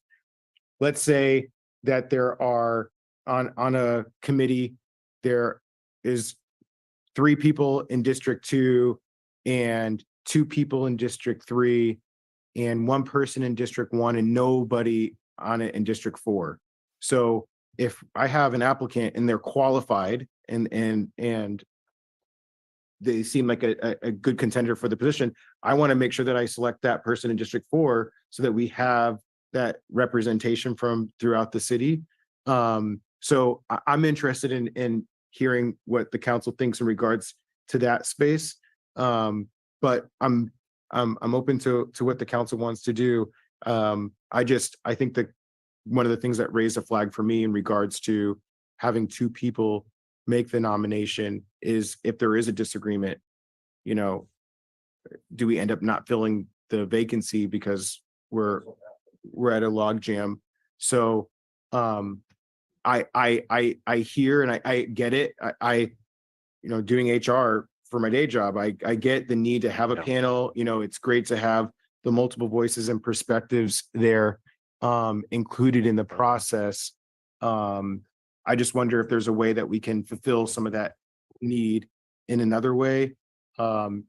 let's say that there are on a committee, there is 3 people in District 2 and 2 people in District 3 and 1 person in District 1 and nobody on it in District 4. So if I have an applicant and they're qualified and they seem like a good contender for the position, I want to make sure that I select that person in District 4 so that we have that representation from throughout the city. So I'm interested in hearing what the council thinks in regards to that space. But I'm open to what the council wants to do. I think that one of the things that raised a flag for me in regards to having 2 people make the nomination is if there is a disagreement, do we end up not filling the vacancy because we're at a log jam? So I hear and I get it. Doing HR for my day job. I get the need to have a panel, it's great to have the multiple voices and perspectives there included in the process. I just wonder if there's a way that we can fulfill some of that need in another way.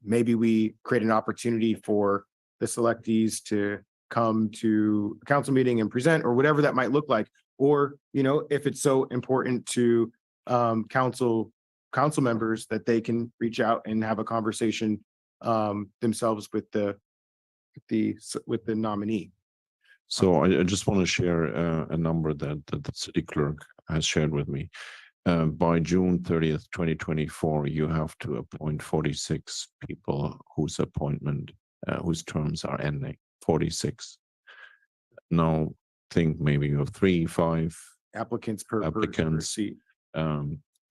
Maybe we create an opportunity for the selectees to come to a council meeting and present, or whatever that might look like. Or, if it's so important to council members that they can reach out and have a conversation themselves with the nominee. So I just want to share a number that the city clerk has shared with me. By June 30th, 2024, you have to appoint 46 people whose terms are ending. 46. Now think maybe you have 3, 5 applicants per seat.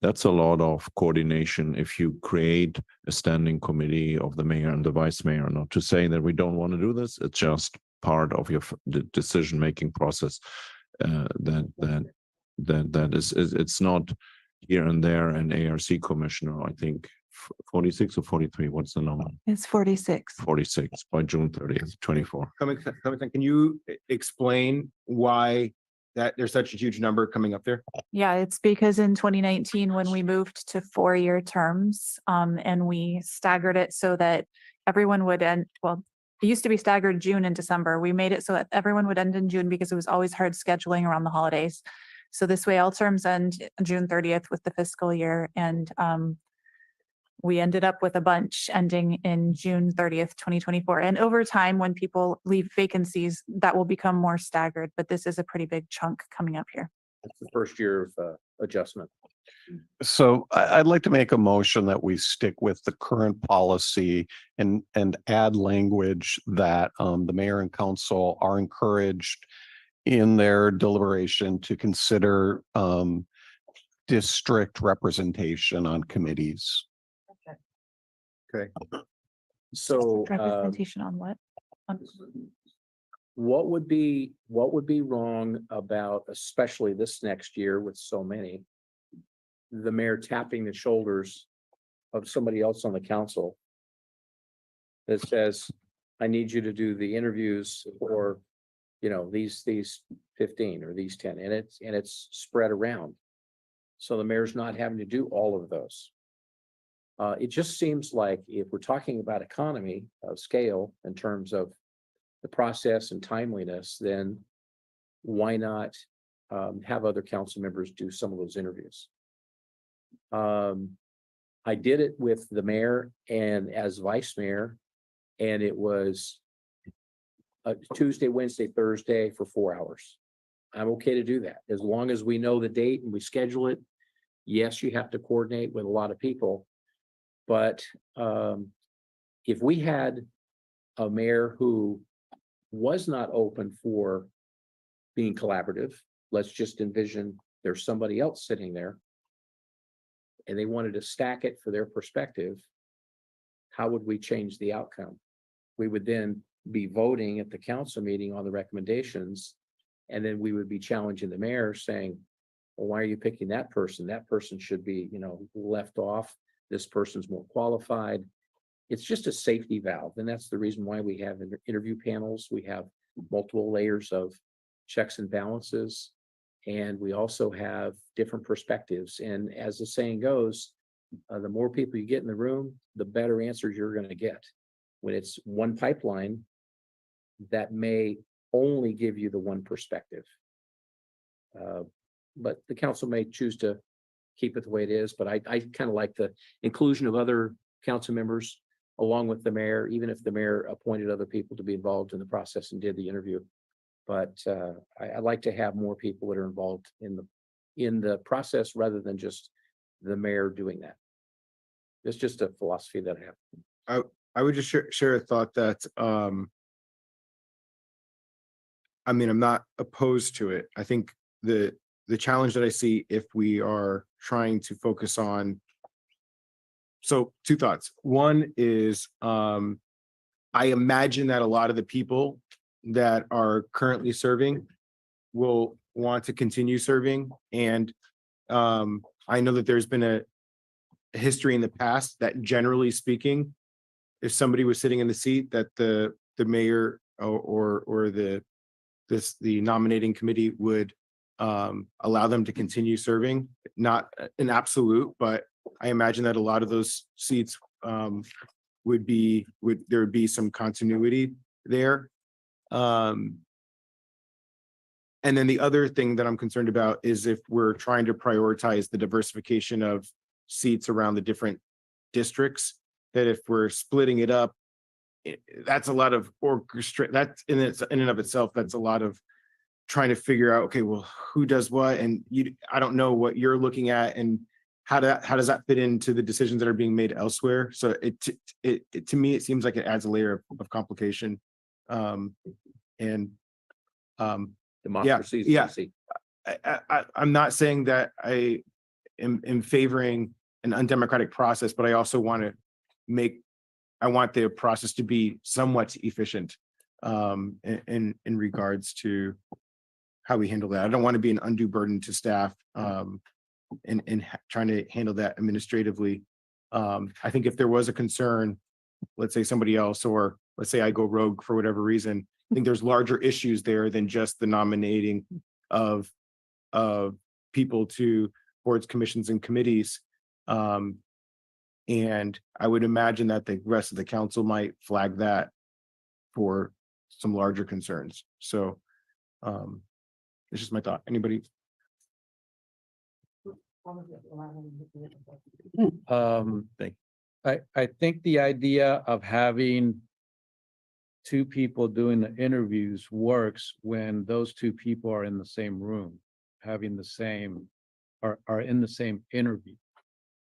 That's a lot of coordination if you create a standing committee of the mayor and the vice mayor. Not to say that we don't want to do this, it's just part of your decision-making process. That is it's not here and there an ARC commissioner. I think 46 or 43. What's the number? It's 46. 46 by June 30th, 24. Can you explain why that there's such a huge number coming up there? Yeah, it's because in 2019, when we moved to 4-year terms, and we staggered it so that everyone would end, well, it used to be staggered June and December. We made it so that everyone would end in June because it was always hard scheduling around the holidays. So this way all terms end June 30th with the fiscal year. And we ended up with a bunch ending in June 30th, 2024. And over time, when people leave vacancies, that will become more staggered, but this is a pretty big chunk coming up here. It's the first year of adjustment. So I'd like to make a motion that we stick with the current policy and add language that the mayor and council are encouraged in their deliberation to consider district representation on committees. Okay. So Representation on what? what would be wrong about, especially this next year with so many, the mayor tapping the shoulders of somebody else on the council that says, I need you to do the interviews for, these 15 or these 10, and it's spread around. So the mayor's not having to do all of those. It just seems like if we're talking about economy of scale in terms of the process and timeliness, then why not have other council members do some of those interviews? I did it with the mayor and as vice mayor, and it was Tuesday, Wednesday, Thursday for 4 hours. I'm okay to do that as long as we know the date and we schedule it. Yes, you have to coordinate with a lot of people, but if we had a mayor who was not open for being collaborative, let's just envision there's somebody else sitting there and they wanted to stack it for their perspective, how would we change the outcome? We would then be voting at the council meeting on the recommendations, and then we would be challenging the mayor saying, well, why are you picking that person? That person should be, left off. This person's more qualified. It's just a safety valve. And that's the reason why we have interview panels. We have multiple layers of checks and balances. And we also have different perspectives. And as the saying goes, the more people you get in the room, the better answers you're going to get. When it's one pipeline, that may only give you the one perspective. But the council may choose to keep it the way it is. But I kind of like the inclusion of other council members along with the mayor, even if the mayor appointed other people to be involved in the process and did the interview. But I like to have more people that are involved in the process rather than just the mayor doing that. It's just a philosophy that I have. I would just share a thought that I'm not opposed to it. I think the challenge that I see if we are trying to focus on, so 2 thoughts. One is I imagine that a lot of the people that are currently serving will want to continue serving. And I know that there's been history in the past that generally speaking, if somebody was sitting in the seat that the mayor or the nominating committee would allow them to continue serving, not an absolute, but I imagine that a lot of those seats would there would be some continuity there. And then the other thing that I'm concerned about is if we're trying to prioritize the diversification of seats around the different districts, that if we're splitting it up, that's a lot of that's in and of itself, that's a lot of trying to figure out, okay, well, who does what? And I don't know what you're looking at and how does that fit into the decisions that are being made elsewhere? So to me, it seems like it adds a layer of complication. Democracy. Yeah. I'm not saying that I am favoring an undemocratic process, but I also want the process to be somewhat efficient in regards to how we handle that. I don't want to be an undue burden to staff in trying to handle that administratively. I think if there was a concern, let's say somebody else, or let's say I go rogue for whatever reason, I think there's larger issues there than just the nominating of people to boards, commissions, and committees. And I would imagine that the rest of the council might flag that for some larger concerns. So it's just my thought. Anybody? I think the idea of having two people doing the interviews works when those two people are in the same room, having the same, are in the same interview.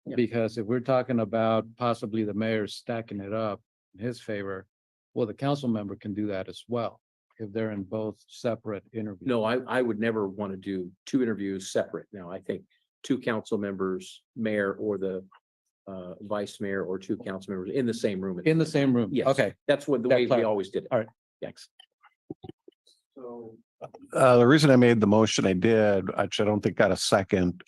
Yeah. Because if we're talking about possibly the mayor stacking it up in his favor, well, the council member can do that as well, if they're in both separate interviews. No, I would never want to do two interviews separate. Now, I think two council members, mayor or the vice mayor, or two council members in the same room. In the same room. Yes. Okay. That's what the That way we clar- always did it. All right. Thanks. The reason I made the motion I did, which I don't think got a second,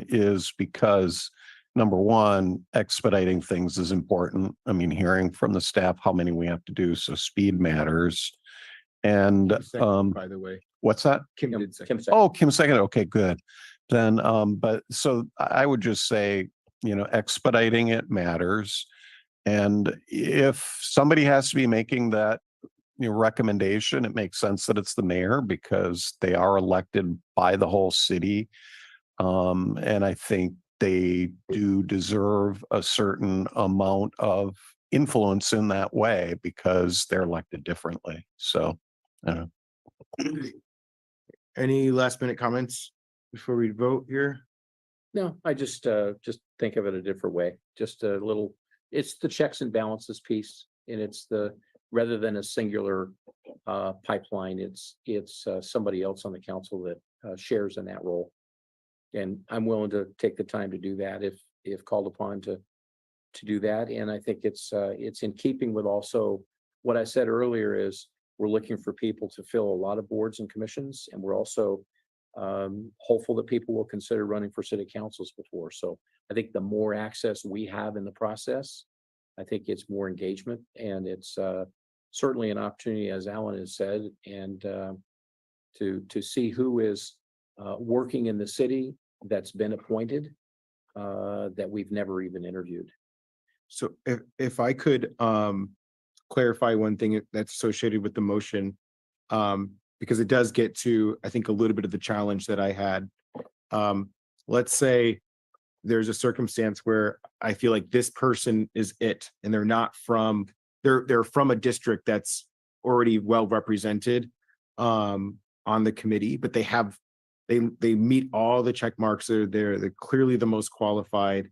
is because number one, expediting things is important. I mean, hearing from the staff how many we have to do, so speed matters. And By the way, what's that? Kim did second. Kim said, Oh, Kim second. Okay, good. Then, but so I would just say, expediting it matters. And if somebody has to be making that recommendation, it makes sense that it's the mayor because they are elected by the whole city. And I think they do deserve a certain amount of influence in that way because they're elected differently. So, Any last minute comments before we vote here? no, I just think of it a different way. Just a little, it's the checks and balances piece, and it's rather than a singular pipeline, it's somebody else on the council that shares in that role. And I'm willing to take the time to do that if called upon to do that. And I think it's in keeping with also what I said earlier is we're looking for people to fill a lot of boards and commissions, and we're also hopeful that people will consider running for city councils before. So I think the more access we have in the process, I think it's more engagement, and it's certainly an opportunity, as Alan has said, and to see who is working in the city that's been appointed that we've never even interviewed. So if I could clarify one thing that's associated with the motion, because it does get to, I think, a little bit of the challenge that I had. Let's say there's a circumstance where I feel like this person is it, and they're not from, they're from a district that's already well represented on the committee, but they meet all the check marks. They're clearly the most qualified,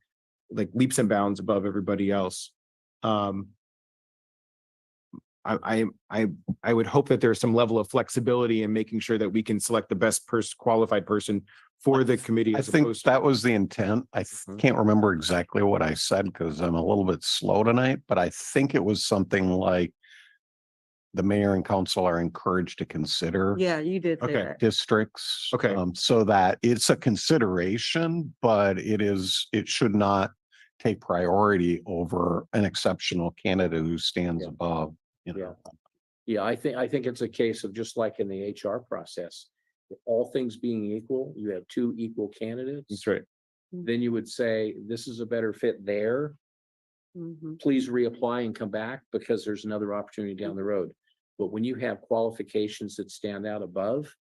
like leaps and bounds above everybody else. I would hope that there's some level of flexibility in making sure that we can select the best qualified person for the committee. I as think opposed to- that was the intent. I can't remember exactly what I said because I'm a little bit slow tonight, but I think it was something like the mayor and council are encouraged to consider Yeah, you did say Okay. that. districts. Okay. So that it's a consideration, but it should not take priority over an exceptional candidate who stands above, you know. Yeah, I think it's a case of just like in the HR process. All things being equal, you have two equal candidates. That's right. Then you would say, this is a better fit there. Please reapply and come back because there's another opportunity down the road. But when you have qualifications that stand out above,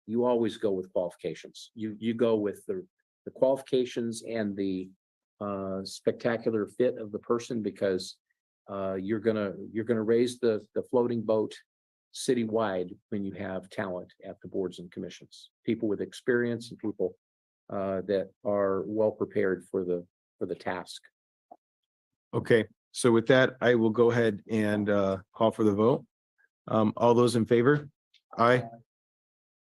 you always go with qualifications. You go with the qualifications and the spectacular fit of the person because you're gonna raise the floating boat citywide when you have talent at the boards and commissions, people with experience and people that are well prepared for the task. Okay, so with that, I will go ahead and call for the vote. All those in favor? Aye.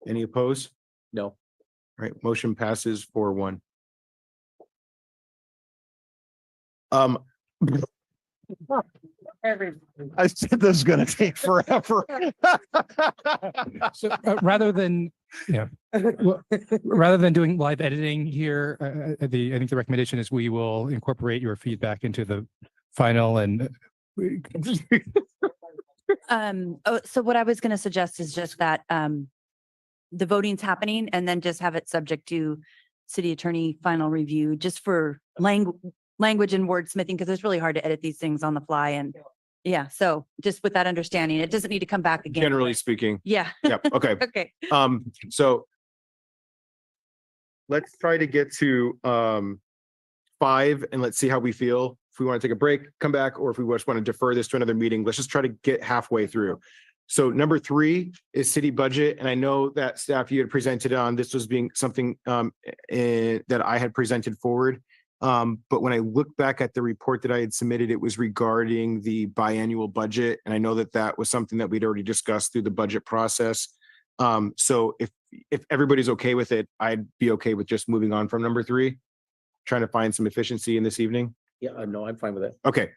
Any opposed? No. All right, motion passes 4-1. I said this is gonna take forever. So rather than, rather than doing live editing here, I think the recommendation is we will incorporate your feedback into the final and So what I was going to suggest is just that the voting's happening and then just have it subject to city attorney final review just for language and wordsmithing, because it's really hard to edit these things on the fly. And yeah, so just with that understanding, it doesn't need to come back again. Generally speaking. Yeah. Yep, okay. Okay. So let's try to get to 5 and let's see how we feel. If we want to take a break, come back, or if we just want to defer this to another meeting, let's just try to get halfway through. So number 3 is city budget. And I know that staff, you had presented on this was being something that I had presented forward. But when I look back at the report that I had submitted, it was regarding the biannual budget. And I know that that was something that we'd already discussed through the budget process. So if everybody's okay with it, I'd be okay with just moving on from number 3, trying to find some efficiency in this evening. Yeah, no, I'm fine with that. Okay.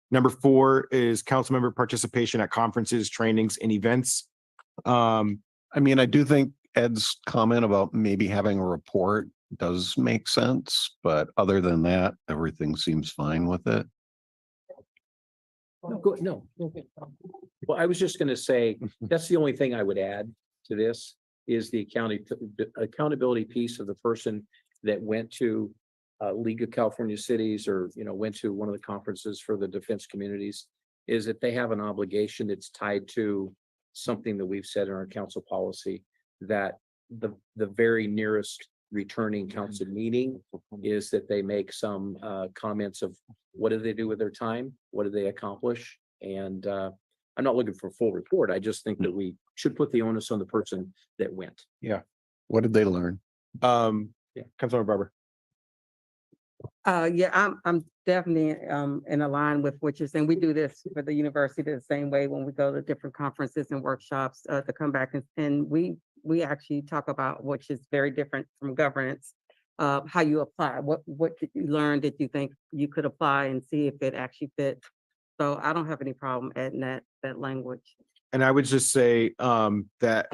Number 4 is council member participation at conferences, trainings, and events. I mean, I do think Ed's comment about maybe having a report does make sense, but other than that, everything seems fine with it. No, go, no. Well, I was just gonna say, that's the only thing I would add to this is the accountability piece of the person that went to League of California Cities or, went to one of the conferences for the defense communities, is that they have an obligation that's tied to something that we've said in our council policy, that the very nearest returning council meeting is that they make some comments of what did they do with their time? What did they accomplish? And I'm not looking for a full report. I just think that we should put the onus on the person that went. Yeah. What did they learn? Yeah, Councilmember Barber. Yeah, I'm definitely in line with what you're saying. We do this for the university the same way when we go to different conferences and workshops to come back and we actually talk about, which is very different from governance, how you apply. What did you learn that you think you could apply and see if it actually fits? So I don't have any problem adding that language. And I would just say that,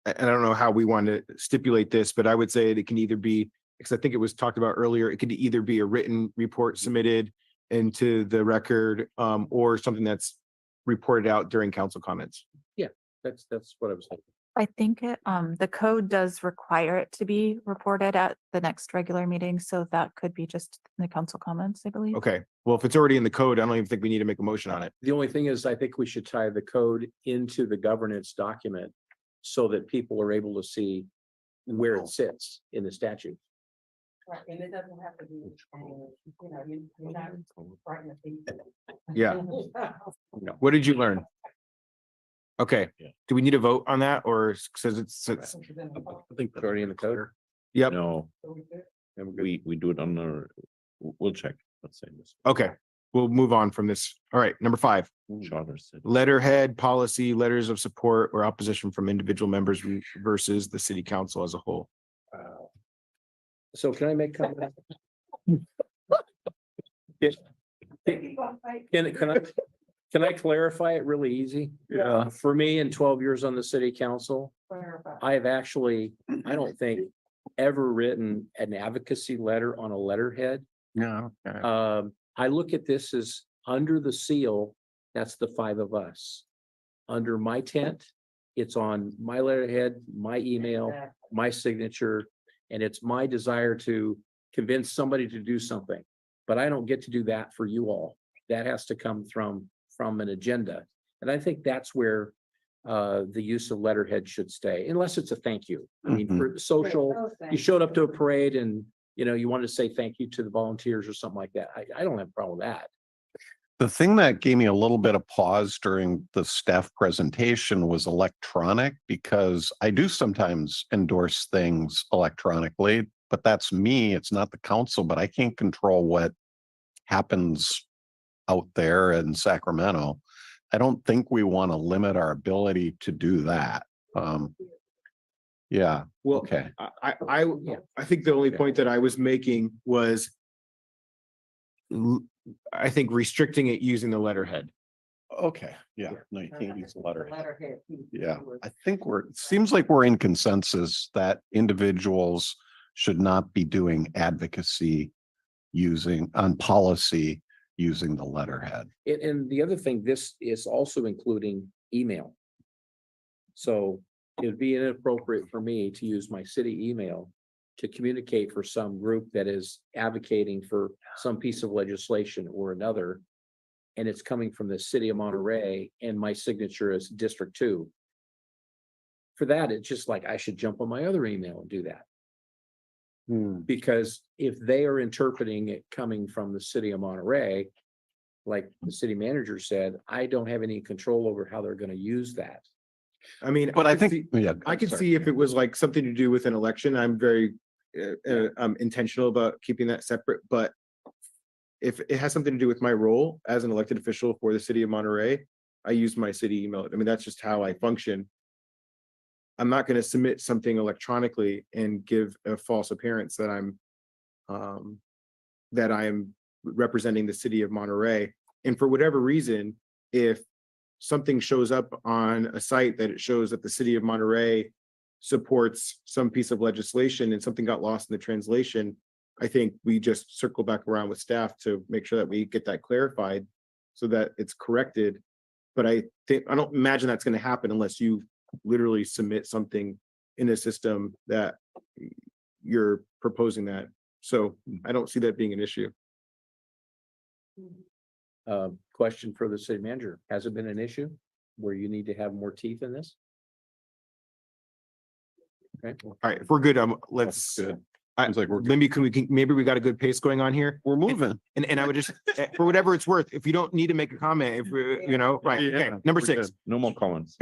and I don't know how we want to stipulate this, but I would say it can either be, because I think it was talked about earlier, it could either be a written report submitted into the record or something that's reported out during council comments. Yeah, that's what I was thinking. I think the code does require it to be reported at the next regular meeting, so that could be just in the council comments, I believe. Okay, well, if it's already in the code, I don't even think we need to make a motion on it. The only thing is, I think we should tie the code into the governance document so that people are able to see where it sits in the statute. Right, and it doesn't have to be, you're not writing a piece. Yeah. What did you learn? Okay, do we need a vote on that or says it's? I think that's already in the code. Yep. No. We do it on our, we'll check. Let's say this. Okay, we'll move on from this. All right, number 5. Charter said. Letterhead policy, letters of support or opposition from individual members versus the city council as a whole. So can I make comment? Can I clarify it really easy? Yeah. For me, in 12 years on the city council, I have actually, I don't think, ever written an advocacy letter on a letterhead Yeah. Okay. I look at this as under the seal, that's the five of us. Under my tent, it's on my letterhead, my email, my signature, and it's my desire to convince somebody to do something. But I don't get to do that for you all. That has to come from an agenda. And I think that's where the use of letterhead should stay, unless it's a thank you. I mean, for social, you showed up to a parade and, you know, you wanted to say thank you to the volunteers or something like that. I don't have a problem with that. The thing that gave me a little bit of pause during the staff presentation was electronic, because I do sometimes endorse things electronically, but that's me. It's not the council, but I can't control what happens out there in Sacramento. I don't think we want to limit our ability to do that. Yeah. Well, Okay. I think the only point that I was making was I think restricting it using the letterhead. Okay. Yeah. No, you can't use the letterhead. Yeah. I think it seems like we're in consensus that individuals should not be doing advocacy on policy using the letterhead. And the other thing, this is also including email. So it'd be inappropriate for me to use my city email to communicate for some group that is advocating for some piece of legislation or another. And it's coming from the city of Monterey and my signature is District 2. For that, it's just like I should jump on my other email and do that. Because if they are interpreting it coming from the city of Monterey, like the city manager said, I don't have any control over how they're going to use that. I mean, But I think, I could see if it was like something to do with an election. I'm very intentional about keeping that separate. But if it has something to do with my role as an elected official for the city of Monterey, I use my city email. I mean, that's just how I function. I'm not going to submit something electronically and give a false appearance that I am representing the city of Monterey. And for whatever reason, if something shows up on a site that it shows that the city of Monterey supports some piece of legislation and something got lost in the translation, I think we just circle back around with staff to make sure that we get that clarified so that it's corrected. But I don't imagine that's going to happen unless you literally submit something in a system that you're proposing that. So I don't see that being an issue. Question for the city manager. Has it been an issue where you need to have more teeth in this? Okay. All right, if we're good, let's. Maybe we got a good pace going on here. We're moving. And I would just, for whatever it's worth, if you don't need to make a comment, if we, right. Okay. Number 6. No more comments.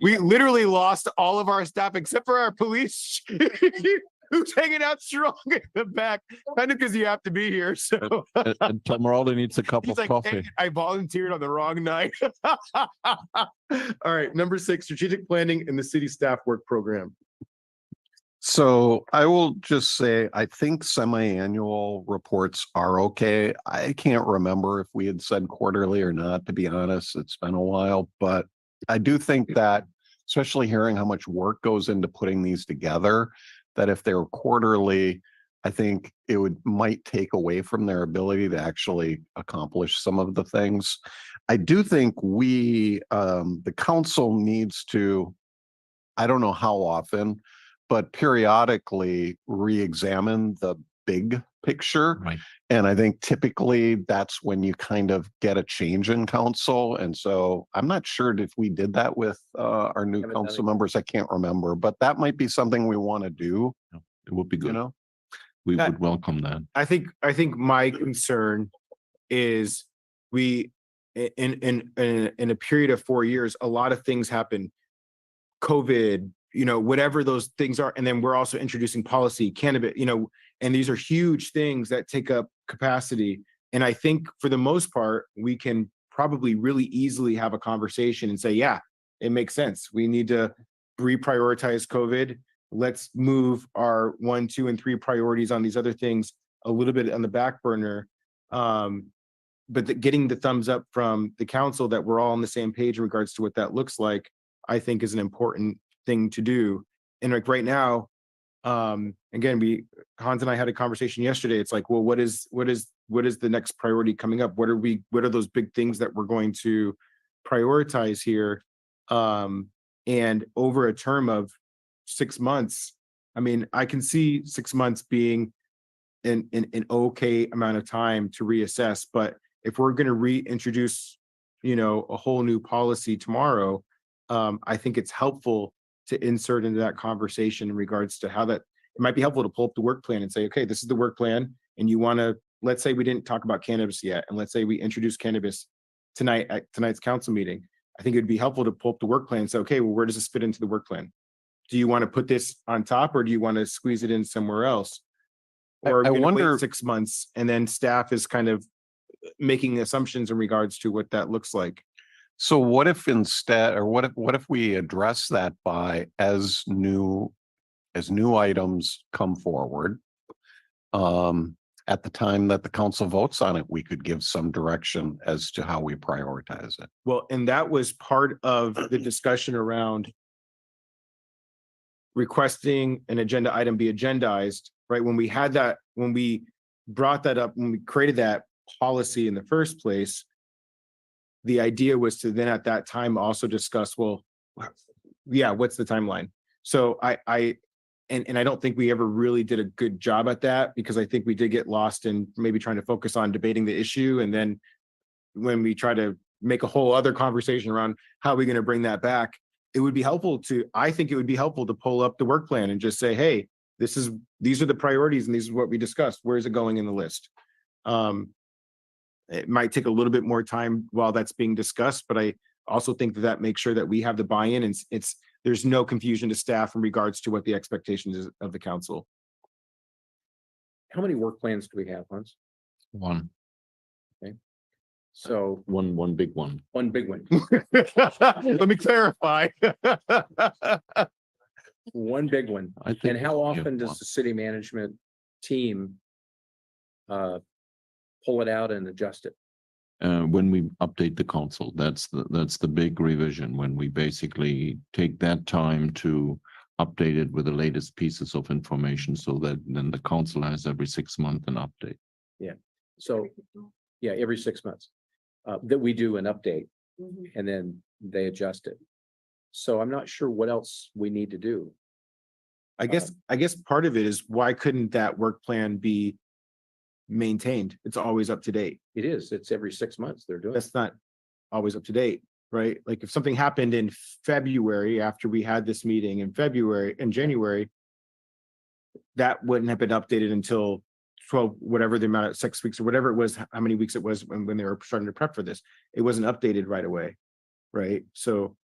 We literally lost all of our staff except for our police. Who's hanging out strong in the back, kind of because you have to be here. So And Tamaraldo needs a cup he's of like, coffee. "Hey, I volunteered on the wrong night." All right, number 6, strategic planning in the city staff work program. So I will just say, I think semi-annual reports are okay. I can't remember if we had said quarterly or not, to be honest. It's been a while, but I do think that, especially hearing how much work goes into putting these together, that if they were quarterly, I think it might take away from their ability to actually accomplish some of the things. I do think the council needs to, I don't know how often, but periodically re-examine the big picture. Right. And I think typically that's when you kind of get a change in council. And so I'm not sure if we did that with our new Haven't done council it. members. I can't remember, but that might be something we want to do. It would be You good. know, We That- would welcome that. I think my concern is we in a period of 4 years, a lot of things happen. COVID, whatever those things are, and then we're also introducing policy, cannabis, and these are huge things that take up capacity. And I think for the most part, we can probably really easily have a conversation and say, yeah, it makes sense. We need to reprioritize COVID. Let's move our 1, 2, and 3 priorities on these other things a little bit on the back burner. But getting the thumbs up from the council that we're all on the same page in regards to what that looks like, I think is an important thing to do. And like right now, again, we Hans and I had a conversation yesterday. It's like, well, what is the next priority coming up? What are those big things that we're going to prioritize here? And over a term of 6 months, I mean, I can see 6 months being an okay amount of time to reassess, but if we're going to reintroduce, a whole new policy tomorrow, I think it's helpful to insert into that conversation in regards to how that, it might be helpful to pull up the work plan and say, okay, this is the work plan. And you want to, let's say we didn't talk about cannabis yet. And let's say we introduce cannabis tonight at tonight's council meeting. I think it'd be helpful to pull up the work plan and say, okay, well, where does this fit into the work plan? Do you want to put this on top or do you want to squeeze it in somewhere else? Or I are we gonna wait wonder- 6 months and then staff is kind of making assumptions in regards to what that looks like? So what if instead, or what if we address that by as new items come forward? At the time that the council votes on it, we could give some direction as to how we prioritize it. Well, and that was part of the discussion around requesting an agenda item be agendized, right? When we had that, when we brought that up, when we created that policy in the first place, the idea was to then at that time also discuss, well, yeah, what's the timeline? So I don't think we ever really did a good job at that, because I think we did get lost in maybe trying to focus on debating the issue. And then when we try to make a whole other conversation around how we're going to bring that back, I think it would be helpful to pull up the work plan and just say, hey, these are the priorities and these is what we discussed. Where is it going in the list? It might take a little bit more time while that's being discussed, but I also think that makes sure that we have the buy-in and there's no confusion to staff in regards to what the expectations is of the council. How many work plans do we have, Hans? One So big one. one big one. Let me clarify. One big one. I think And how we give often one. does the city management team pull it out and adjust it? When we update the council, that's the big revision, when we basically take that time to update it with the latest pieces of information, so that then the council has every 6 months an update. Yeah. So, yeah, every 6 months that we do an update and then they adjust it. So I'm not sure what else we need to do. I guess part of it is, why couldn't that work plan be maintained? It's always up to date. It is. It's every 6 months they're doing it. That's not always up to date, right? Like if something happened in February after we had this meeting in January, that wouldn't have been updated until 12, whatever the amount of 6 weeks or whatever it was, how many weeks it was when they were starting to prep for this. It wasn't updated right away, right? So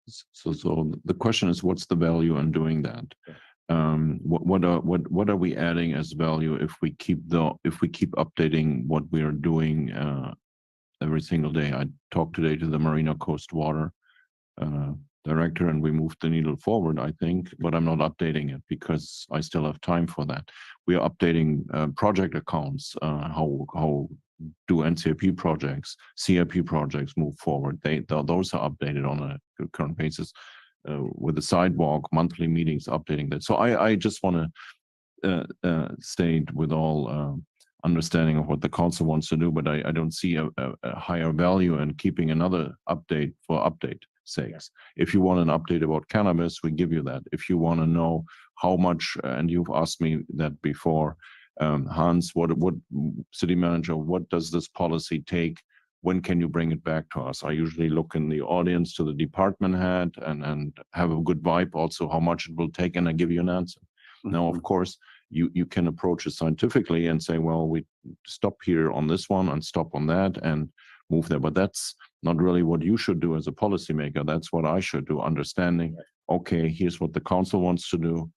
the question is, what's the value in doing that? What are we adding as value if we keep updating what we are doing every single day? I talked today to the Marina Coast Water director, and we moved the needle forward, I think, but I'm not updating it because I still have time for that. We are updating project accounts. How do NCIP projects, CIP projects move forward? Those are updated on a current basis. With the sidewalk, monthly meetings, updating that. So I just want to state with all understanding of what the council wants to do, but I don't see a higher value in keeping another update for update sakes. If you want an update about cannabis, we give you that. If you want to know how much, and you've asked me that before, Hans, what city manager, what does this policy take? When can you bring it back to us? I usually look in the audience to the department head and have a good vibe also how much it will take, and I give you an answer. Now, of course, you can approach it scientifically and say, well, we stop here on this one and stop on that and move there. But that's not really what you should do as a policymaker. That's what I should do, understanding, okay, here's what the council wants to do.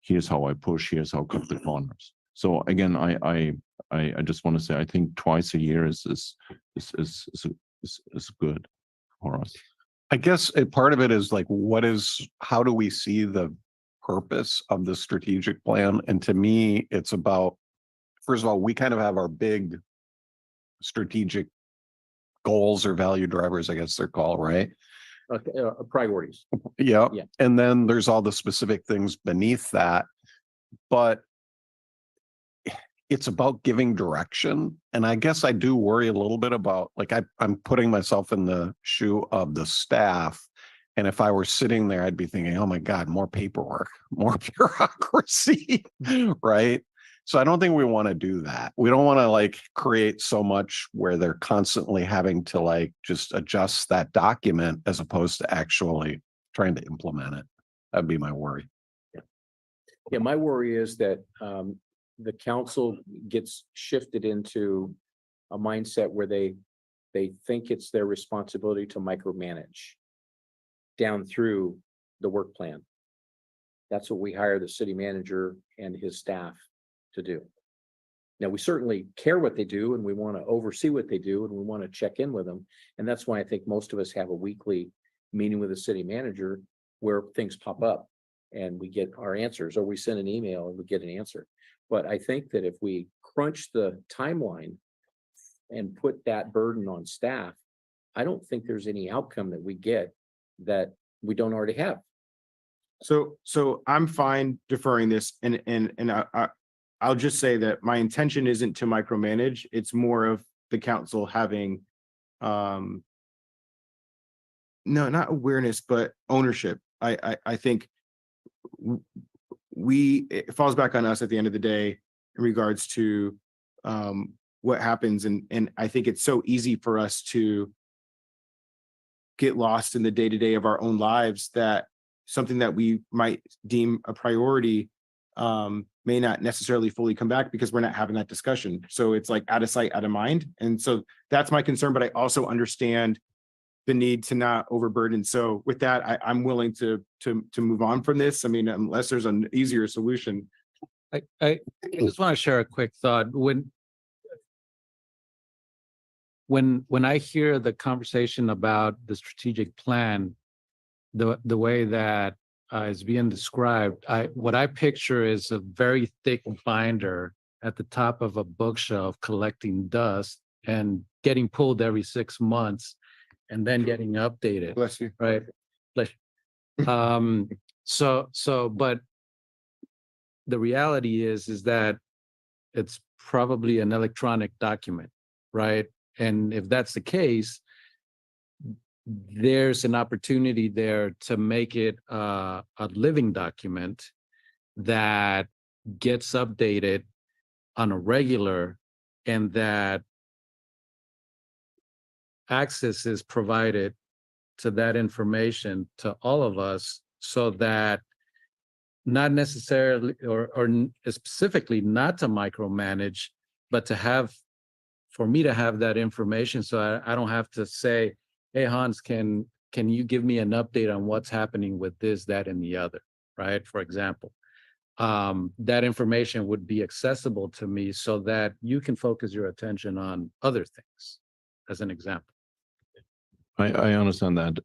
Here's how I push, here's how I cut the corners. So again, I just want to say, I think twice a year is good for us. I guess part of it is like, how do we see the purpose of the strategic plan? And to me, it's about, first of all, we kind of have our big strategic goals or value drivers, I guess they're called, right? Priorities. Yeah. Yeah. And then there's all the specific things beneath that. But it's about giving direction. And I guess I do worry a little bit about, like, I'm putting myself in the shoe of the staff. And if I were sitting there, I'd be thinking, oh my God, more paperwork, more bureaucracy, right? So I don't think we want to do that. We don't want to like create so much where they're constantly having to like just adjust that document as opposed to actually trying to implement it. That'd be my worry. Yeah, my worry is that the council gets shifted into a mindset where they think it's their responsibility to micromanage down through the work plan. That's what we hire the city manager and his staff to do. Now, we certainly care what they do and we want to oversee what they do and we want to check in with them. And that's why I think most of us have a weekly meeting with the city manager where things pop up and we get our answers, or we send an email and we get an answer. But I think that if we crunch the timeline and put that burden on staff, I don't think there's any outcome that we get that we don't already have. So I'm fine deferring this, and I'll just say that my intention isn't to micromanage. It's more of the council having, no, not awareness, but ownership. I think it falls back on us at the end of the day in regards to what happens, and I think it's so easy for us to get lost in the day-to-day of our own lives that something that we might deem a priority may not necessarily fully come back because we're not having that discussion. So it's like out of sight, out of mind. And so that's my concern, but I also understand the need to not overburden. So with that, I'm willing to move on from this. I mean, unless there's an easier solution. I just want to share a quick thought. When I hear the conversation about the strategic plan, the way that is being described, what I picture is a very thick binder at the top of a bookshelf collecting dust and getting pulled every 6 months and then getting updated. Bless you. Right. Bless you. But the reality is that it's probably an electronic document, right? And if that's the case, there's an opportunity there to make it a living document that gets updated on a regular, and that access is provided to that information to all of us, so that not necessarily or specifically not to micromanage, but to have, for me to have that information so I don't have to say, hey, Hans, can you give me an update on what's happening with this, that, and the other, right? For example, that information would be accessible to me so that you can focus your attention on other things, as an example. I understand that.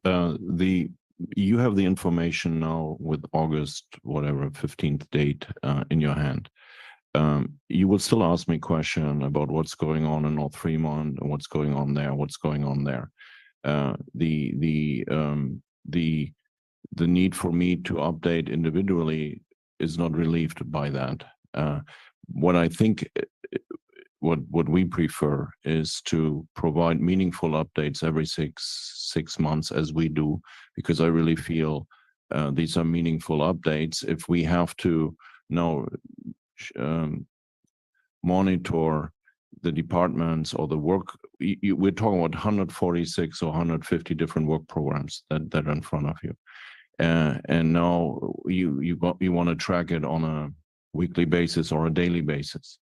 You have the information now with August, whatever, 15th date in your hand. You will still ask me a question about what's going on in North Fremont and what's going on there, what's going on there. The need for me to update individually is not relieved by that. What I think, what we prefer is to provide meaningful updates every six months, as we do, because I really feel these are meaningful updates. If we have to now monitor the departments or the work, we're talking about 146 or 150 different work programs that are in front of you. And now you want to track it on a weekly basis or a daily basis.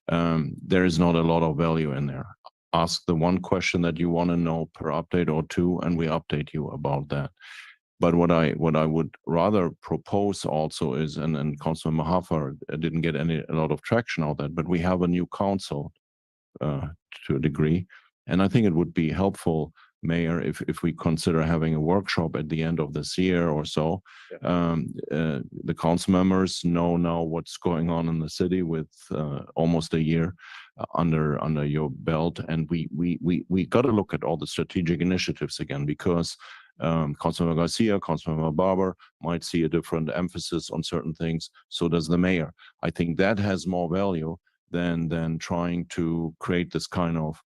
There is not a lot of value in there. Ask the one question that you want to know per update or two, and we update you about that. But what I would rather propose also is, and Councilman Mahaffar didn't get a lot of traction on that, but we have a new council to a degree, and I think it would be helpful, Mayor, if we consider having a workshop at the end of this year or so. The council members know now what's going on in the city with almost a year under your belt, and we got to look at all the strategic initiatives again, because Councilmember Garcia, Councilmember Barber might see a different emphasis on certain things. So does the mayor. I think that has more value than trying to create this kind of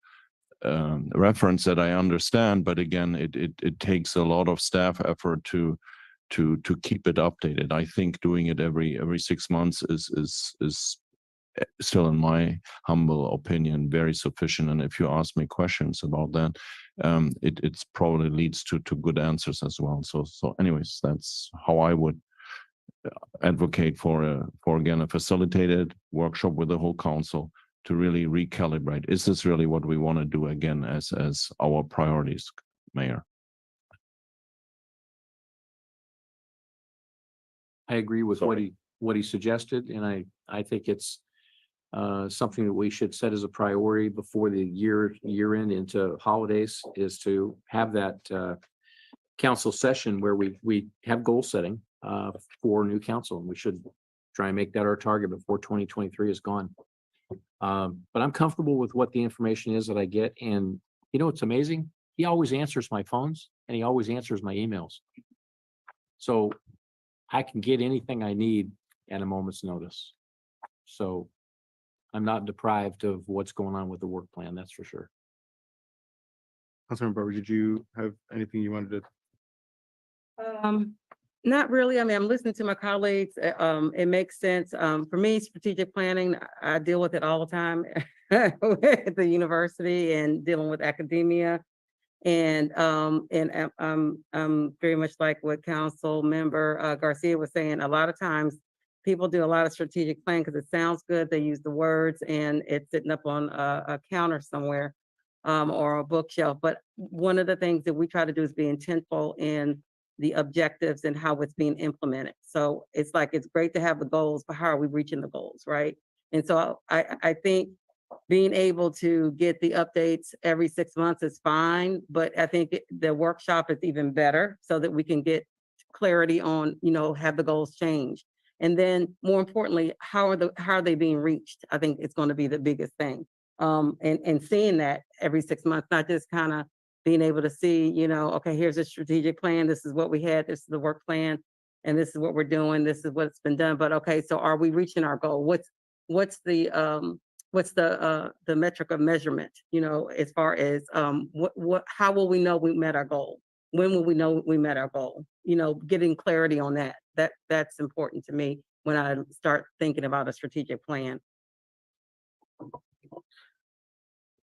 reference that I understand. But again, it takes a lot of staff effort to keep it updated. I think doing it every 6 months is still, in my humble opinion, very sufficient. And if you ask me questions about that, it's probably leads to good answers as well. So anyways, that's how I would advocate for again a facilitated workshop with the whole council to really recalibrate. Is this really what we want to do again as our priorities, Mayor? I agree with what he suggested, and I think it's something that we should set as a priority before the year end into holidays, is to have that council session where we have goal setting for new council, and we should try and make that our target before 2023 is gone. But I'm comfortable with what the information is that I get, and you know, it's amazing. He always answers my phones and he always answers my emails. So I can get anything I need at a moment's notice. So I'm not deprived of what's going on with the work plan, that's for sure. Councilmember Barber, did you have anything you wanted to? Not really. I mean, I'm listening to my colleagues. It makes sense. For me, strategic planning, I deal with it all the time at the university and dealing with academia. And I'm very much like what Council Member Garcia was saying. A lot of times people do a lot of strategic planning because it sounds good. They use the words and it's sitting up on a counter somewhere or a bookshelf. But one of the things that we try to do is be intentful in the objectives and how it's being implemented. So it's like, it's great to have the goals, but how are we reaching the goals, right? And so I think being able to get the updates every 6 months is fine, but I think the workshop is even better so that we can get clarity on, you know, have the goals change. And then more importantly, how are they being reached? I think it's going to be the biggest thing. And seeing that every 6 months, not just kind of being able to see, you know, okay, here's a strategic plan. This is what we had. This is the work plan. And this is what we're doing. This is what's been done. But okay, so are we reaching our goal? What's the metric of measurement, you know, as far as how will we know we met our goal? When will we know we met our goal? You know, getting clarity on that's important to me when I start thinking about a strategic plan.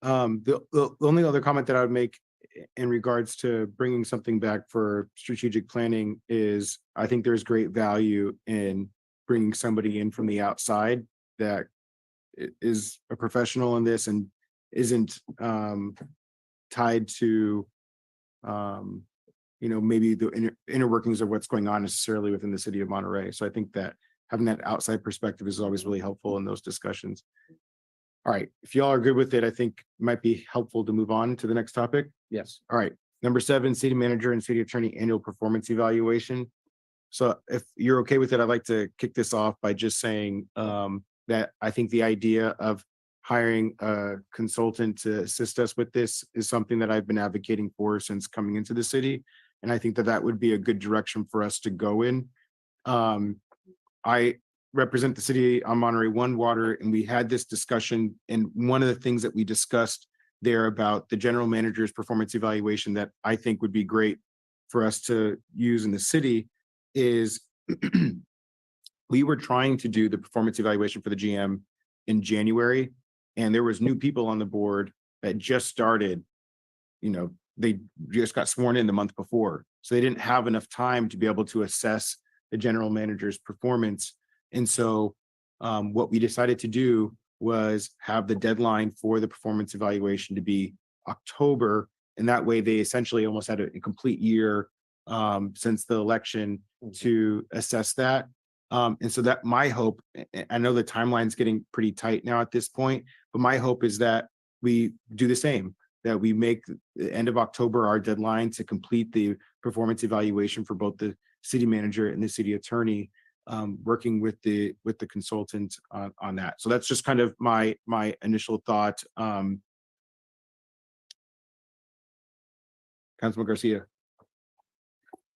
The only other comment that I would make in regards to bringing something back for strategic planning is I think there's great value in bringing somebody in from the outside that is a professional in this and isn't tied to you know, maybe the inner workings of what's going on necessarily within the city of Monterey. So I think that having that outside perspective is always really helpful in those discussions. All right, if y'all are good with it, I think it might be helpful to move on to the next topic. Yes. All right, number 7, city manager and city attorney annual performance evaluation. So if you're okay with it, I'd like to kick this off by just saying that I think the idea of hiring a consultant to assist us with this is something that I've been advocating for since coming into the city. And I think that that would be a good direction for us to go in. I represent the city on Monterey One Water, and we had this discussion. And one of the things that we discussed there about the general manager's performance evaluation that I think would be great for us to use in the city is we were trying to do the performance evaluation for the GM in January, and there was new people on the board that just started, you know, they just got sworn in the month before. So they didn't have enough time to be able to assess the general manager's performance. And so what we decided to do was have the deadline for the performance evaluation to be October. And that way they essentially almost had a complete year since the election to assess that. And so that my hope, I know the timeline's getting pretty tight now at this point, but my hope is that we do the same, that we make the end of October our deadline to complete the performance evaluation for both the city manager and the city attorney, working with the consultant on that. So that's just kind of my initial thought. Councilman Garcia.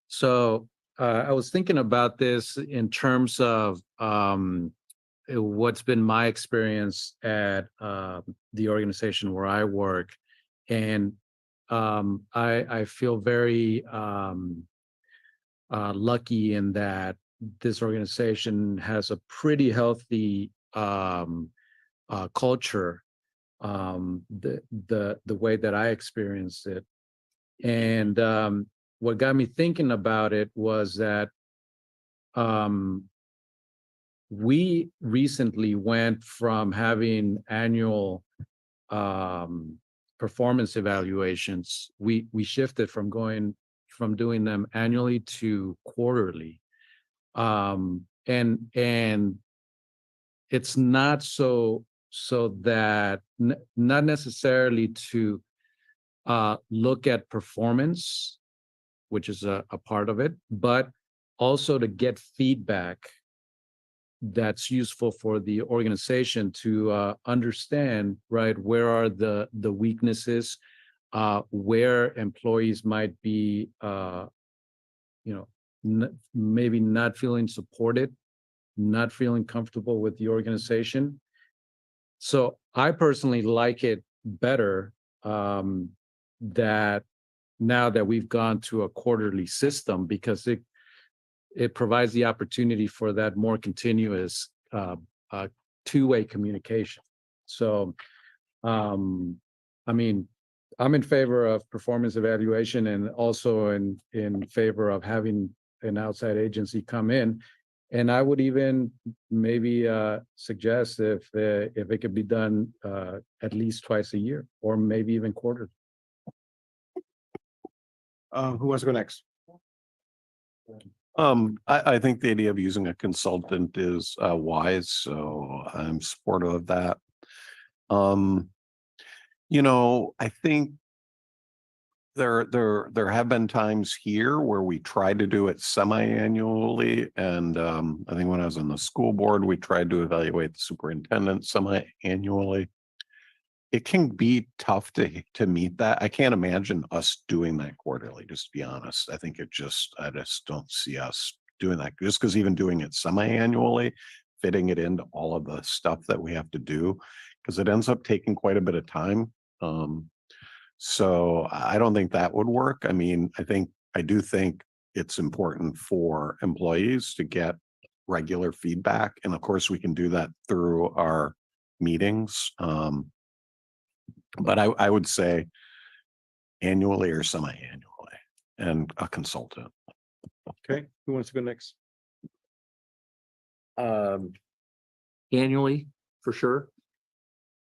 So I was thinking about this in terms of what's been my experience at the organization where I work, and I feel very lucky in that this organization has a pretty healthy culture, the way that I experienced it. And what got me thinking about it was that we recently went from having annual performance evaluations. We shifted from doing them annually to quarterly. And it's not so that not necessarily to look at performance, which is a part of it, but also to get feedback that's useful for the organization to understand, right, where are the weaknesses, where employees might be, maybe not feeling supported, not feeling comfortable with the organization. So I personally like it better that now that we've gone to a quarterly system, because it provides the opportunity for that more continuous two-way communication. So, I mean, I'm in favor of performance evaluation, and also in favor of having an outside agency come in. And I would even maybe suggest if it could be done at least twice a year, or maybe even quarterly. Who wants to go next? I think the idea of using a consultant is wise, so I'm supportive of that. I think there have been times here where we tried to do it semi-annually, and I think when I was on the school board, we tried to evaluate the superintendent semi-annually. It can be tough to meet that. I can't imagine us doing that quarterly, just to be honest. I just don't see us doing that, just because even doing it semi-annually, fitting it into all of the stuff that we have to do, because it ends up taking quite a bit of time. So I don't think that would work. I mean, I do think it's important for employees to get regular feedback. And of course, we can do that through our meetings. But I would say annually or semi-annually, and a consultant. Okay, who wants to go next? Annually, for sure.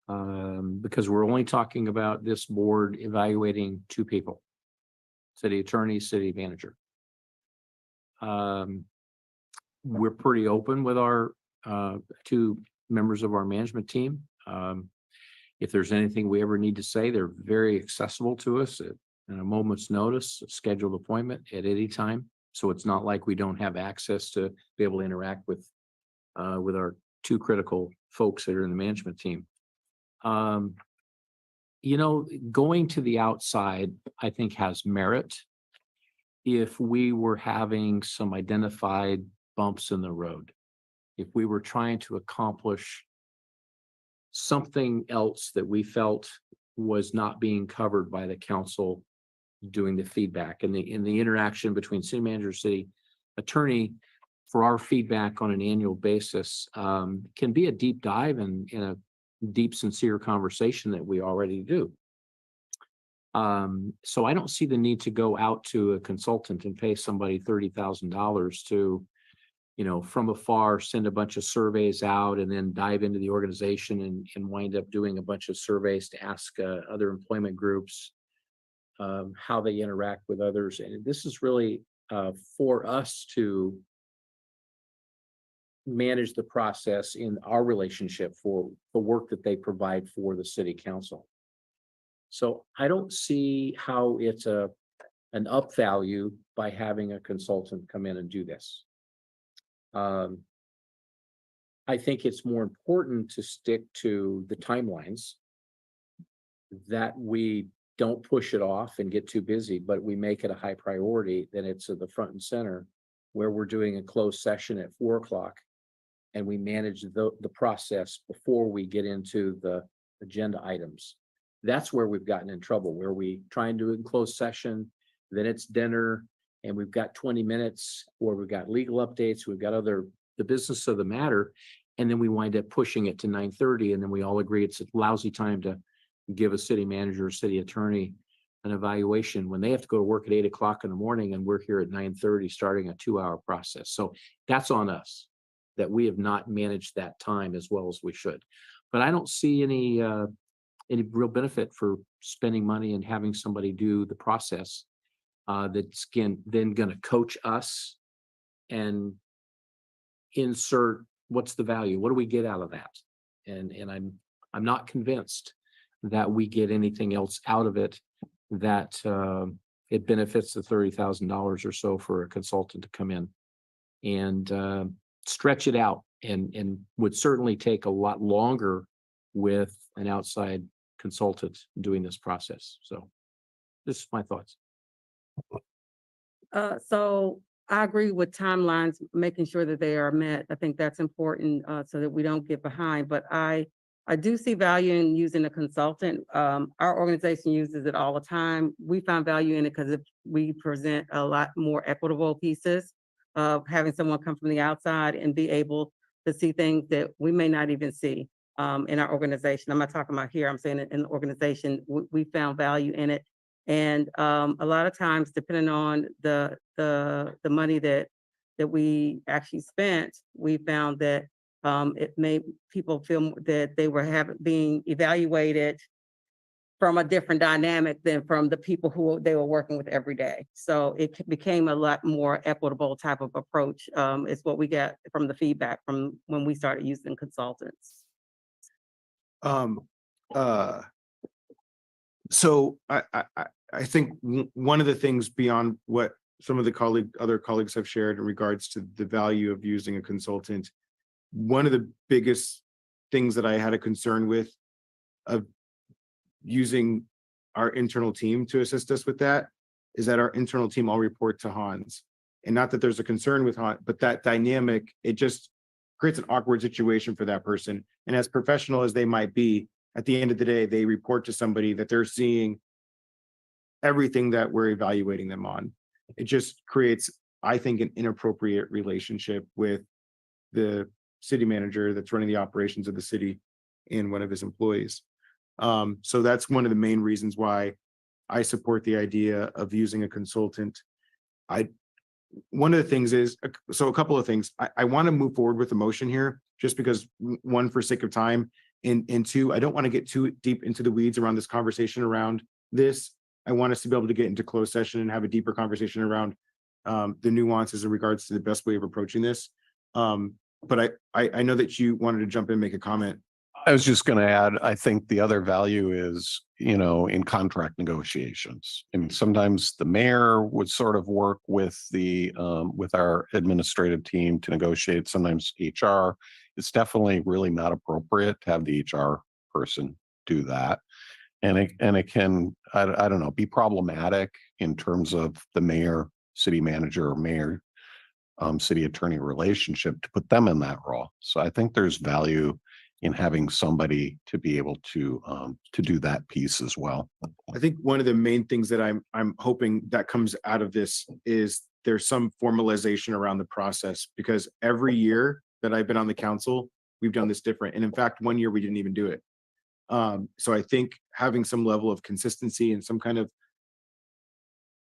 Because we're only talking about this board evaluating two people: city attorney, city manager. We're pretty open with our two members of our management team. If there's anything we ever need to say, they're very accessible to us at a moment's notice, a scheduled appointment at any time. So it's not like we don't have access to be able to interact with our two critical folks that are in the management team. Going to the outside, I think, has merit if we were having some identified bumps in the road, if we were trying to accomplish something else that we felt was not being covered by the council doing the feedback, and the interaction between city manager, city attorney for our feedback on an annual basis can be a deep dive and in a deep, sincere conversation that we already do. So I don't see the need to go out to a consultant and pay somebody $30,000 to, from afar, send a bunch of surveys out and then dive into the organization and wind up doing a bunch of surveys to ask other employment groups how they interact with others. And this is really for us to manage the process in our relationship for the work that they provide for the city council. So I don't see how it's an up value by having a consultant come in and do this. I think it's more important to stick to the timelines, that we don't push it off and get too busy, but we make it a high priority, that it's at the front and center, where we're doing a closed session at 4 o'clock and we manage the process before we get into the agenda items. That's where we've gotten in trouble, where we try and do it in closed session, then it's dinner, and we've got 20 minutes, or we've got legal updates, we've got the business of the matter, and then we wind up pushing it to 9:30, and then we all agree it's a lousy time to give a city manager or city attorney an evaluation when they have to go to work at 8 o'clock in the morning, and we're here at 9:30 starting a 2-hour process. So that's on us, that we have not managed that time as well as we should. But I don't see any real benefit for spending money and having somebody do the process that's then going to coach us and insert what's the value, what do we get out of that, and I'm not convinced that we get anything else out of it, that it benefits the $30,000 or so for a consultant to come in and stretch it out, and would certainly take a lot longer with an outside consultant doing this process. So this is my thoughts. So I agree with timelines, making sure that they are met. I think that's important, so that we don't get behind, but I do see value in using a consultant. Our organization uses it all the time. We find value in it because we present a lot more equitable pieces of having someone come from the outside and be able to see things that we may not even see in our organization. I'm not talking about here, I'm saying in the organization, we found value in it. And a lot of times, depending on the money that we actually spent, we found that it made people feel that they were being evaluated from a different dynamic than from the people who they were working with every day. So it became a lot more equitable type of approach. Is what we got from the feedback from when we started using consultants. So I think one of the things beyond what some of the other colleagues have shared in regards to the value of using a consultant, one of the biggest things that I had a concern with of using our internal team to assist us with that is that our internal team all report to Hans. And not that there's a concern with Hans, but that dynamic, it just creates an awkward situation for that person. And as professional as they might be, at the end of the day, they report to somebody that they're seeing everything that we're evaluating them on. It just creates, I think, an inappropriate relationship with the city manager that's running the operations of the city and one of his employees. So that's one of the main reasons why I support the idea of using a consultant. One of the things is, so a couple of things, I want to move forward with the motion here, just because one, for sake of time, and two, I don't want to get too deep into the weeds around this conversation around this. I want us to be able to get into closed session and have a deeper conversation around the nuances in regards to the best way of approaching this. But I know that you wanted to jump in and make a comment. I was just going to add, I think the other value is, in contract negotiations. I mean, sometimes the mayor would sort of work with with our administrative team to negotiate. Sometimes HR. It's definitely really not appropriate to have the HR person do that. And it can, I don't know, be problematic in terms of the mayor, city manager, or mayor, city attorney relationship to put them in that role. So I think there's value in having somebody to be able to do that piece as well. I think one of the main things that I'm hoping that comes out of this is there's some formalization around the process, because every year that I've been on the council, we've done this different. And in fact, one year we didn't even do it. So I think having some level of consistency and some kind of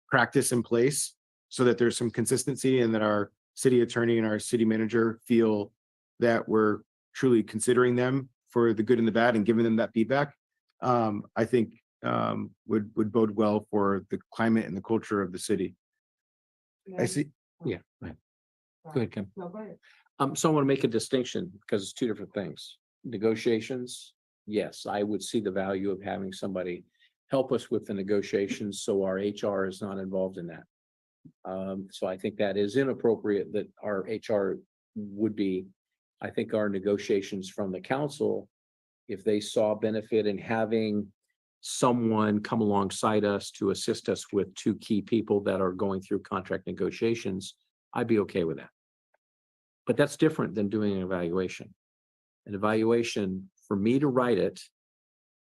practice in place so that there's some consistency and that our city attorney and our city manager feel that we're truly considering them for the good and the bad and giving them that feedback, I think would bode well for the climate and the culture of the city. I see. Yeah. Right. Go ahead, Kim. No, go ahead. So I want to make a distinction because it's two different things. Negotiations, yes, I would see the value of having somebody help us with the negotiations so our HR is not involved in that. So I think that is inappropriate that our HR would be. I think our negotiations from the council, if they saw benefit in having someone come alongside us to assist us with two key people that are going through contract negotiations, I'd be okay with that. But that's different than doing an evaluation. An evaluation, for me to write it,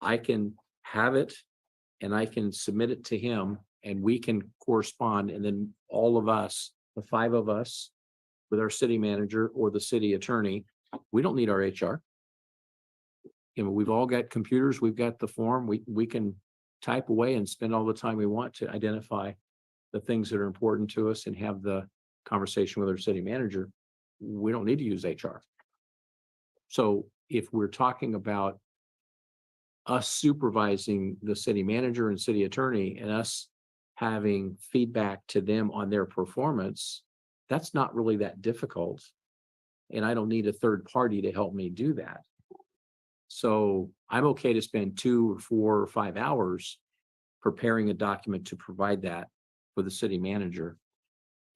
I can have it and I can submit it to him and we can correspond. And then all of us, the 5 of us, with our city manager or the city attorney, we don't need our HR. You know, we've all got computers, we've got the form, we can type away and spend all the time we want to identify the things that are important to us and have the conversation with our city manager. We don't need to use HR. So if we're talking about us supervising the city manager and city attorney and us having feedback to them on their performance, that's not really that difficult. And I don't need a third party to help me do that. So I'm okay to spend 2 or 4 or 5 hours preparing a document to provide that for the city manager.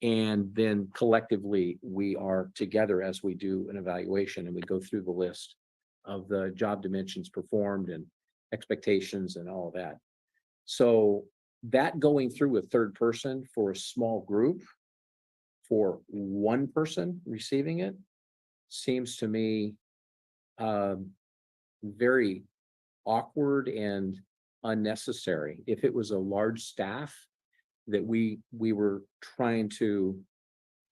And then collectively, we are together as we do an evaluation and we go through the list of the job dimensions performed and expectations and all of that. So that going through a third person for a small group, for one person receiving it, seems to me very awkward and unnecessary. If it was a large staff that we were trying to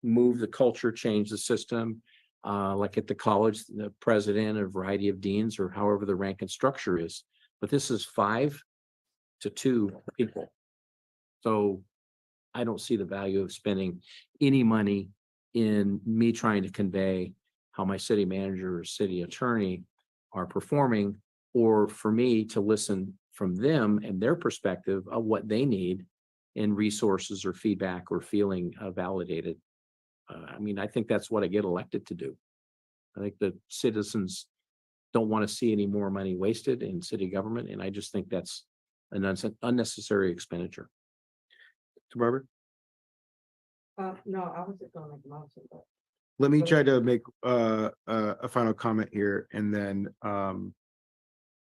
move the culture, change the system, like at the college, the president, a variety of deans, or however the rank and structure is. But this is 5 to 2 people. So I don't see the value of spending any money in me trying to convey how my city manager or city attorney are performing, or for me to listen from them and their perspective of what they need in resources or feedback or feeling validated. I mean, I think that's what I get elected to do. I think the citizens don't want to see any more money wasted in city government, and I just think that's an unnecessary expenditure. Barbara? No, I was just gonna make a motion, but. Let me try to make a final comment here, and then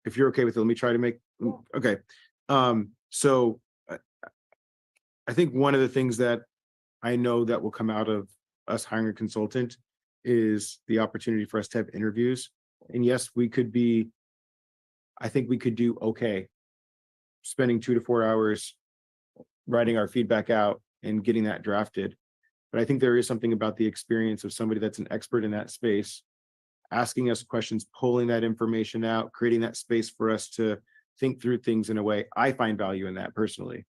if you're okay with it, let me try to make, okay. So I think one of the things that I know that will come out of us hiring a consultant is the opportunity for us to have interviews. And yes, I think we could do okay spending 2 to 4 hours writing our feedback out and getting that drafted. But I think there is something about the experience of somebody that's an expert in that space, asking us questions, pulling that information out, creating that space for us to think through things in a way. I find value in that personally.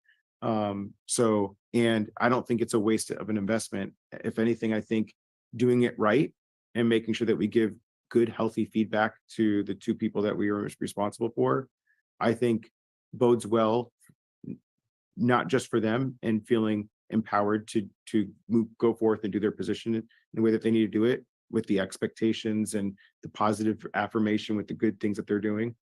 And I don't think it's a waste of an investment. If anything, I think doing it right and making sure that we give good, healthy feedback to the 2 people that we are responsible for, I think bodes well, not just for them and feeling empowered to go forth and do their position in the way that they need to do it, with the expectations and the positive affirmation with the good things that they're doing.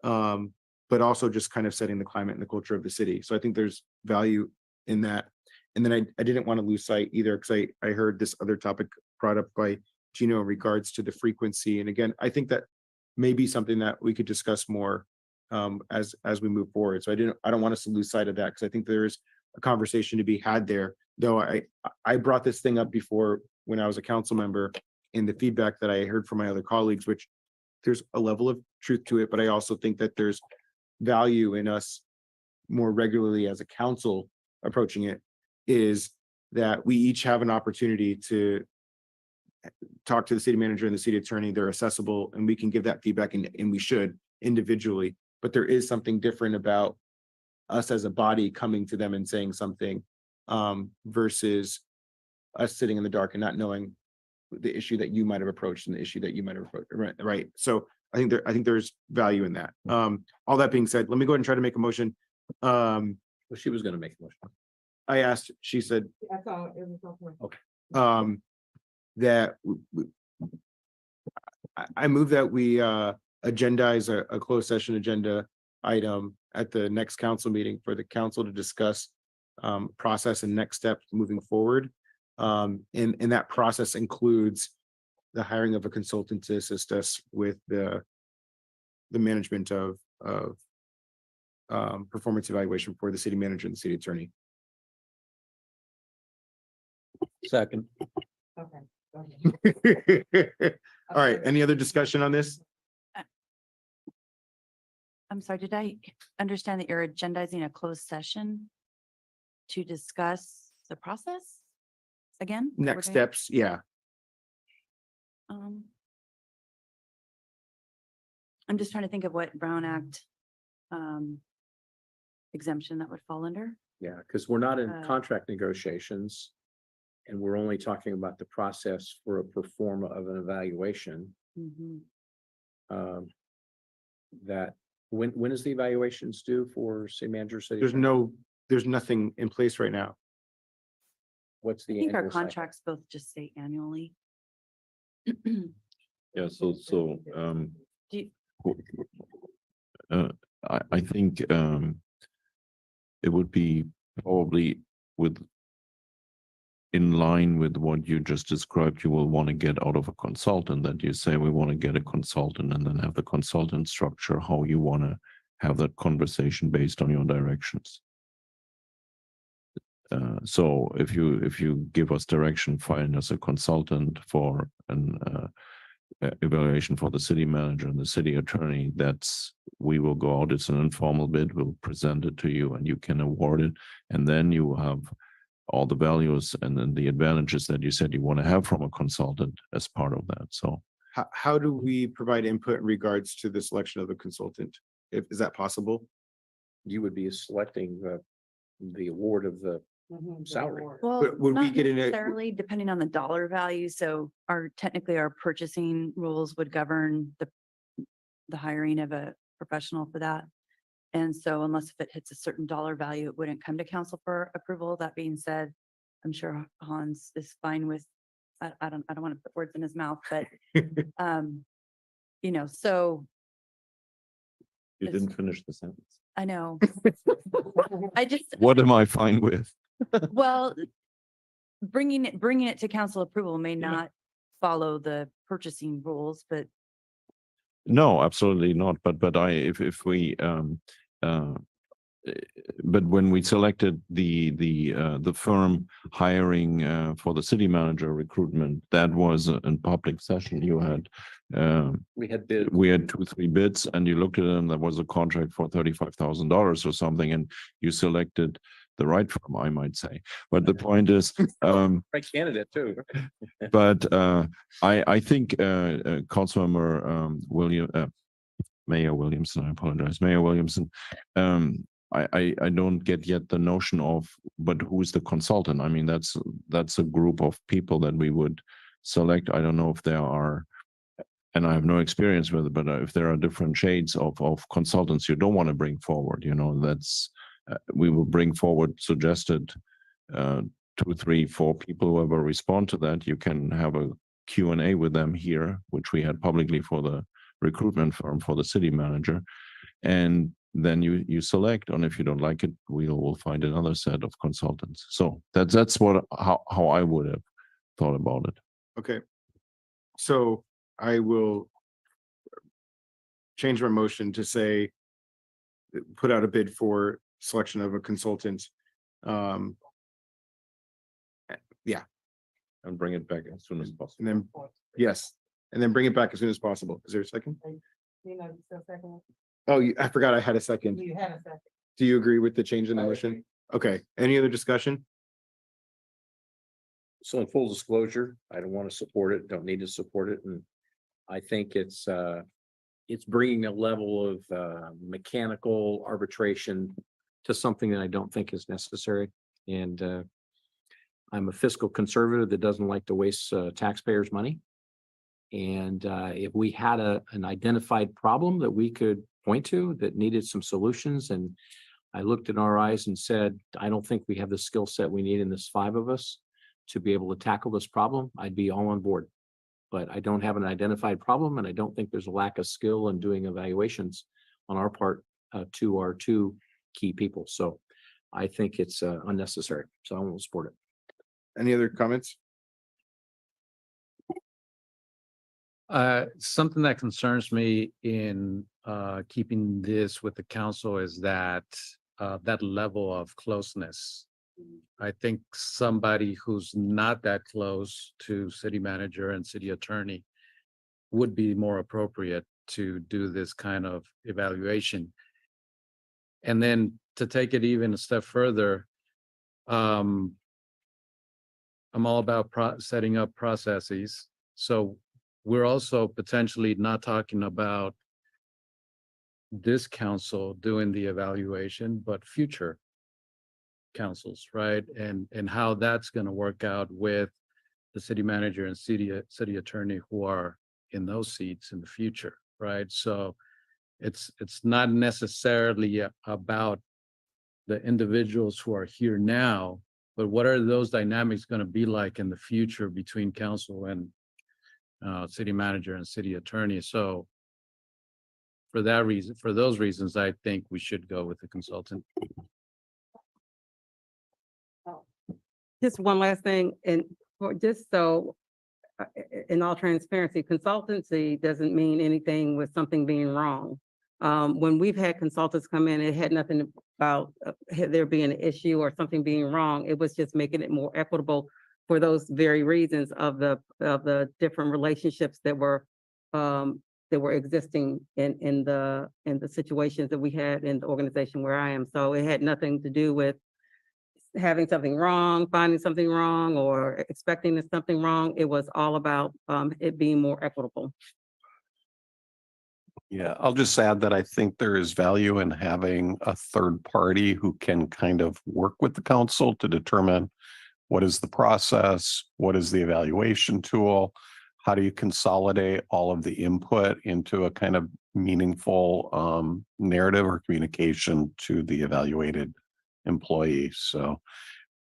But also just kind of setting the climate and the culture of the city. So I think there's value in that. And then I didn't want to lose sight either, because I heard this other topic brought up by Gino in regards to the frequency. And again, I think that may be something that we could discuss more as we move forward. So I don't want us to lose sight of that, because I think there's a conversation to be had there. Though I brought this thing up before when I was a council member, in the feedback that I heard from my other colleagues, which there's a level of truth to it, but I also think that there's value in us more regularly as a council approaching it, is that we each have an opportunity to talk to the city manager and the city attorney. They're accessible and we can give that feedback, and we should individually. But there is something different about us as a body coming to them and saying something versus us sitting in the dark and not knowing the issue that you might have approached and the issue that you might have approached. Right. So I think there's value in that. All that being said, let me go ahead and try to make a motion. Well, she was going to make a motion. I asked, she said, That's all, it was okay. that I move that we agendize a closed session agenda item at the next council meeting for the council to discuss process and next steps moving forward. And that process includes the hiring of a consultant to assist us with the management of performance evaluation for the city manager and the city attorney. Second. Okay. All right, any other discussion on this? I'm sorry, did I understand that you're agendizing a closed session to discuss the process again? That we're Next doing? steps, yeah. Um, I'm just trying to think of what Brown Act exemption that would fall under. Yeah, because we're not in Uh, contract negotiations. And we're only talking about the process for a perform of an evaluation. Mhm. That, when is the evaluations due for city manager, city? There's nothing in place right now. What's I the? think our annual cycle? contracts both just say annually. Yeah, Do you- I think it would be probably in line with what you just described, you will want to get out of a consultant, that you say we want to get a consultant and then have the consultant structure how you want to have that conversation based on your directions. So if you give us direction, find us a consultant for an evaluation for the city manager and the city attorney, we will go out, it's an informal bid, we'll present it to you and you can award it, and then you have all the values and then the advantages that you said you want to have from a consultant as part of that. So How do we provide input in regards to the selection of the consultant? Is that possible? You would be selecting the award of the salary. Well, Would we not get in a- necessarily, depending on the dollar value. So technically our purchasing rules would govern the hiring of a professional for that. And so unless if it hits a certain dollar value, it wouldn't come to council for approval. That being said, I'm sure Hans is fine with, I don't want to put words in his mouth, but so you It's- didn't finish the sentence. I know. I just, What am I fine with? well, bringing it to council approval may not follow the purchasing rules, but No, absolutely not. But if we but when we selected the firm hiring for the city manager recruitment, that was in public session. You had We had bid. we had 2-3 bids, and you looked at them. There was a contract for $35,000 or something, and you selected the right firm, I might say. But the point is, Right candidate too. but I think Councilmember Mayor Williamson, I apologize, Mayor Williamson. I don't get yet the notion of, but who is the consultant? I mean, that's a group of people that we would select. I don't know if there are, and I have no experience with it, but if there are different shades of consultants you don't want to bring forward, that's we will bring forward suggested 2, 3, 4 people who ever respond to that. You can have a Q&A with them here, which we had publicly for the recruitment firm for the city manager, and then you select, and if you don't like it, we'll find another set of consultants. So that's how I would have thought about it. Okay. So I will change my motion to say, put out a bid for selection of a consultant. Yeah, And bring it back as soon as possible. and then, yes, and then bring it back as soon as possible. Is there a second? Oh, I forgot I had a second. You had a second. Do you agree with the change in the motion? Okay, any other discussion? So in full disclosure, I don't want to support it, don't need to support it, and I think it's bringing a level of mechanical arbitration to something that I don't think is necessary. And I'm a fiscal conservative that doesn't like to waste taxpayers' money. And if we had an identified problem that we could point to that needed some solutions, and I looked in our eyes and said, I don't think we have the skill set we need in this 5 of us to be able to tackle this problem, I'd be all on board. But I don't have an identified problem, and I don't think there's a lack of skill in doing evaluations on our part to our 2 key people. So I think it's unnecessary. So I won't support it. Any other comments? Something that concerns me in keeping this with the council is that that level of closeness I think somebody who's not that close to city manager and city attorney would be more appropriate to do this kind of evaluation. And then to take it even a step further, I'm all about setting up processes. So we're also potentially not talking about this council doing the evaluation, but future councils, right? And how that's going to work out with the city manager and city attorney who are in those seats in the future, right? So it's not necessarily about the individuals who are here now, but what are those dynamics going to be like in the future between council and city manager and city attorney? So for that reason, for those reasons, I think we should go with the consultant. Just one last thing, and just so, in all transparency, consultancy doesn't mean anything with something being wrong. When we've had consultants come in, it had nothing about there being an issue or something being wrong. It was just making it more equitable for those very reasons of the different relationships that were existing in the situations that we had in the organization where I am. So it had nothing to do with having something wrong, finding something wrong, or expecting that something wrong. It was all about it being more equitable. Yeah, I'll just add that I think there is value in having a third party who can kind of work with the council to determine what is the process, what is the evaluation tool, how do you consolidate all of the input into a kind of meaningful narrative or communication to the evaluated employee. So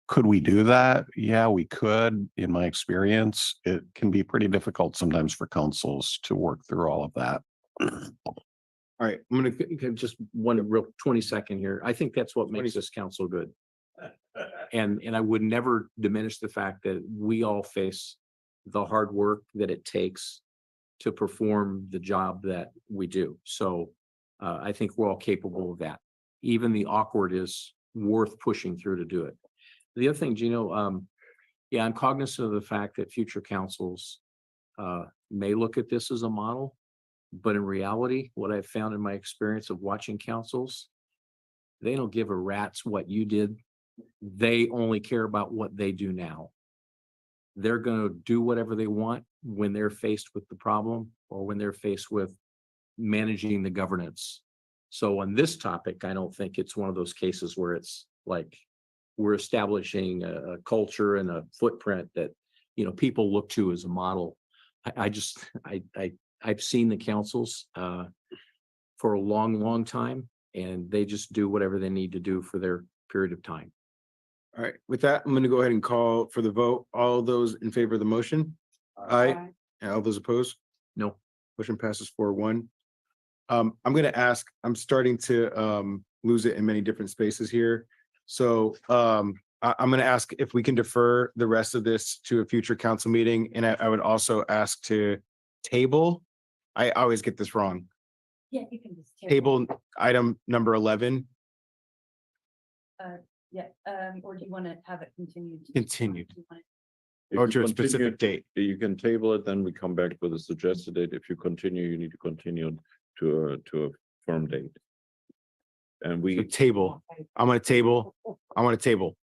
could we do that? Yeah, we could. In my experience, it can be pretty difficult sometimes for councils to work through all of that. All right, I'm gonna Just one real 20-second here. I think that's what makes this council good. And I would never diminish the fact that we all face the hard work that it takes to perform the job that we do. So I think we're all capable of that. Even the awkward is worth pushing through to do it. The other thing, Gino, yeah, I'm cognizant of the fact that future councils may look at this as a model, but in reality, what I've found in my experience of watching councils, they don't give a rat's what you did. They only care about what they do now. They're going to do whatever they want when they're faced with the problem or when they're faced with managing the governance. So on this topic, I don't think it's one of those cases where it's like we're establishing a culture and a footprint that, you know, people look to as a model. I've seen the councils for a long time, and they just do whatever they need to do for their period of time. All right, with that, I'm gonna go ahead and call for the vote. All those in favor of the motion? Aye. And all those opposed? No. Motion passes 4-1. I'm gonna ask, I'm starting to lose it in many different spaces here. So I'm gonna ask if we can defer the rest of this to a future council meeting, and I would also ask to table. I always get this wrong. Yeah, you can just Table item number 11. Yeah, or do you want to have it continued? Continued. If Or you to a continue- specific date. You can table it, then we come back with a suggested date. If you continue, you need to continue to a firm date. And So we, table. I'm gonna table. I want to table.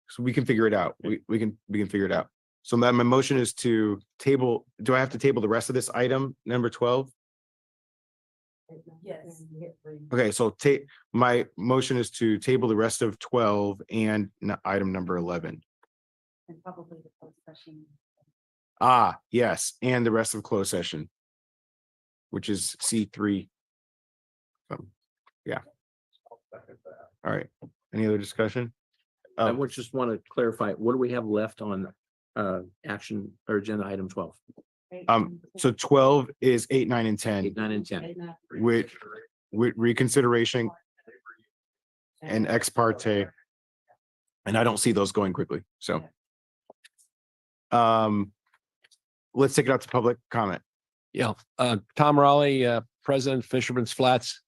So we can figure it out. We can figure it out. So my motion is to table. Do I have to table the rest of this item, number 12? Yes. Okay, so my motion is to table the rest of 12 and item number 11. And probably the closed session. Ah, yes, and the rest of closed session, which is C3. Yeah. All right. Any other discussion? I would just want to clarify, what do we have left on action or agenda item 12? So 12 is 8, 9, and 10. 8, 9, and 10. With reconsideration and ex parte. And I don't see those going quickly, so. Let's take it out to public comment. Yeah, Tom Raleigh, President Fisherman's Flats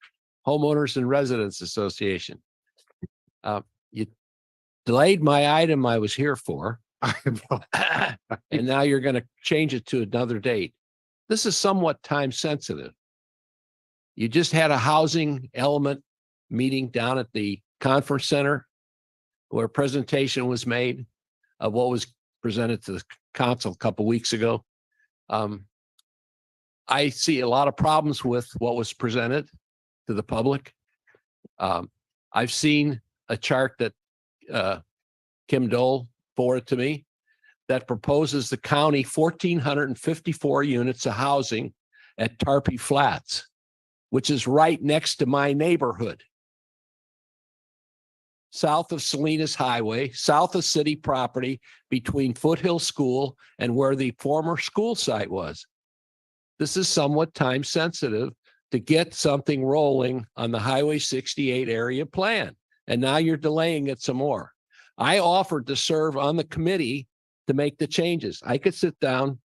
Homeowners and Residents Association. delayed my item I was here for, and now you're going to change it to another date. This is somewhat time sensitive. You just had a housing element meeting down at the conference center where a presentation was made of what was presented to the council a couple weeks ago. I see a lot of problems with what was presented to the public. I've seen a chart that Kim Dole forwarded to me that proposes the county 1,454 units of housing at Tarpey Flats, which is right next to my neighborhood. South of Salinas Highway, south of city property, between Foothill School and where the former school site was. This is somewhat time sensitive to get something rolling on the Highway 68 area plan. And now you're delaying it some more. I offered to serve on the committee to make the changes. I could sit down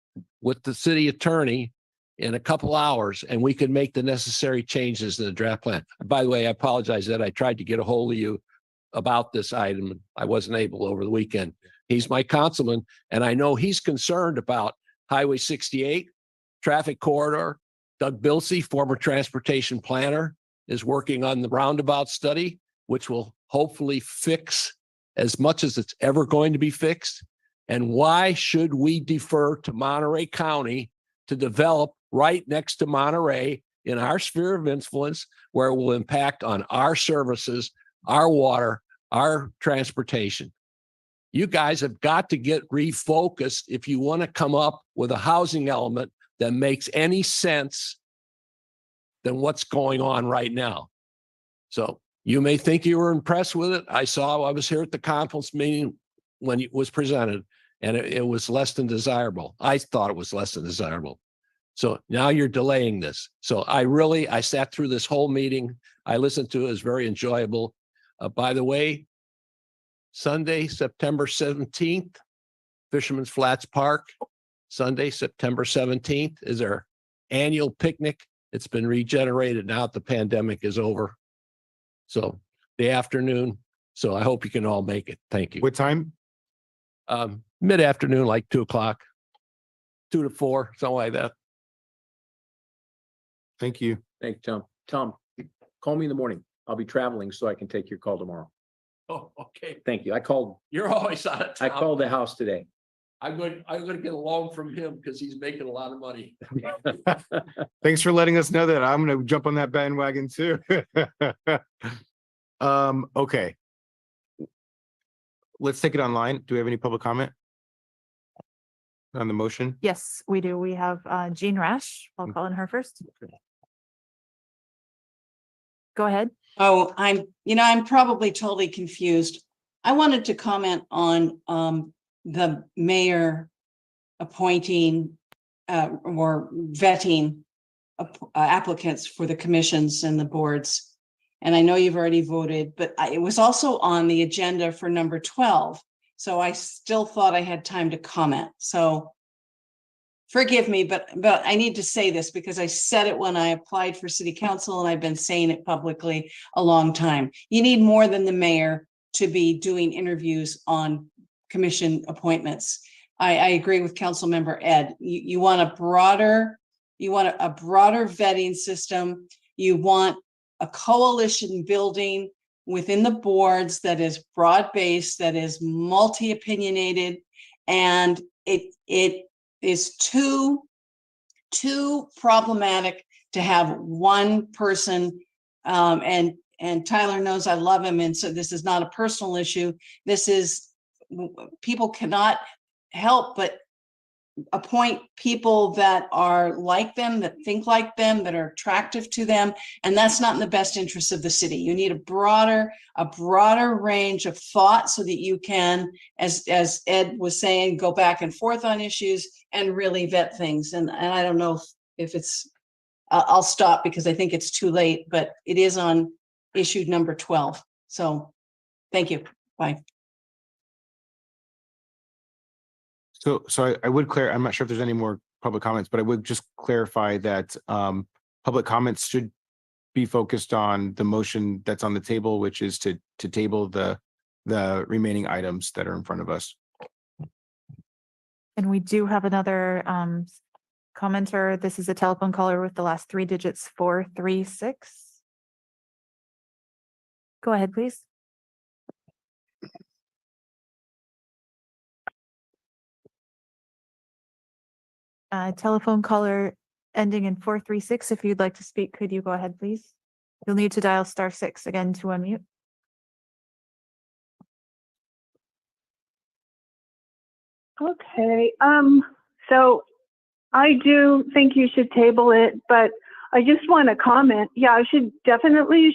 with the city attorney in a couple hours and we could make the necessary changes to the draft plan. By the way, I apologize that I tried to get a hold of you about this item. I wasn't able over the weekend. He's my councilman, and I know he's concerned about Highway 68, traffic corridor. Doug Bilsey, former transportation planner, is working on the roundabout study, which will hopefully fix as much as it's ever going to be fixed. And why should we defer to Monterey County to develop right next to Monterey in our sphere of influence, where it will impact on our services, our water, our transportation? You guys have got to get refocused if you want to come up with a housing element that makes any sense than what's going on right now. So you may think you were impressed with it. I was here at the conference meeting when it was presented, and it was less than desirable. I thought it was less than desirable. So now you're delaying this. So I sat through this whole meeting. I listened to it. It was very enjoyable. By the way, Sunday, September 17th, Fisherman's Flats Park. Sunday, September 17th is our annual picnic. It's been regenerated now that the pandemic is over. So the afternoon. So I hope you can all make it. Thank you. What time? Mid-afternoon, like 2 o'clock, 2 to 4, something like that. Thank you. Thank you, Tom. Tom, call me in the morning. I'll be traveling so I can take your call tomorrow. Oh, okay. Thank you. I called, You're always on it. I called the house today. I'm going to get a loan from him because he's making a lot of money. Thanks for letting us know that. I'm going to jump on that bandwagon too. Okay. Let's take it online. Do we have any public comment on the motion? Yes, we do. We have Jean Rash. I'll call in her first. Go ahead. Oh, I'm probably totally confused. I wanted to comment on the mayor appointing or vetting applicants for the commissions and the boards. And I know you've already voted, but it was also on the agenda for number 12. So I still thought I had time to comment. So forgive me, but I need to say this because I said it when I applied for city council and I've been saying it publicly a long time. You need more than the mayor to be doing interviews on commission appointments. I agree with Council Member Ed. You want a broader vetting system. You want a coalition building within the boards that is broad-based, that is multi-opinionated, and it is too problematic to have one person. And Tyler knows I love him, and so this is not a personal issue. This is, people cannot help but appoint people that are like them, that think like them, that are attractive to them, and that's not in the best interest of the city. You need a broader range of thought so that you can, as Ed was saying, go back and forth on issues and really vet things. And I don't know if it's, I'll stop because I think it's too late, but it is on issue number 12. So thank you. Bye. So I would I'm not sure if there's any more public comments, but I would just clarify that public comments should be focused on the motion that's on the table, which is to table the the remaining items that are in front of us. And we do have another commenter. This is a telephone caller with the last three digits, 436. Go ahead, please. Telephone caller ending in 436. If you'd like to speak, could you go ahead, please? You'll need to dial *6 again to unmute. Okay, so I do think you should table it, but I just want to comment. Yeah, you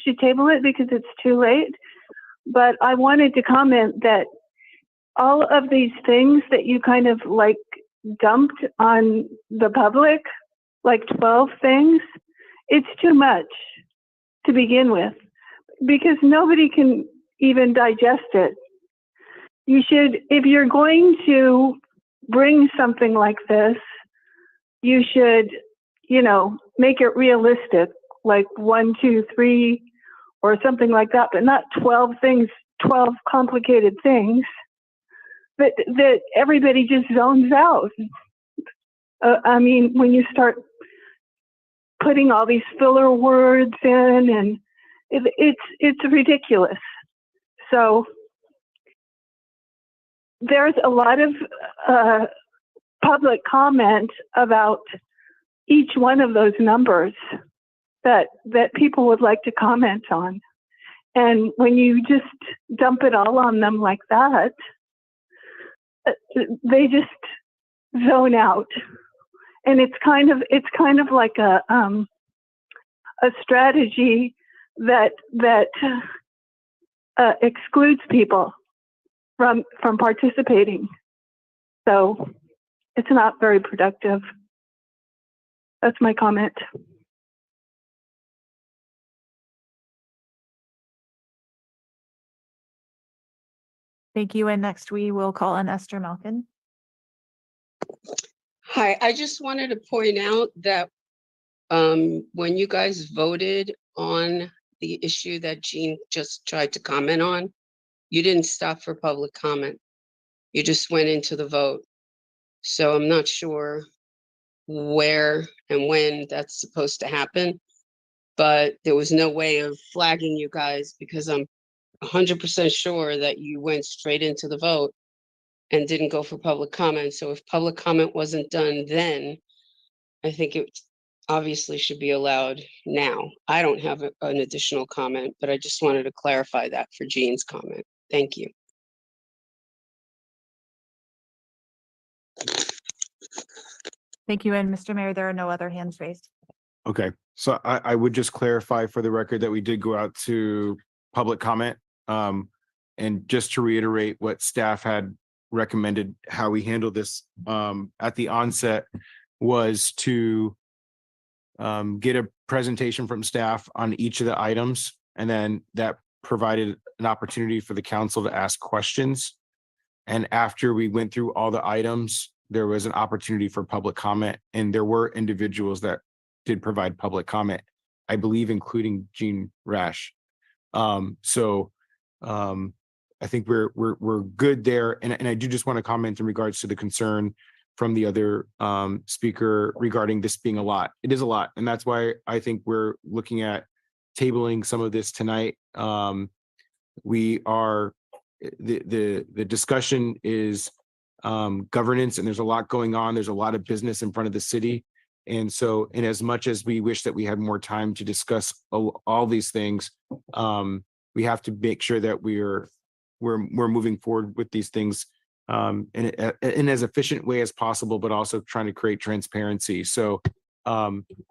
should table it because it's too late. But I wanted to comment that all of these things that you kind of like dumped on the public, like 12 things, it's too much to begin with because nobody can even digest it. You should, if you're going to bring something like this, you should, make it realistic, like 1, 2, 3, or something like that, but not 12 things, 12 complicated things that everybody just zones out. I mean, when you start putting all these filler words in, and it's ridiculous. So there's a lot of public comment about each one of those numbers that people would like to comment on. And when you just dump it all on them like that, they just zone out. And it's kind of like a strategy that excludes people from participating. So it's not very productive. That's my comment. Thank you. And next we will call on Esther Malkin. Hi, I just wanted to point out that when you guys voted on the issue that Jean just tried to comment on, you didn't stop for public comment. You just went into the vote. So I'm not sure where and when that's supposed to happen, but there was no way of flagging you guys because I'm 100% sure that you went straight into the vote and didn't go for public comment. So if public comment wasn't done then, I think it obviously should be allowed now. I don't have an additional comment, but I just wanted to clarify that for Jean's comment. Thank you. Thank you. And Mr. Mayor, there are no other hands raised. Okay, so I would just clarify for the record that we did go out to public comment. And just to reiterate what staff had recommended, how we handle this at the onset was to get a presentation from staff on each of the items. And then that provided an opportunity for the council to ask questions. And after we went through all the items, there was an opportunity for public comment. And there were individuals that did provide public comment, I believe, including Jean Rash. I think we're good there. And I do just want to comment in regards to the concern from the other speaker regarding this being a lot. It is a lot. And that's why I think we're looking at tabling some of this tonight. We are, the discussion is governance, and there's a lot going on. There's a lot of business in front of the city. And so, in as much as we wish that we had more time to discuss all these things, we have to make sure that we're moving forward with these things in as efficient way as possible, but also trying to create transparency. So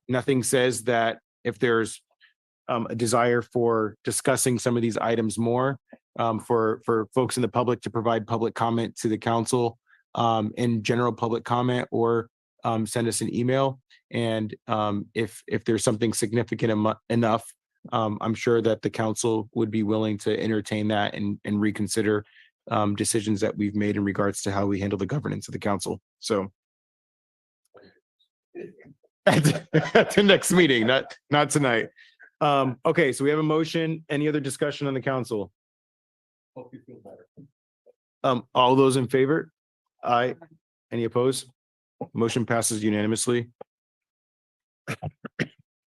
nothing says that if there's a desire for discussing some of these items more, for folks in the public to provide public comment to the council, in general public comment, or send us an email. And if there's something significant enough, I'm sure that the council would be willing to entertain that and reconsider decisions that we've made in regards to how we handle the governance of the council. So at the next meeting, not tonight. Okay, so we have a motion. Any other discussion on the council? Hope you feel better. All those in favor? Aye. Any opposed? Motion passes unanimously.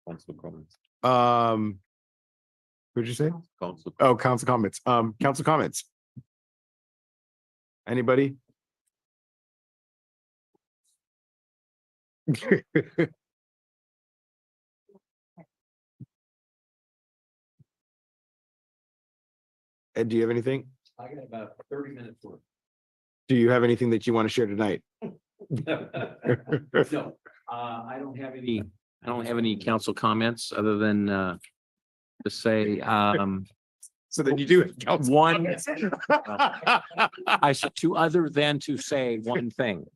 Council comments. What'd you say? Council. Oh, council comments. Council comments. Anybody? Ed, do you have anything? I got about 30 minutes worth. Do you have anything that you want to share tonight? No, I don't have any, council comments other than, to say, So then you do have council one, comments. I said to other than to say one thing.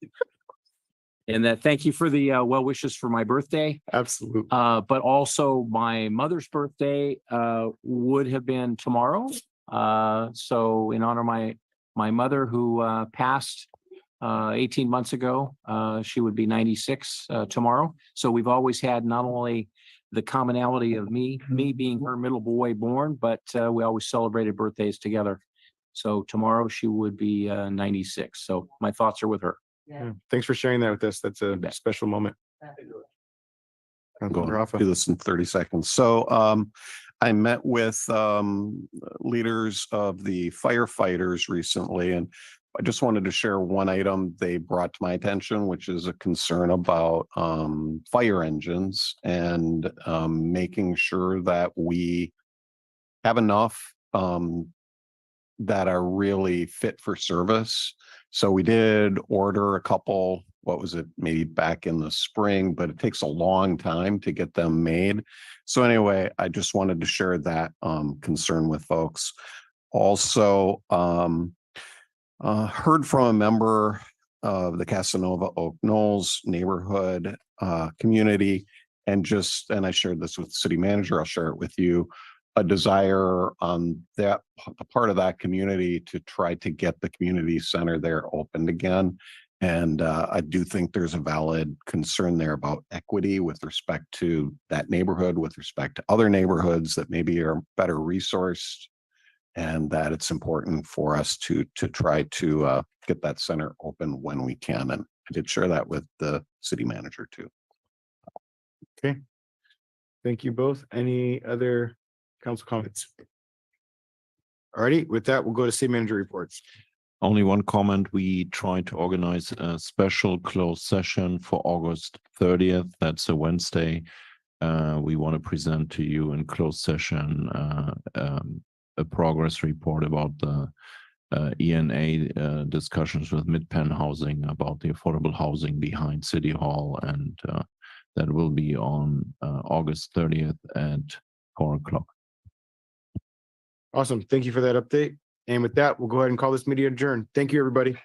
And that thank you for the well wishes for my birthday. Absolutely. But also my mother's birthday would have been tomorrow. So in honor of my mother who passed 18 months ago, she would be 96 tomorrow. So we've always had not only the commonality of me being her middle boy born, but we always celebrated birthdays together. So tomorrow she would be 96. So my thoughts are with her. Yeah. Thanks for sharing that with us. That's a special moment. I'm going to do this in 30 seconds. So I met with leaders of the firefighters recently, and I just wanted to share one item they brought to my attention, which is a concern about fire engines and making sure that we have enough that are really fit for service. So we did order a couple, what was it, maybe back in the spring, but it takes a long time to get them made. So anyway, I just wanted to share that concern with folks. Also, heard from a member of the Casanova Oak Knolls neighborhood community, and I shared this with the city manager, I'll share it with you, a desire on that a part of that community to try to get the community center there opened again. And I do think there's a valid concern there about equity with respect to that neighborhood, with respect to other neighborhoods that maybe are better resourced, and that it's important for us to try to get that center open when we can. And I did share that with the city manager too. Okay. Thank you both. Any other council comments? Alrighty, with that, we'll go to city manager reports. Only one comment. We tried to organize a special closed session for August 30th. That's a Wednesday. We want to present to you in closed session a progress report about the ENA discussions with Mid-Penn Housing about the affordable housing behind City Hall, and that will be on August 30th at 4 o'clock. Awesome. Thank you for that update. And with that, we'll go ahead and call this meeting adjourned. Thank you, everybody.